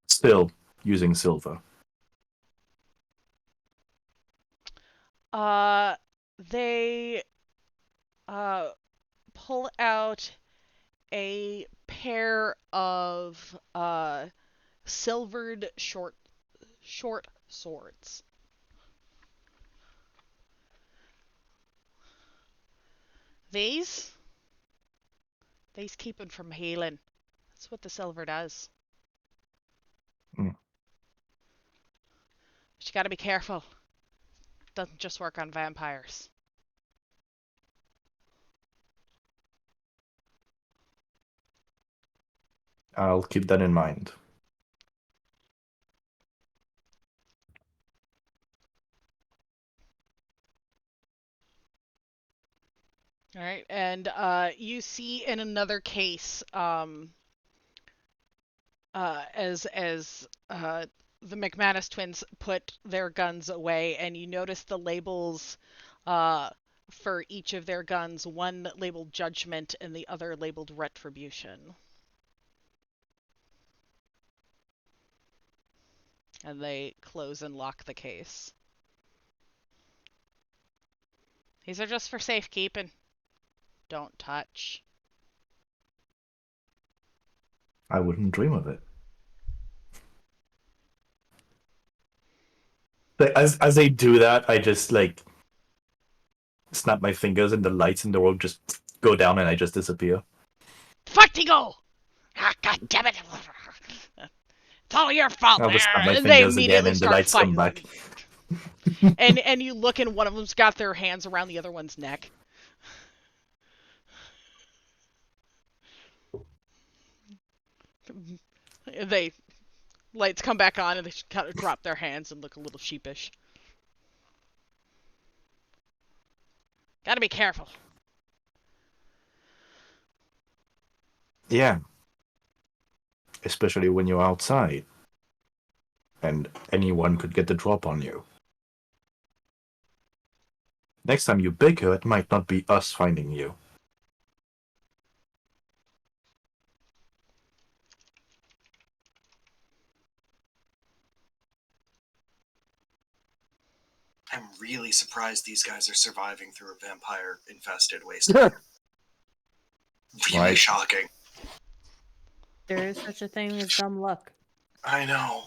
Speaker 8: Still using silver.
Speaker 2: They pull out a pair of silvered short swords. These keep him from healing. That's what the silver does.
Speaker 8: Mm.
Speaker 2: But you gotta be careful. Doesn't just work on vampires.
Speaker 8: I'll keep that in mind.
Speaker 2: All right, and you see in another case, as the McManus twins put their guns away, and you notice the labels for each of their guns, one labeled Judgment and the other labeled Retribution. And they close and lock the case. These are just for safekeeping. Don't touch.
Speaker 8: I wouldn't dream of it. Like, as they do that, I just snap my fingers and the lights in the room just go down and I just disappear.
Speaker 2: Vertigo! Ah, God damn it! It's all your fault.
Speaker 8: I'll just snap my
Speaker 2: And they
Speaker 8: fingers again
Speaker 2: immediately
Speaker 8: and the
Speaker 2: start
Speaker 8: lights come
Speaker 2: fighting.
Speaker 8: back.
Speaker 2: and you look, and one of them's got their hands around the other one's neck. They lights come back on and they kind of drop their hands and look a little sheepish. Gotta be careful.
Speaker 8: Yeah. Especially when you're outside. And anyone could get the drop on you. Next time you bicker, it might not be us finding you.
Speaker 7: I'm really surprised these guys are surviving through a vampire-infested wasteland. Really
Speaker 8: Right.
Speaker 7: shocking.
Speaker 4: There is such a thing as dumb luck.
Speaker 7: I know.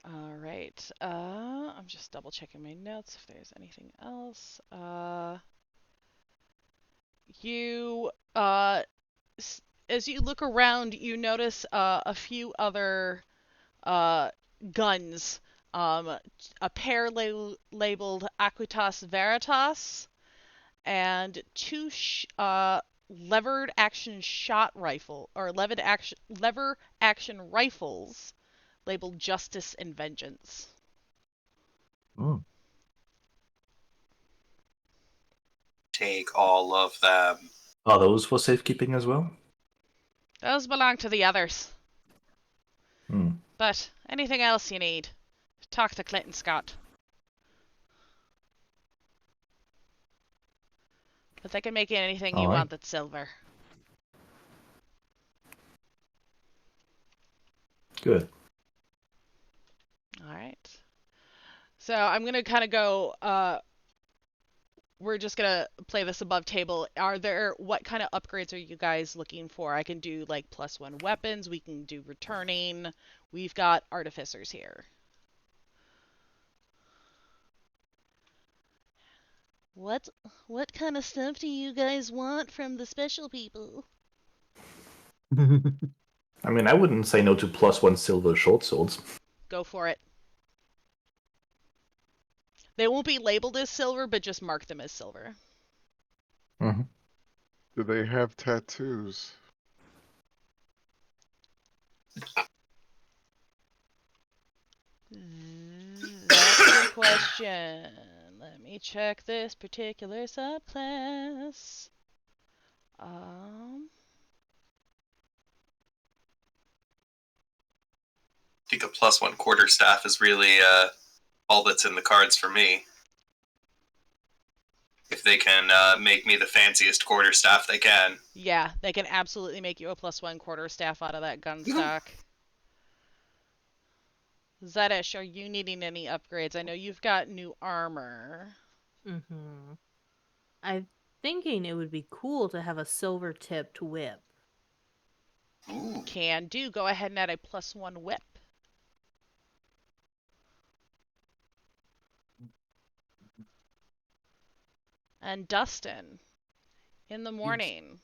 Speaker 2: All right. I'm just double checking my notes if there's anything else. You as you look around, you notice a few other guns. A pair labeled Aquitas Veritas and two levered action shot rifle or lever action rifles labeled Justice and Vengeance.
Speaker 8: Hmm.
Speaker 7: Take all of them.
Speaker 8: Are those for safekeeping as well?
Speaker 2: Those belong to the others.
Speaker 8: Hmm.
Speaker 2: But anything else you need, talk to Clinton Scott. But they can make anything you
Speaker 8: All right.
Speaker 2: want that's silver.
Speaker 8: Good.
Speaker 2: All right. So I'm going to kind of go, we're just going to play this above table. What kind of upgrades are you guys looking for? I can do like +1 weapons. We can do returning. We've got artificers here.
Speaker 9: What kind of stuff do you guys want from the special people?
Speaker 8: I mean, I wouldn't say no to +1 silver short swords.
Speaker 2: Go for it. They won't be labeled as silver, but just mark them as silver.
Speaker 8: Mm-hmm.
Speaker 3: Do they have tattoos?
Speaker 2: That's a good question. Let me check this particular subclass.
Speaker 7: I think a +1 quarterstaff is really all that's in the cards for me. If they can make me the fanciest quarterstaff they can.
Speaker 2: Yeah, they can absolutely make you a +1 quarterstaff out of that gun stock. Zedish, are you needing any upgrades? I know you've got new armor.
Speaker 4: Mm-hmm. I'm thinking it would be cool to have a silver-tipped whip.
Speaker 7: Ooh.
Speaker 2: Can do. Go ahead and add a +1 whip. And Dustin, in the morning,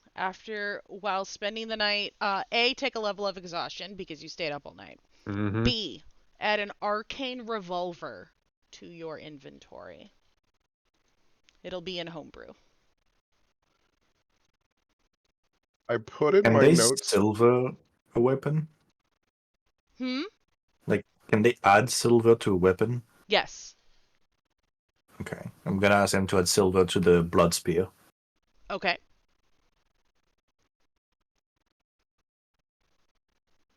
Speaker 2: while spending the night, A, take a level of exhaustion because you stayed up all night.
Speaker 6: Mm-hmm.
Speaker 2: B, add an arcane revolver to your inventory. It'll be in homebrew.
Speaker 3: I put in
Speaker 8: Can
Speaker 3: my
Speaker 8: they
Speaker 3: notes.
Speaker 8: silver a weapon? Like, can they add silver to a weapon?
Speaker 2: Yes.
Speaker 8: Okay. I'm gonna ask them to add silver to the blood spear.
Speaker 2: Okay.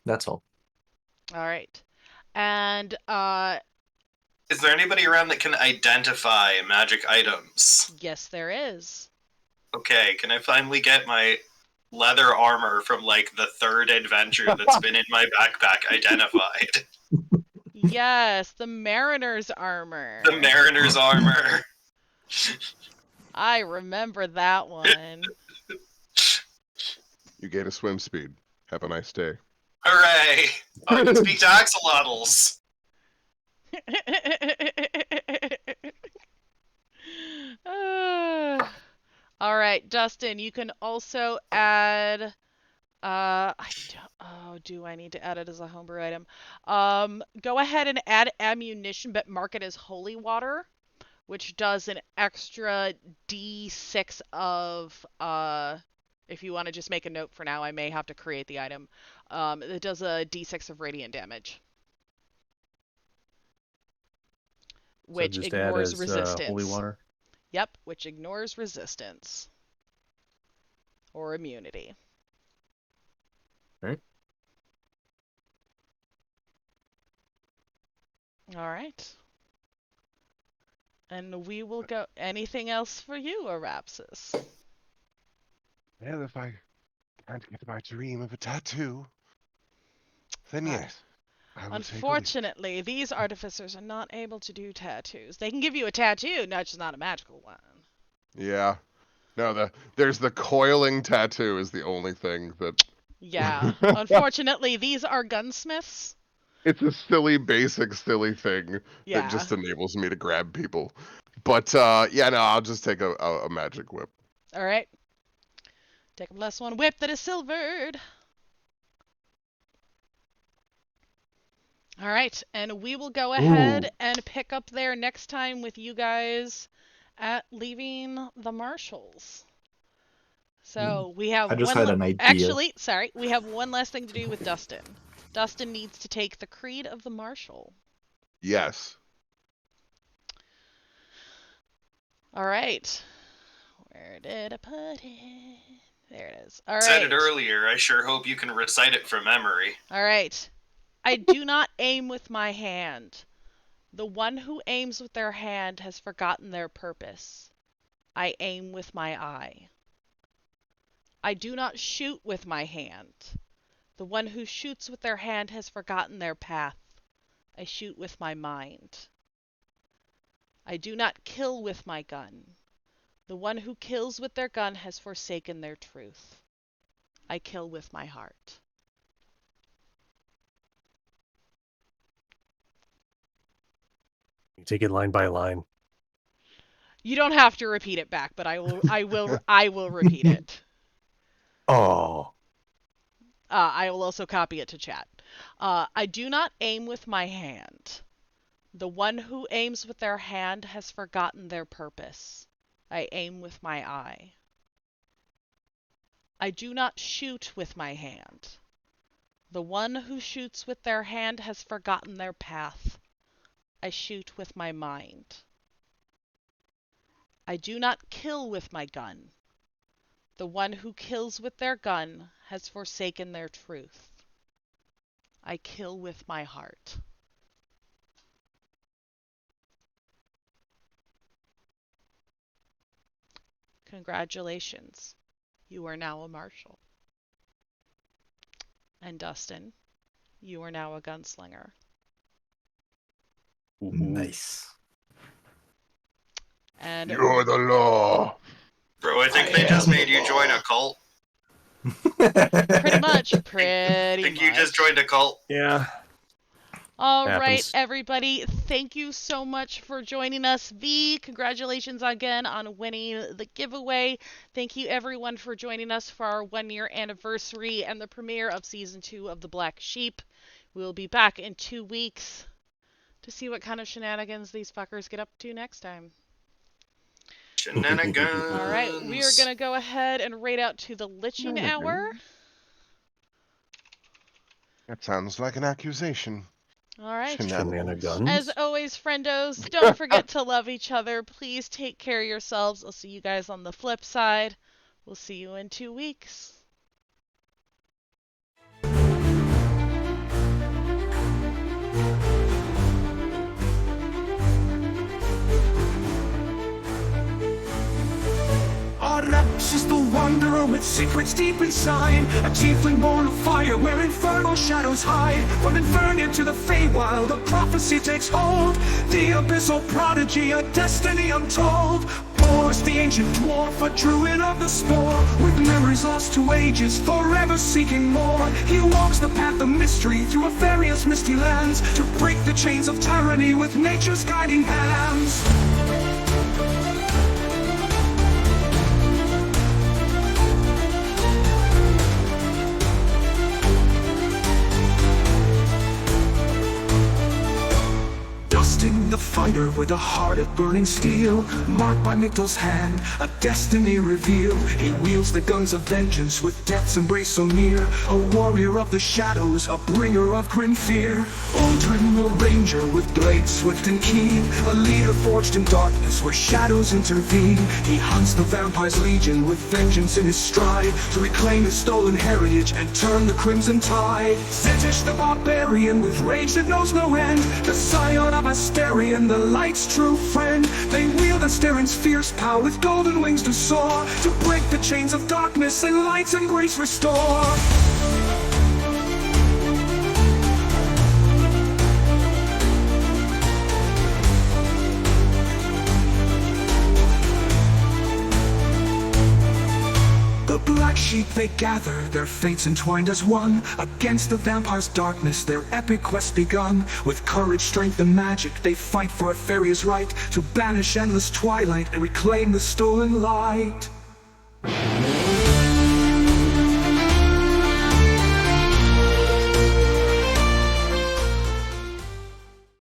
Speaker 8: That's all.
Speaker 2: All right. And
Speaker 7: Is there anybody around that can identify magic items?
Speaker 2: yes, there is.
Speaker 7: Okay, can I finally get my leather armor from like the third adventure that's been in my backpack identified?
Speaker 2: Yes, the mariner's armor.
Speaker 7: The mariner's armor.
Speaker 2: I remember that one.
Speaker 3: You gain a swim speed. Have a nice day.
Speaker 7: Hooray! Oh, I can speak to axolotls.
Speaker 2: All right, Dustin, you can also add do I need to add it as a homebrew item? Go ahead and add ammunition, but mark it as holy water. which does an extra d6 of, if you want to just make a note for now, I may have to create the item. It does a d6 of radiant damage. Which
Speaker 6: so just
Speaker 2: ignores
Speaker 6: add as,
Speaker 2: resistance.
Speaker 6: holy water?
Speaker 2: Yep, which ignores resistance. Or immunity.
Speaker 6: Right.
Speaker 2: Alright. And we will go... Anything else for you, Arapsis?
Speaker 3: Well, if I can't get my dream of a tattoo, then
Speaker 2: Alright.
Speaker 3: yes, I will take a leap.
Speaker 2: Unfortunately, these artificers are not able to do tattoos. They can give you a tattoo, just not a magical one.
Speaker 3: Yeah. No, there's the coiling tattoo is the only thing that...
Speaker 2: Yeah. Unfortunately, these are gunsmiths.
Speaker 3: It's a silly, basic, silly thing
Speaker 2: Yeah.
Speaker 3: that just enables me to grab people. But, yeah, no, I'll just take a magic whip.
Speaker 2: Alright. Take a +1 whip that is silvered. Alright, and we will go ahead and pick up there next time with you guys at leaving the Marshals. So we have
Speaker 8: I just
Speaker 2: one
Speaker 8: had an idea.
Speaker 2: Actually, sorry, we have one last thing to do with Dustin. Dustin needs to take the Creed of the Marshal.
Speaker 3: Yes.
Speaker 2: Alright. Where did I put it? There it is. Alright.
Speaker 7: Said it earlier. I sure hope you can recite it from memory.
Speaker 2: Alright. I do not aim with my hand. The one who aims with their hand has forgotten their purpose. I aim with my eye. I do not shoot with my hand. The one who shoots with their hand has forgotten their path. I shoot with my mind. I do not kill with my gun. The one who kills with their gun has forsaken their truth. I kill with my heart.
Speaker 6: You take it line by line.
Speaker 2: You don't have to repeat it back, but I will repeat it.
Speaker 6: Oh.
Speaker 2: I will also copy it to chat. I do not aim with my hand. The one who aims with their hand has forgotten their purpose. I aim with my eye. I do not shoot with my hand. The one who shoots with their hand has forgotten their path. I shoot with my mind. I do not kill with my gun. The one who kills with their gun has forsaken their truth. I kill with my heart. Congratulations. You are now a marshal. And Dustin, you are now a gunslinger.
Speaker 8: Nice.
Speaker 2: And
Speaker 3: You're the law.
Speaker 7: Bro, I think they just made you join a cult.
Speaker 2: pretty much.
Speaker 7: I think you just joined a cult.
Speaker 6: Yeah.
Speaker 2: All right,
Speaker 6: Happens.
Speaker 2: everybody. Thank you so much for joining us. V, congratulations again on winning the giveaway. Thank you, everyone, for joining us for our 1-year anniversary and the premiere of Season 2 of The Black Sheep. We'll be back in 2 weeks to see what kind of shenanigans these fuckers get up to next time.
Speaker 7: Shenanigans.
Speaker 2: All right, we are going to go ahead and raid out to the Liching Hour.
Speaker 3: That sounds like an accusation.
Speaker 2: All right.
Speaker 6: Shenanigans.
Speaker 2: As always, friendos, don't forget to love each other. Please take care of yourselves. I'll see you guys on the flip side. We'll see you in 2 weeks.
Speaker 1: Arapsis is the wanderer with secrets deep inside. A tiefling born of fire where infernal shadows hide. From Infernia to the Feywild, a prophecy takes hold. The abyssal prodigy, a destiny untold. Boris, the ancient dwarf, a druid of the spore. With memories lost to ages, forever seeking more. He walks the path of mystery through Efferia's misty lands. To break the chains of tyranny with nature's guiding hands. Dustin the fighter with a heart of burning steel, marked by Mictal's hand, a destiny revealed. He wields the guns of vengeance with death's embrace so near, a warrior of the shadows, a bringer of grim fear. Old Dreadnought Ranger with blades swift and keen, a leader forged in darkness where shadows intervene. He hunts the vampire's legion with vengeance in his stride, to reclaim his stolen heritage and turn the crimson tide. Setish the barbarian with rage that knows no end, the scion of Asterion, the light's true friend. They wield Asterian's fierce power with golden wings to soar, to break the chains of darkness and lights and grace restore. The black sheep they gather, their fates entwined as one. Against the vampire's darkness, their epic quest begun. With courage, strength, and magic, they fight for Efferia's right, to banish endless twilight and reclaim the stolen light.